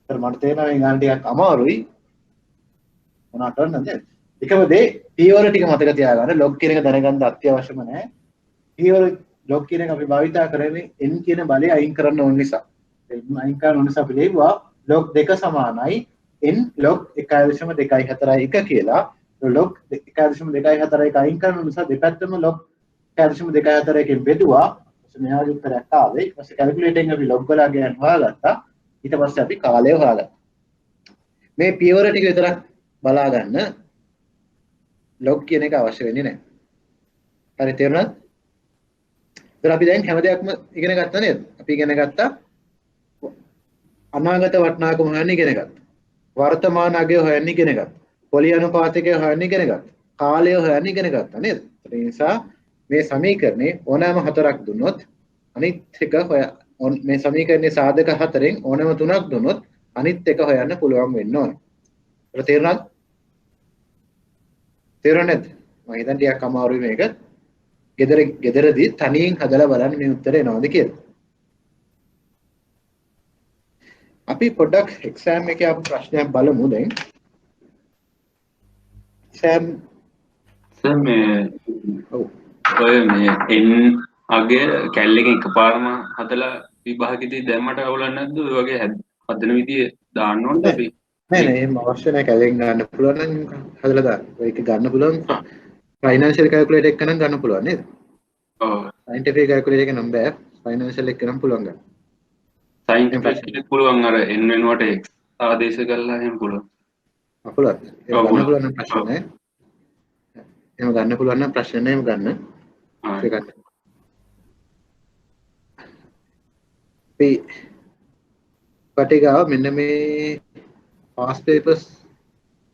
ඒතර මට තේරෙනවා මේ ගාන ටිකක් අමාරුයි. මොනවට කරන්නද? එකම දේ පියවර ටික මතක තියාගන්න. log කියන එක දැනගන්න අත්‍යවශ්‍යම නැහැ. පියවර log කියන එක අපි භාවිතා කරන්නේ n කියන බලය අයින් කරන්න ඕන නිසා. අයින් කරන නිසා අපි ලියුවා log 2 සමානයි n log 1.241 කියලා. log 1.241 අයින් කරන නිසා දෙපැත්තම log 1.241 බෙදුවා. මෙහාට උත්තරයක් ආවේ. ඊට පස්සේ කැල්කියුලේටර් එකෙන් අපි log වල ගණන් හොයාගත්තා. ඊට පස්සේ අපි කාලය හොයාගත්තා. මේ පියවර ටික විතරක් බලා ගන්න log කියන එක අවශ්‍ය වෙන්නේ නැහැ. හරි තේරුණාද? ඒතර අපි දැන් හැම දෙයක්ම ඉගෙන ගත්තා නේද? අපි ඉගෙන ගත්තා අනාගත වටිනාකම හොයන්න ඉගෙන ගත්තා. වර්තමාන අගය හොයන්න ඉගෙන ගත්තා. පොලි අනුපාතකය හොයන්න ඉගෙන ගත්තා. කාලය හොයන්න ඉගෙන ගත්තා නේද? ඒ නිසා මේ සමීකරණේ ඕනෑම හතරක් දුන්නොත් අනිත් එක මේ සමීකරණයේ සාධක හතරෙන් ඕනෑම තුනක් දුන්නොත් අනිත් එක හොයන්න පුළුවන් වෙන්න ඕනේ. ඒක තේරුණාද? තේරුණා නැද්ද? මම හිතන්නේ ටිකක් අමාරුයි මේක. ගෙදරදී තනියෙන් හදලා බලන්න මේ උත්තරේ එනවද කියලා. අපි පොඩ්ඩක් එක්සෑම් එකේ ආපු ප්‍රශ්නයක් බලමු දැන්. සෑම් ඔව් ඔය මේ n අගේ කැල් එකෙන් එකපාරම හදලා විභාගෙදී දැම්මට අවුලක් නැද්ද? ඔය වගේ හදන විදිය දාන්න ඕනද අපි? නෑ එහෙම අවශ්‍ය නැහැ. කැලෙන් ගන්න පුළුවන් නම් හදලා දාන්න. ඒක ගන්න පුළුවන්. ෆයිනෑන්ෂල් කැල්කියුලේටර් එක නම් ගන්න පුළුවන් නේද? ඔව්. සයන්ටිෆික් කැල්කියුලේටර් එක නම් බෑ. ෆයිනෑන්ෂල් එක නම් පුළුවන් ගන්න. සයින්ටිෆික් එක පුළුවන් අර n වෙනුවට x ආදේශ කරලා එහෙම පුළුවන්. පුළුවන්. ඒක ගන්න පුළුවන් නම් ප්‍රශ්න නැහැ. එහෙම ගන්න පුළුවන් නම් ප්‍රශ්න නැහැ. එහෙම ගන්න. ඒක ගන්න. අපි කටිගාව මෙන්න මේ past papers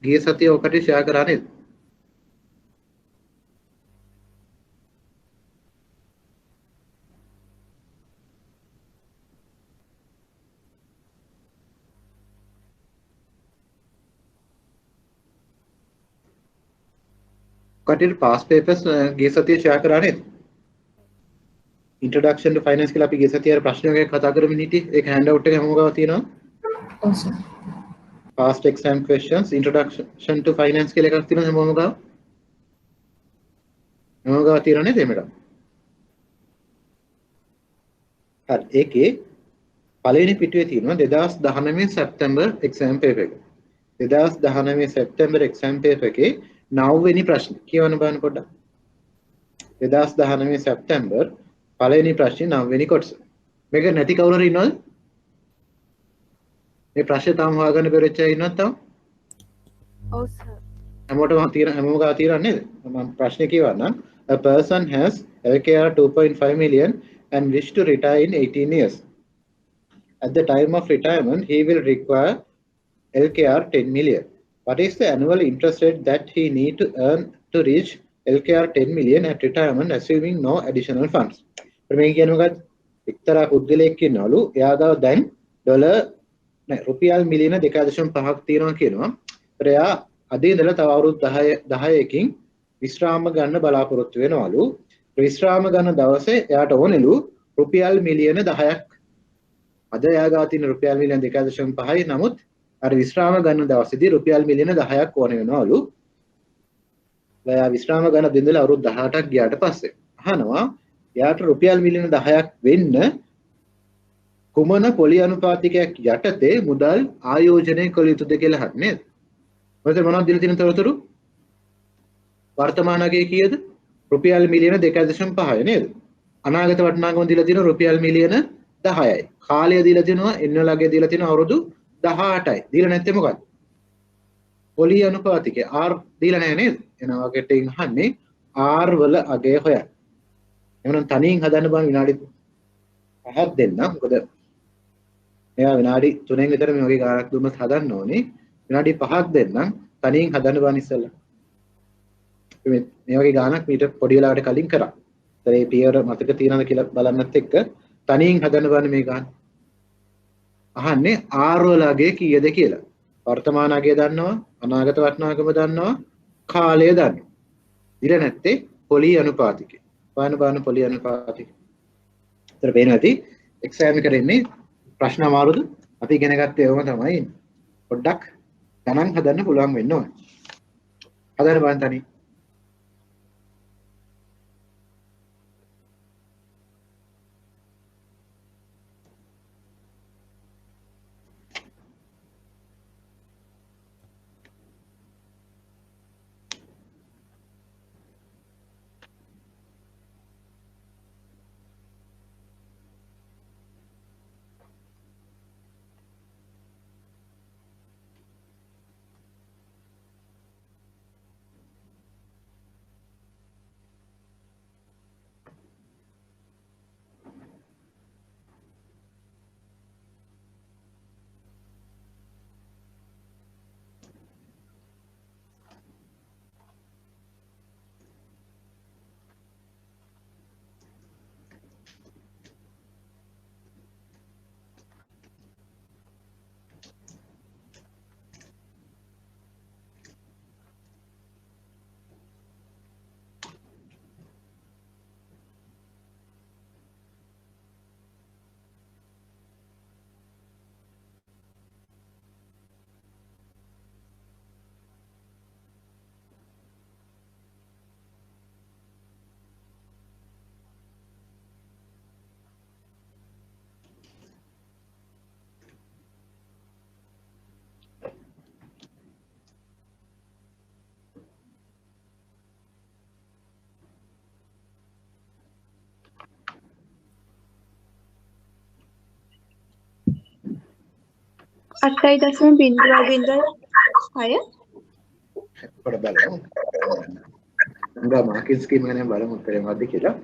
ගිය සතියේ ඔකට ෂෙයා කරා නේද? කටියට past papers ගිය සතියේ ෂෙයා කරා නේද? introduction to finance කියලා අපි ගිය සතියේ අර ප්‍රශ්නයක් කතා කරමින් හිටියේ. ඒක hand out එක හැමෝම ගාව තියෙනවා. ඔව් sir. past exam questions introduction to finance කියලා එකක් තියෙනවා හැමෝම ගාව. හැමෝම ගාව තියෙනවා නේද මේක? හරි ඒකේ පළවෙනි පිටුවේ තියෙනවා 2019 සැප්තැම්බර් exam paper එක. 2019 සැප්තැම්බර් exam paper එකේ 9 වෙනි ප්‍රශ්න කියවන්න බලන්න පොඩ්ඩක්. 2019 සැප්තැම්බර් පළවෙනි ප්‍රශ්නේ 9 වෙනි කොටස. මේක නැති කවුරු හරි ඉන්නවද? මේ ප්‍රශ්නේ තාම හොයාගන්න බැරි වෙච්ච අය ඉන්නවද තාම? ඔව් සර්. හැමෝම ගා තියෙනවා නේද? මම ප්‍රශ්නේ කියවන්නම්. A person has LKR 2.5 million and wish to retire in 18 years. At the time of retirement, he will require LKR 10 million. What is the annual interest rate that he need to earn to reach LKR 10 million at retirement, assuming no additional funds? මේ කියන්නේ මොකක්ද? එක්තරා පුද්ගලයෙක් ඉන්නවලු. එයා ගාව දැන් රුපියල් මිලියන 2.5ක් තියෙනවා කියනවා. ඒතර එයා අද ඉඳලා තව අවුරුදු 10කින් විශ්‍රාම ගන්න බලාපොරොත්තු වෙනවලු. විශ්‍රාම ගන්න දවසේ එයාට ඕනෙලු රුපියල් මිලියන 10ක්. අද එයා ගාව තියෙන රුපියල් මිලියන 2.5යි. නමුත් අර විශ්‍රාම ගන්න දවසේදී රුපියල් මිලියන 10ක් ඕන වෙනවලු. එයා විශ්‍රාම ගන්න දෙන්නලා අවුරුදු 18ක් ගියාට පස්සේ අහනවා එයාට රුපියල් මිලියන 10ක් වෙන්න කුමන පොලි අනුපාතිකයක් යටතේ මුදල් ආයෝජනය කළ යුතුද කියලා අහන්නේ නේද? මොකද මොනවද දීලා තියෙන තොරතුරු? වර්තමාන අගය කීයද? රුපියල් මිලියන 2.5යි නේද? අනාගත වටිනාකම දීලා තියෙන රුපියල් මිලියන 10යි. කාලය දීලා තියෙනවා එන්නවල අගය දීලා තියෙන අවුරුදු 18යි. දීලා නැත්තේ මොකද්ද? පොලි අනුපාතිකය R දීලා නැහැ නේද? එනවා වගේටින් අහන්නේ R වල අගය හොයන්න. එහෙනම් තනියෙන් හදන්න බෑ විනාඩි 5ක් දෙන්න. මොකද මෙයා විනාඩි 3න් විතර මේ වගේ ගානක් දුන්නත් හදන්න ඕනේ. විනාඩි 5ක් දෙන්නම් තනියෙන් හදන්න බෑ ඉස්සෙල්ලා. මේ වගේ ගානක් මීට පොඩි වෙලාවකට කලින් කරා. ඒතර මේ පියවර මතක තියනවද කියලා බලන්නත් එක්ක තනියෙන් හදන්න බෑ මේ ගාන. අහන්නේ R වල අගය කීයද කියලා. වර්තමාන අගය දන්නවා, අනාගත වටිනාකම දන්නවා, කාලය දන්නවා. ඉර නැත්තේ පොලි අනුපාතිකය. බලන්න පොලි අනුපාතිකය. ඒතර පේනවා ඇති එක්සෑම් එක කරන්නේ ප්‍රශ්න අමාරුද? අපි ඉගෙන ගත්තේ ඒවම තමයි. පොඩ්ඩක් ගණන් හදන්න පුළුවන් වෙන්න ඕනේ. හදන්න බලන්න තනියෙන්. 8.0.06 පොඩ බලමු. උඹ මාකින් ස්කීම් ගැන බලමු උත්තරේ මොකද්ද කියලා.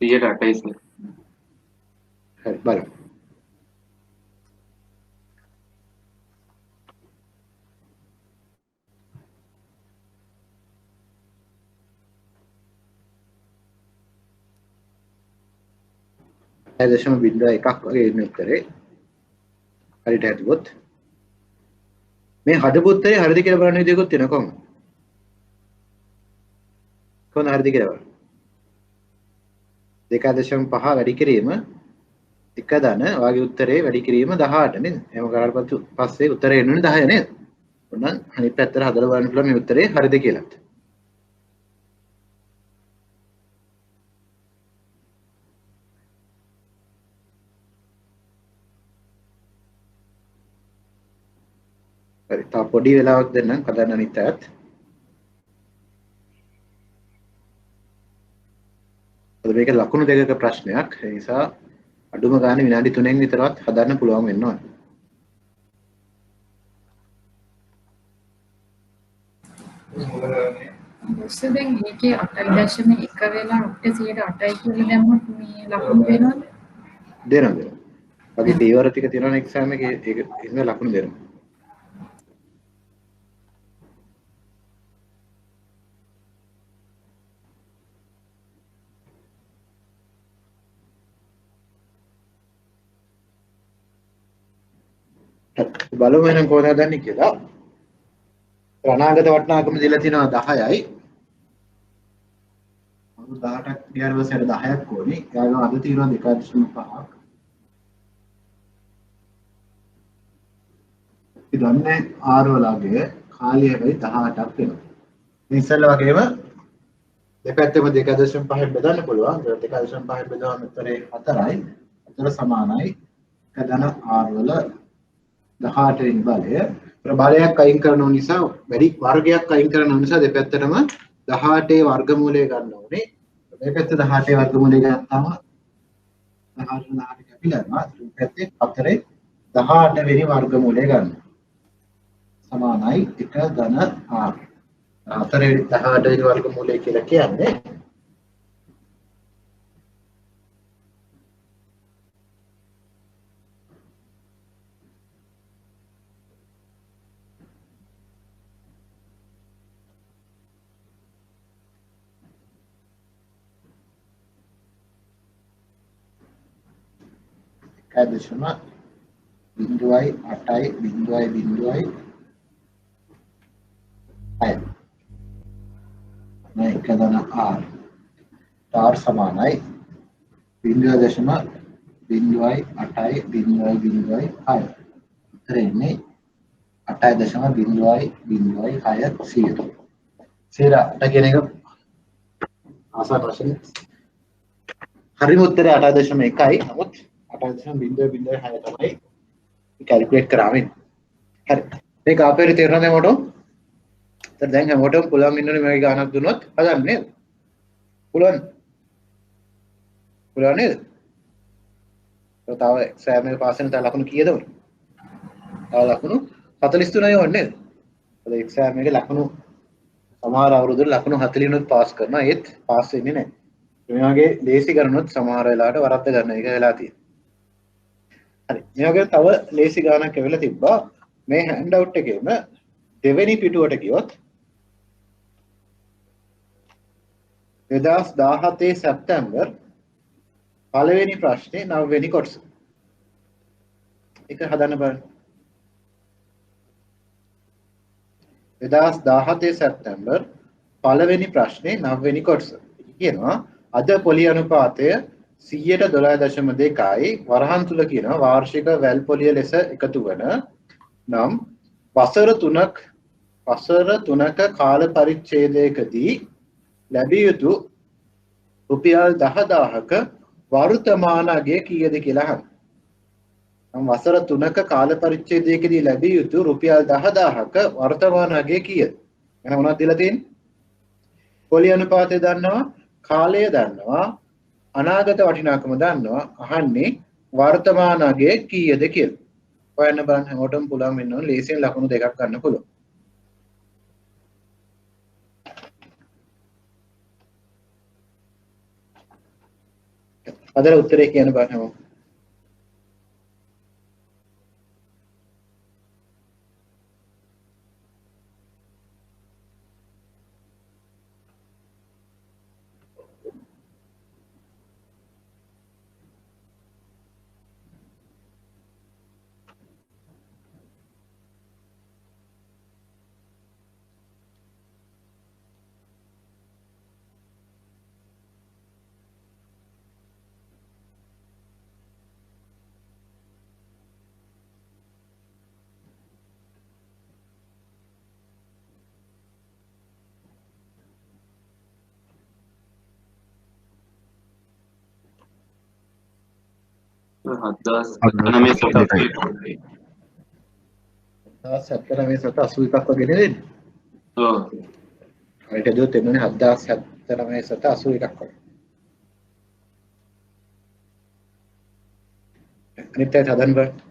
108යි සර්. හරි බලමු. දශම බිඳුව එකක් වගේ ඉන්න උත්තරේ හරියට හදුවොත් මේ හදපු උත්තරේ හරිද කියලා බලන්න විදියකුත් තියෙනවා කොහොමද? කොහොමද හරිද කියලා බලන්න. 2.5 වැඩි කිරීම 1 ධන වාගේ උත්තරේ වැඩි කිරීම 18 නේද? එහෙම කරාට පස්සේ උත්තරේ එන්නේ 10 නේද? ඔන්න අනිත් පැත්තට හදලා බලන්න පුළුවන් මේ උත්තරේ හරිද කියලා. හරි තා පොඩි වෙලාවක් දෙන්නම් කදන්න අනිත් අයත්. අද මේක ලකුණු දෙකක ප්‍රශ්නයක්. ඒ නිසා අඩුම ගානේ විනාඩි 3න් විතරවත් හදන්න පුළුවන් වෙන්න ඕන. ඔස්සේ දැන් මේකේ 8.1 වෙලා 8.8යි කියලා දැම්මොත් මේ ලකුණු වෙනවද? දෙනවා. වගේ තීවර ටික තියෙනවනේ එක්සෑම් එකේ ඒක ඉන්න ලකුණු දෙනවා. බලමු එහෙනම් කොහොමද හදන්නේ කියලා. අනාගත වටිනාකම දීලා තියෙනවා 10යි. අවුරුදු 18ක් ගියාට පස්සේ 10ක් ඕනේ. යාළුවා අද තියෙනවා 2.5ක්. ඉදන්නේ R වලගේ කාලය හැබැයි 18ක් වෙනවා. මේ ඉස්සෙල්ලා වගේම දෙපැත්තම 2.5න් බෙදන්න පුළුවන්. 2.5න් බෙදුවම උත්තරේ 4යි. උත්තර සමානයි. 1 ධන R වල 18 වෙනි බලය බලයක් අයින් කරන නිසා වැඩි වර්ගයක් අයින් කරන නිසා දෙපැත්තටම 18 වර්ගමූලය ගන්න ඕනේ. මේ පැත්ත 18 වර්ගමූලය ගත්තාම 18 කැපිලා යනවා. පැත්තේ 4 18 වෙනි වර්ගමූලය ගන්න. සමානයි 1 ධන R. 4 වෙනි 18 වෙනි වර්ගමූලය කියලා කියන්නේ දශම බිඳුවයි 8යි බිඳුවයි බිඳුවයි 6 මේ 1 ධන R සමානයි බිඳුව දශම බිඳුවයි 8යි බිඳුවයි බිඳුවයි 6 උත්තරේ ඉන්නේ 8.0.6 8 කියන එක ආසන්න වශයෙන් හරිම උත්තරේ 8.1යි. නමුත් 8.0.06 තමයි කැල්කියුලේට් කරාමින්. හරි. මේක අපේ තේරෙනවද මොටෝ? දැන් හැමෝටම පුළුවන් ඉන්නනේ මේ ගානක් දුන්නොත් හදන්න නේද? පුළුවන්. පුළුවන් නේද? තව එක්සෑම් එක පාස් වෙන තව ලකුණු කීයද උනේ? තව ලකුණු 43යි ඕනේ නේද? අද එක්සෑම් එකේ ලකුණු සමහර අවුරුදු ලකුණු 40 උනොත් පාස් කරනවා. ඒත් පාස් වෙන්නේ නැහැ. මේ වගේ ලේසි කරනොත් සමහර වෙලාවට වරද්ද ගන්න එක වෙලා තියෙනවා. හරි. මේ වගේ තව ලේසි ගානක් ඇවිල්ලා තිබ්බා. මේ හෑන්ඩ් අවුට් එකේම දෙවෙනි පිටුවට ගියොත් 2017 සැප්තැම්බර් පළවෙනි ප්‍රශ්නේ 9 වෙනි කොටස. ඒක හදන්න බලන්න. 2017 සැප්තැම්බර් පළවෙනි ප්‍රශ්නේ 9 වෙනි කොටස. කියනවා අද පොලි අනුපාතය 112.2යි වරහන් තුල කියනවා වාර්ෂික වැල් පොලිය ලෙස එකතු වන නම් වසර 3ක කාල පරිච්ඡේදයකදී ලැබිය යුතු රුපියල් 10000ක වර්තමාන අගය කීයද කියලා අහනවා. නම් වසර 3ක කාල පරිච්ඡේදයකදී ලැබිය යුතු රුපියල් 10000ක වර්තමාන අගය කීයද? එහෙනම් මොනවද දීලා තියෙන්නේ? පොලි අනුපාතය දන්නවා, කාලය දන්නවා, අනාගත වටිනාකම දන්නවා. අහන්නේ වර්තමාන අගය කීයද කියලා. හොයන්න බලන්න හැමෝටම පුළුවන් වෙන්න ඕන ලේසියෙන් ලකුණු දෙකක් ගන්න පුළුවන්. අදලා උත්තරේ කියන්න බලන්න හැමෝම. මේ සත 81ක් වගේ නේද? ඔව්. හරියට දුවත් එන්නේ 7079 සත 81ක් වගේ. අනිත් පැත්ත හදන්න බෑ.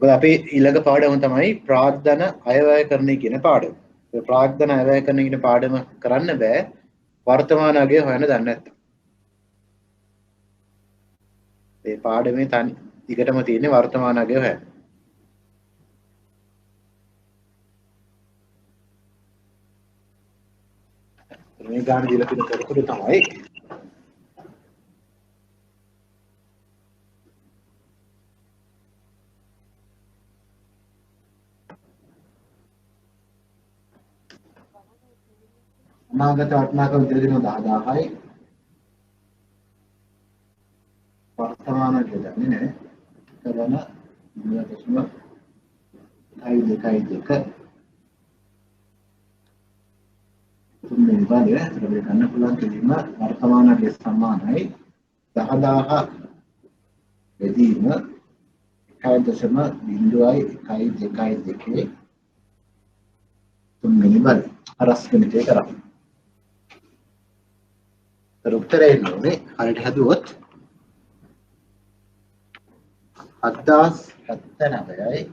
අපි ඊළඟ පාඩම තමයි ප්‍රාග්ධන අයවැයකරණය කියන පාඩම. ඒ ප්‍රාග්ධන අයවැයකරණය කියන පාඩම කරන්න බෑ වර්තමාන අගය හොයන්න දන්නේ නැත්නම්. මේ පාඩමේ තනි දිගටම තියෙන්නේ වර්තමාන අගය හොයන්න. මේ ගාන දීලා තියෙන කරකුඩු තමයි අනාගත වටිනාකම විතර දෙනවා 10000යි වර්තමාන දෙන්නේ නැහැ කරන 0.2 තුන්වෙනි පාඩය අපිට ගන්න පුළුවන් කෙලින්ම වර්තමානයේ සමානයි 10000 බෙදීම 1.0.122 තුන්වෙනි පාඩය හරස් ගණිතය කරා. උත්තරේ එන්නේ හරියට හදුවොත් 7079යි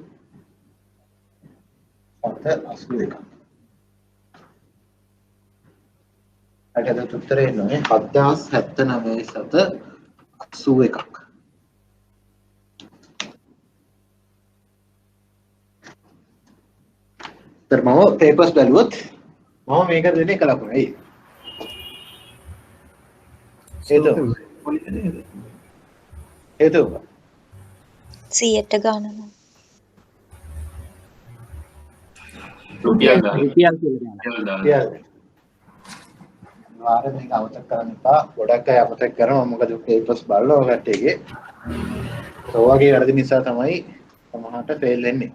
781. හරියට උත්තරේ එන්නේ 7079යි 781. මම පේපර්ස් බැලුවොත් මම මේක දෙන්නේ එක ලකුණයි. හේතුව 100ට ගණන. රුපියල් කියලා වාරේ මේක අමතක කරන්න එපා. ගොඩක් අය අමතක කරනවා මොකද පේපර්ස් බලනවා කට්ටියගේ. ඒ වගේ වැරදි නිසා තමයි සමහරට ෆේල් වෙන්නේ.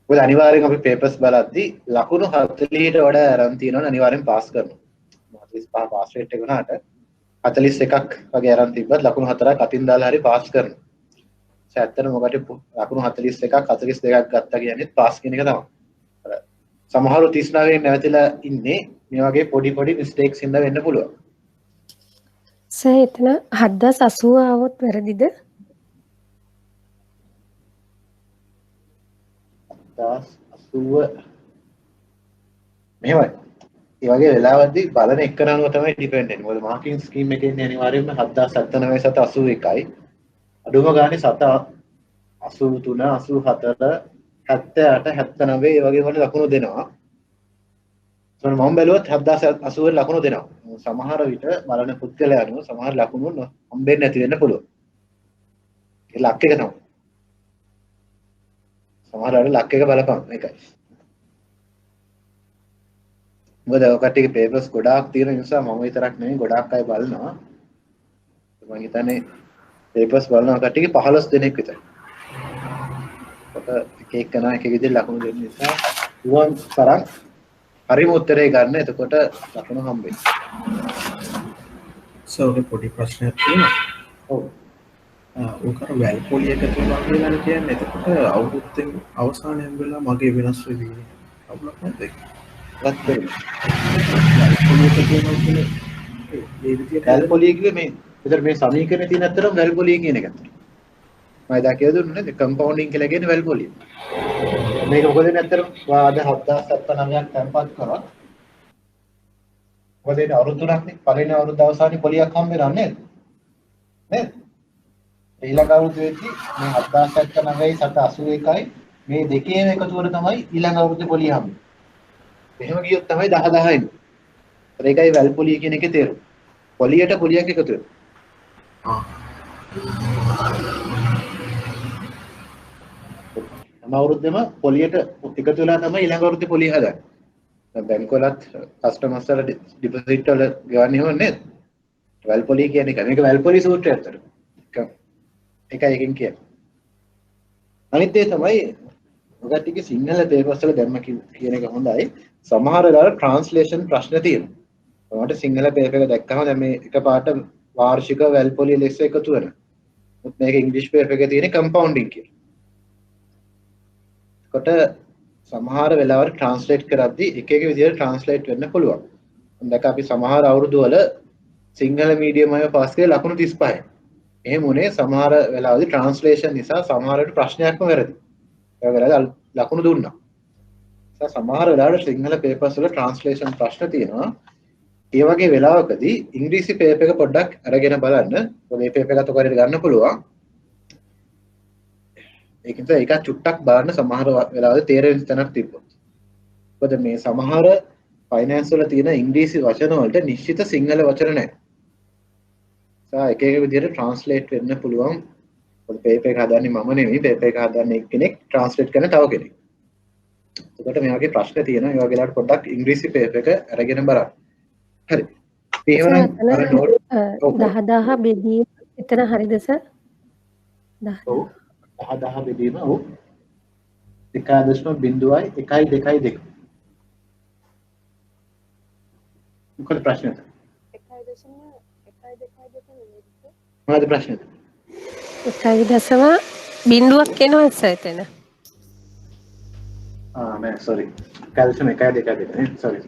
මොකද අනිවාර්යෙන් අපි පේපර්ස් බලද්දී ලකුණු 40ට වඩා අරන් තියෙනවනේ අනිවාර්යෙන් පාස් කරනවා. 45 පාස් රේට් එක උනාට 41ක් වගේ අරන් තිබ්බත් ලකුණු 4ක් අතින් දාලා හරි පාස් කරනවා. ඇත්තටම මොකට ලකුණු 41ක් 42ක් ගත්තා කියන්නේ පාස් කියන එක තමයි. සමහරව 39න් නැවතිලා ඉන්නේ මේ වගේ පොඩි පොඩි මිස්ටේක්ස් හින්දා වෙන්න පුළුවන්. සර් එතන 7080 આવොත් වැරදිද? 7080 මෙහෙමයි. ඒ වගේ වෙලාවදී බලන එක්කනනුව තමයි ඩිපෙන්ඩ් වෙන්නේ. මොකද මාකින් ස්කීම් එකේ ඉන්නේ අනිවාර්යයෙන්ම 7079 සත 81යි. අඩුම ගානේ සත 83 84 78 79 ඒ වගේ වල ලකුණු දෙනවා. මම බැලුවත් 7080 ලකුණු දෙනවා. සමහර විට බලන පුද්ගලයා අනුව සමහර ලකුණු හම්බෙන්නේ නැති වෙන්න පුළුවන්. ඒ ලක් එක තමයි. සමහර වෙලාවට ලක් එක බලපන් මේකයි. මොකද ඔය කට්ටියගේ පේපර්ස් ගොඩාක් තියෙන නිසා මම විතරක් නෙවෙයි ගොඩාක් අය බලනවා. මම හිතන්නේ පේපර්ස් බලන කට්ටියගේ 15 දෙනෙක් විතර. එක එකනා එක විදිහට ලකුණු දෙන්න නිසා උවන් තරම් හරිම උත්තරේ ගන්න එතකොට ලකුණු හම්බෙන්නේ. සෝගේ පොඩි ප්‍රශ්නයක් තියෙනවා. ඔව්. ඕකර වැල් පොලිය එකතු වෙනවා කියලා කියන්නේ එතකොට අවුරුද්දෙන් අවසානයෙන් වෙලා මගේ වෙනස් වෙවි. අවුලක් නැද්ද ඒක? වැල් පොලිය කිව්වේ මේ විතර මේ සමීකරණේ තියෙන අතරම වැල් පොලිය කියන එක. මම එදා කියලා දුන්නේ නේද කම්පවුන්ඩින් කියලා කියන්නේ වැල් පොලිය. මේක මොකද නැත්තරම වාද 7079ක් තැන්පත් කරොත් මොකද ඒ අවුරුදු 3ක් නේ පළවෙනි අවුරුද්ද අවසානයේ පොලියක් හම්බ වෙනවා නේද? නේද? ඊළඟ අවුරුද්දේදී මේ 7079යි 781යි මේ දෙකේම එකතුවර තමයි ඊළඟ අවුරුද්දේ පොලිය හම්බ වෙන්නේ. එහෙම ගියොත් තමයි 10 10 එන්නේ. ඒකයි වැල් පොලිය කියන එකේ තේරුම. පොලියට පොලියක් එකතු වෙනවා. හැම අවුරුද්දෙම පොලියට එකතු වෙලා තමයි ඊළඟ අවුරුද්දේ පොලිය හදන්නේ. දැන් බැංකුවලත් කස්ටමර්ස් වල ඩිපොසිට් වල ගෙවන්නේ හොන්නේ නේද? වැල් පොලිය කියන්නේ ඒක. මේක වැල් පොලිය සූත්‍රය අතර. එකයි එකකින් කියන්නේ. අනිත් ඒ තමයි ඔයගොල්ලෝගේ සිංහල පේපර්ස් වල දැම්ම කියන එක හොඳයි. සමහර වෙලාවට ට්‍රාන්ස්ලේෂන් ප්‍රශ්න තියෙනවා. ඔයාලට සිංහල පේපර් එක දැක්කම දැන් මේ එකපාරට වාර්ෂික වැල් පොලිය ලෙස එකතු වෙනවා. මොකද මේක ඉංග්‍රීසි පේපර් එකේ තියෙන කම්පවුන්ඩින් කියලා. කොට සමහර වෙලාවට ට්‍රාන්ස්ලේට් කරද්දී එක එක විදිහට ට්‍රාන්ස්ලේට් වෙන්න පුළුවන්. දැන් අපි සමහර අවුරුදු වල සිංහල මීඩියම් අය පාස් කරේ ලකුණු 35යි. එහෙම උනේ සමහර වෙලාවදී ට්‍රාන්ස්ලේෂන් නිසා සමහරට ප්‍රශ්නයක්ම වැරදි. ඒ වෙලාවට ලකුණු දුන්නා. සමහර වෙලාවට සිංහල පේපර්ස් වල ට්‍රාන්ස්ලේෂන් ප්‍රශ්න තියෙනවා. ඒ වගේ වෙලාවකදී ඉංග්‍රීසි පේපර් එක පොඩ්ඩක් අරගෙන බලන්න. මොකද මේ පේපර් එකත් ඔයගොල්ලෝ ගන්න පුළුවන්. ඒකෙන් ඒක චුට්ටක් බලන්න සමහර වෙලාවදී තේරෙන තැනක් තිබ්බොත්. මොකද මේ සමහර ෆයිනෑන්ස් වල තියෙන ඉංග්‍රීසි වචන වලට නිශ්චිත සිංහල වචන නැහැ. එක එක විදිහට ට්‍රාන්ස්ලේට් වෙන්න පුළුවන්. මොකද පේපර් එක හදන්නේ මම නෙමෙයි පේපර් එක හදන්නේ එක්කෙනෙක් ට්‍රාන්ස්ලේට් කරන තව කෙනෙක්. එතකොට මේ වගේ ප්‍රශ්න තියෙනවා. ඒ වගේ වෙලාවට පොඩ්ඩක් ඉංග්‍රීසි පේපර් එක අරගෙන බලන්න. හරි. එහෙනම් 10 බෙදීම එතන හරිද සර්? 10 10 බෙදීම ඔව් 1.0.122 මොකද ප්‍රශ්නේ? 1.122 මොනවද ප්‍රශ්නේ? 1.0ක් එනවා සර් එතන. නෑ සෝරි. කැල්සියම් 1.2 නේ සෝරි.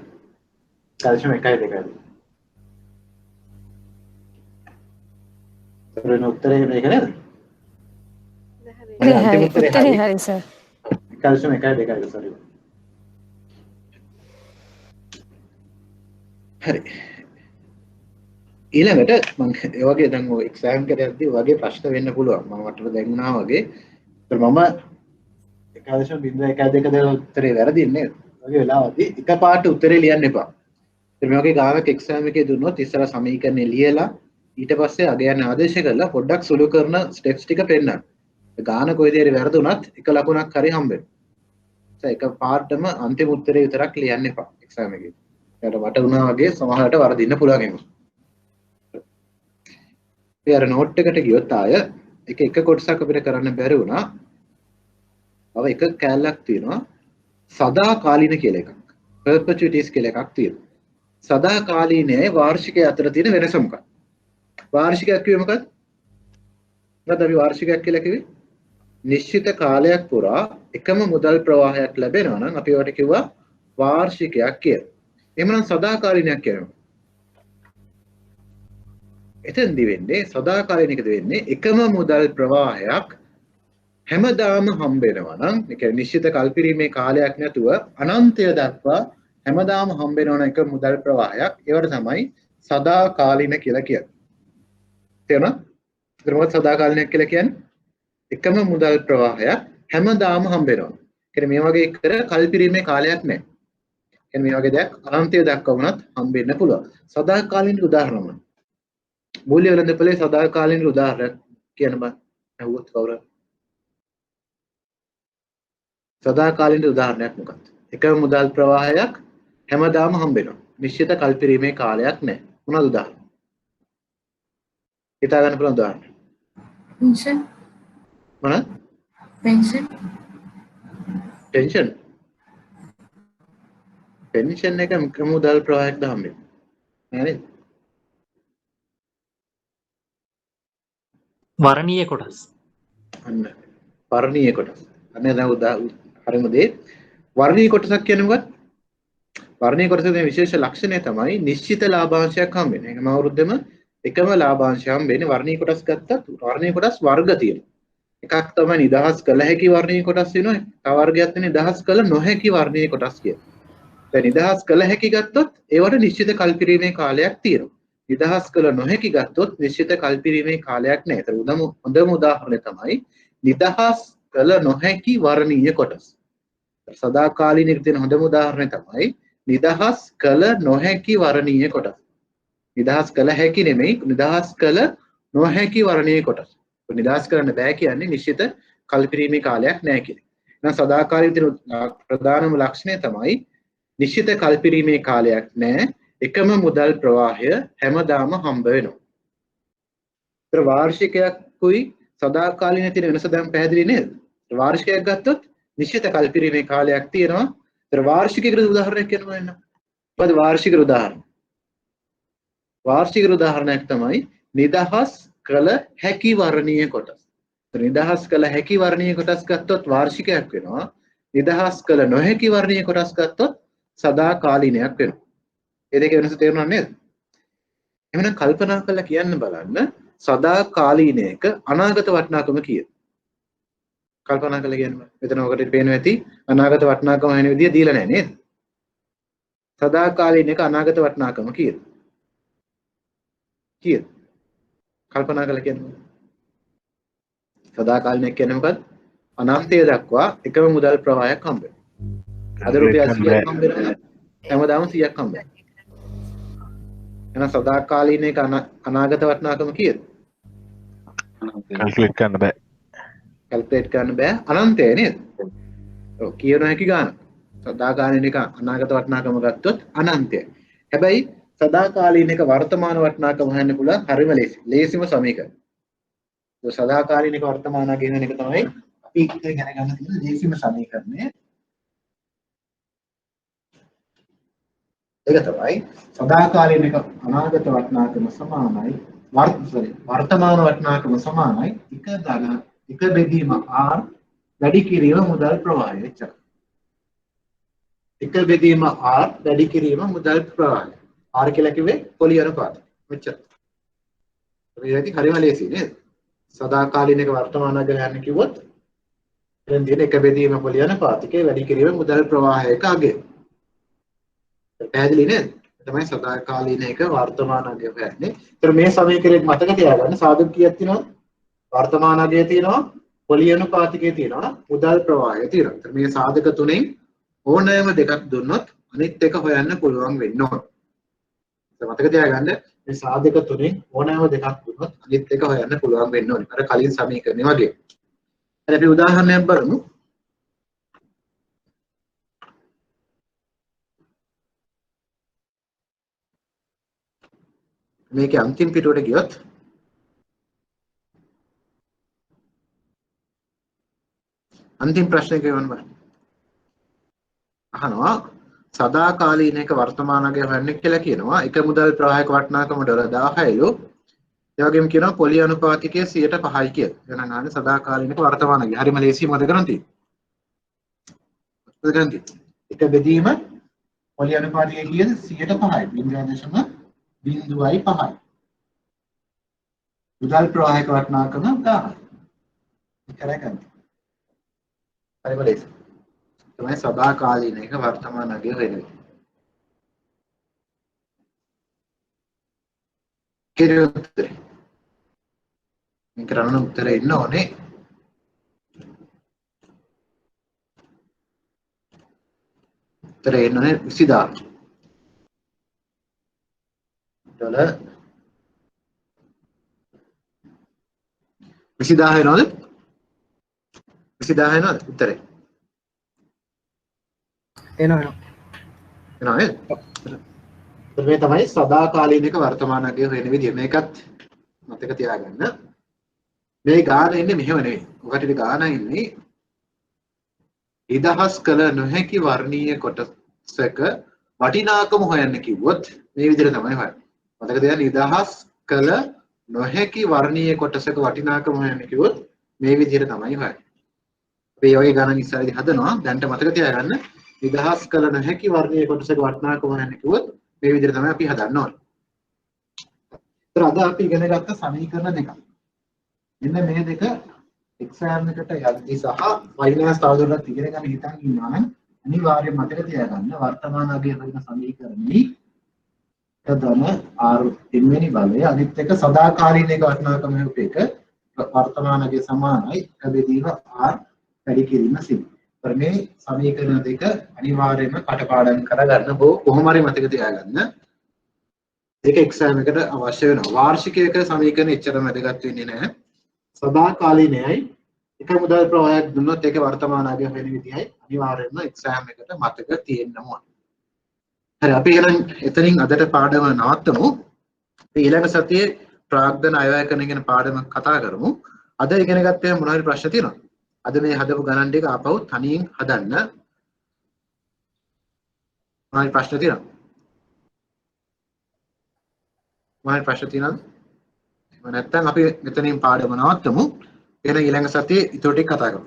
කැල්සියම් 1.2. සරණ උත්තරේ මේක නේද? උත්තරේ හරි සර්. Calcium 1.2 sorry. හරි. ඊළඟට මම ඒ වගේ දැන් ඔය එක්සෑම් කරද්දී වගේ ප්‍රශ්න වෙන්න පුළුවන්. මම වටට දැන්ුණා වගේ. ඒත් මම 1.122 උත්තරේ වැරදින්නේ නේද? වගේ වෙලාවදී එකපාරට උත්තරේ ලියන්න එපා. ඉතින් මේ වගේ ගානක එක්සෑම් එකේ දුන්නොත් ඉස්සර සමීකරණේ ලියලා ඊට පස්සේ අගයන් ආදේශ කරලා පොඩ්ඩක් සුළු කරන ස්ටෙප්ස් ටික පෙන්නන්න. ගාන කොයිද හරි වැරදුනත් එක ලකුණක් හරි හම්බෙන්න. ඒක පාඩම අන්තිම උත්තරේ විතරක් ලියන්න එපා එක්සෑම් එකේ. ඒකට මට වුණා වගේ සමහරට වරදින්න පුළුවන් ඒක. ඒ අර නෝට් එකට ගියොත් ආය එක කොටසක් අපිට කරන්න බැරි වුණා. තව එක කැලලක් තියෙනවා සදාකාලීන කියලා එකක්. perpetuities කියලා එකක් තියෙනවා. සදාකාලීනයයි වාර්ෂිකය අතර තියෙන වෙනස මොකක්ද? වාර්ෂිකයක් කිව්වේ මොකක්ද? මොකද අපි වාර්ෂිකයක් කියලා කිව්වේ? නිශ්චිත කාලයක් පුරා එකම මුදල් ප්‍රවාහයක් ලැබෙනවා නම් අපි ඒවට කිව්වා වාර්ෂිකයක් කියලා. එහෙමනම් සදාකාලීනයක් කියනවා. එතෙන්දි වෙන්නේ සදාකාලීනිකද වෙන්නේ එකම මුදල් ප්‍රවාහයක් හැමදාම හම්බ වෙනවා නම් ඒ කියන්නේ නිශ්චිත කල්පිරීමේ කාලයක් නැතුව අනන්තය දක්වා හැමදාම හම්බ වෙනවන එක මුදල් ප්‍රවාහයක් ඒවට තමයි සදාකාලීන කියලා කියන්නේ. තේරුණා? ඊට සදාකාලීනයක් කියලා කියන්නේ එකම මුදල් ප්‍රවාහයක් හැමදාම හම්බ වෙනවා. කියන්නේ මේ වගේ කර කල්පිරීමේ කාලයක් නැහැ. කියන්නේ මේ වගේ දෙයක් අනන්තය දක්වා වුණත් හම්බ වෙන්න පුළුවන්. සදාකාලීන උදාහරණ මූල්‍ය වෙළඳපොලේ සදාකාලීන උදාහරණයක් කියන බං අහුවොත් කවුරු සදාකාලීන උදාහරණයක් මොකක්ද? එකම මුදල් ප්‍රවාහයක් හැමදාම හම්බ වෙනවා. නිශ්චිත කල්පිරීමේ කාලයක් නැහැ. මොනවද උදාහරණ? හිතා ගන්න පුළුවන් උදාහරණ. Pension. මොනවද? Pension. ටෙන්ෂන්. ටෙන්ෂන් එක එකම මුදල් ප්‍රවාහයක්ද හම්බෙන්නේ. නෑ නේද? වර්ණීය කොටස්. අන්න වර්ණීය කොටස්. අන්න දැන් හරිම දේ වර්ණීය කොටසක් කියන්නේ මොකක්ද? වර්ණීය කොටසේ තියෙන විශේෂ ලක්ෂණය තමයි නිශ්චිත ලාභාංශයක් හම්බ වෙන. හැම අවුරුද්දෙම එකම ලාභාංශය හම්බ වෙන්නේ. වර්ණීය කොටස් ගත්තත් වර්ණීය කොටස් වර්ග තියෙනවා. එකක් තමයි නිදහස් කළ හැකි වර්ණීය කොටස් වෙනවා. තව වර්ගයක් තියෙන නිදහස් කළ නොහැකි වර්ණීය කොටස් කියලා. දැන් නිදහස් කළ හැකි ගත්තොත් ඒවට නිශ්චිත කල්පිරීමේ කාලයක් තියෙනවා. නිදහස් කළ නොහැකි ගත්තොත් නිශ්චිත කල්පිරීමේ කාලයක් නැහැ. ඒතර හොඳම උදාහරණය තමයි නිදහස් කළ නොහැකි වර්ණීය කොටස්. සදාකාලීනයේ තියෙන හොඳම උදාහරණය තමයි නිදහස් කළ නොහැකි වර්ණීය කොටස්. නිදහස් කළ හැකි නෙමෙයි නිදහස් කළ නොහැකි වර්ණීය කොටස්. නිදහස් කරන්න බෑ කියන්නේ නිශ්චිත කල්පිරීමේ කාලයක් නැහැ කියන එක. එහෙනම් සදාකාලීනයේ තියෙන ප්‍රධානම ලක්ෂණය තමයි නිශ්චිත කල්පිරීමේ කාලයක් නැහැ. එකම මුදල් ප්‍රවාහය හැමදාම හම්බ වෙනවා. ඒතර වාර්ෂිකයක්කුයි සදාකාලීනයේ තියෙන වෙනස දැන් පැහැදිලි නේද? වාර්ෂිකයක් ගත්තොත් නිශ්චිත කල්පිරීමේ කාලයක් තියෙනවා. ඒතර වාර්ෂිකයකට උදාහරණයක් කියනවා එන්න. මොකද වාර්ෂික උදාහරණ? වාර්ෂික උදාහරණයක් තමයි නිදහස් කළ හැකි වර්ණීය කොටස්. නිදහස් කළ හැකි වර්ණීය කොටස් ගත්තොත් වාර්ෂිකයක් වෙනවා. නිදහස් කළ නොහැකි වර්ණීය කොටස් ගත්තොත් සදාකාලීනයක් වෙනවා. මේ දෙකේ වෙනස තේරුණා නේද? එහෙනම් කල්පනා කරලා කියන්න බලන්න සදාකාලීනයක අනාගත වටිනාකම කීයද? කල්පනා කරලා කියන්න බෑ. මෙතන ඔකට පේනවා ඇති අනාගත වටිනාකම වෙන විදිය දීලා නැහැ නේද? සදාකාලීනයක අනාගත වටිනාකම කීයද? කීයද? කල්පනා කරලා කියන්න. සදාකාලීනයක් කියන්නේ මොකද්ද? අනන්තය දක්වා එකම මුදල් ප්‍රවාහයක් හම්බ වෙනවා. අද රුපියල් 100ක් හම්බ වෙනවා. හැමදාම 100ක් හම්බ වෙනවා. එහෙනම් සදාකාලීනයක අනාගත වටිනාකම කීයද? කැල්කියුලේට් කරන්න බෑ. කැල්කියුලේට් කරන්න බෑ අනන්තය නේද? ඔව් කියනවා හැකි ගාන. සදාකාලීනයක අනාගත වටිනාකම ගත්තොත් අනන්තයයි. හැබැයි සදාකාලීනයක වර්තමාන වටිනාකම හොයන්න පුළුවන් හරිම ලේසි. ලේසිම සමීකරණය. ඒ සදාකාලීනයක වර්තමාන කියන එක තමයි අපි ඉගෙන ගන්න තියෙන ලේසිම සමීකරණය. ඒක තමයි සදාකාලීනයක අනාගත වටිනාකම සමානයි වර්තමාන වටිනාකම සමානයි එක බෙදීම R වැඩි කිරීම මුදල් ප්‍රවාහය. එච්චරයි. එක බෙදීම R වැඩි කිරීම මුදල් ප්‍රවාහය. R කියලා කිව්වේ පොලි අනුපාතය. මෙච්චර. මේකයි හරිම ලේසි නේද? සදාකාලීනයක වර්තමාන ගණන් යන්න කිව්වොත් දැන් තියෙන එක බෙදීම පොලි අනුපාතිකේ වැඩි කිරීම මුදල් ප්‍රවාහයක අගය. පැහැදිලි නේද? තමයි සදාකාලීනයක වර්තමාන අගය හොයන්නේ. ඒතර මේ සමීකරණය මතක තියාගන්න සාධක කීයක් තියෙනවද? වර්තමාන අගය තියෙනවා, පොලි අනුපාතිකේ තියෙනවා, මුදල් ප්‍රවාහය තියෙනවා. ඒතර මේ සාධක තුනෙන් ඕනෑම දෙකක් දුන්නොත් අනිත් එක හොයන්න පුළුවන් වෙන්න ඕන. මතක තියාගන්න මේ සාධක තුනෙන් ඕනෑම දෙකක් දුන්නොත් අනිත් එක හොයන්න පුළුවන් වෙන්න ඕනේ. අර කලින් සමීකරණේ වගේ. හරි අපි උදාහරණයක් බලමු. මේකේ අන්තිම පිටුවට ගියොත් අන්තිම ප්‍රශ්නේ කියවන්න බලන්න. අහනවා සදාකාලීනයක වර්තමාන අගය හොයන්න කියලා කියනවා. එක මුදල් ප්‍රවාහයක වටිනාකම $1000යිලු. ඒ වගේම කියනවා පොලි අනුපාතිකයේ 5%යි කියලා. එහෙනම් අහන්නේ සදාකාලීනයක වර්තමාන අගය. හරිම ලේසි මොකද කරන් තියෙන්නේ? එක බෙදීම පොලි අනුපාතිකයේ කීයද? 5%යි. 0.05යි. මුදල් ප්‍රවාහයක වටිනාකම 1000යි. කරා ගන්න. හරිම ලේසි. තමයි සදාකාලීනයක වර්තමාන අගය වෙන්නේ. කෙරුත්තේ. මේ කරන උත්තරේ ඉන්න ඕනේ. උත්තරේ ඉන්න ඕනේ 20000. $20000 වෙනවද? 20000 වෙනවද උත්තරේ? එනවා. නේද? මේ තමයි සදාකාලීනයක වර්තමාන අගය වෙන විදිය. මේකත් මතක තියාගන්න. මේ ගාන ඉන්නේ මෙහෙම නෙවෙයි. ඔකට ගාන ඉන්නේ නිදහස් කළ නොහැකි වර්ණීය කොටසක වටිනාකම හොයන්න කිව්වොත් මේ විදිහට තමයි හොයන්නේ. මතක තියාගන්න නිදහස් කළ නොහැකි වර්ණීය කොටසක වටිනාකම හොයන්න කිව්වොත් මේ විදිහට තමයි හොයන්නේ. අපි වගේ ගණන් ඉස්සරහදී හදනවා. දැන්ට මතක තියාගන්න නිදහස් කළ නොහැකි වර්ගයේ කොටසක වටිනාකම හොයන්න කිව්වොත් මේ විදිහට තමයි අපි හදන්න ඕනේ. ඒතර අද අපි ඉගෙන ගත්ත සමීකරණ දෙකක්. මෙන්න මේ දෙක එක්සෑම් එකට යද්දී සහ ෆයිනල්ස් තවදුරටත් ඉගෙන ගන්න හිතන් ඉන්නවා නම් අනිවාර්යයෙන් මතක තියාගන්න වර්තමාන අගය වෙන සමීකරණي ධන r දෙවෙනි බලය අනිත් එක සදාකාලීන එක වටිනාකම හොයපු එක වර්තමාන අගය සමානයි එක බෙදීම r වැඩි කිරීම සිදු. මේ සමීකරණ දෙක අනිවාර්යයෙන්ම කටපාඩම් කරගන්න කොහොම හරි මතක තියාගන්න. ඒක එක්සෑම් එකට අවශ්‍ය වෙනවා. වාර්ෂිකයක සමීකරණ එච්චර වැදගත් වෙන්නේ නැහැ. සදාකාලීනයයි එක මුදල් ප්‍රවාහයක් දුන්නොත් ඒක වර්තමාන අගය වෙන විදිහයි අනිවාර්යයෙන්ම එක්සෑම් එකට මතක තියෙන්න ඕන. හරි අපි එහෙනම් එතනින් අදට පාඩම නවත්තමු. අපි ඊළඟ සතියේ ප්‍රාග්ධන අයවැය කරන ගැන පාඩම කතා කරමු. අද ඉගෙන ගත්තේ මොන හරි ප්‍රශ්න තියෙනවද? අද මේ හදපු ගණන් ටික ආපහු තනියෙන් හදන්න. මොන හරි ප්‍රශ්න තියෙනවද? මොන හරි ප්‍රශ්න තියෙනවද? එහෙම නැත්නම් අපි මෙතනින් පාඩම නවත්තමු. එහෙනම් ඊළඟ සතියේ ඊට ටික කතා කරමු.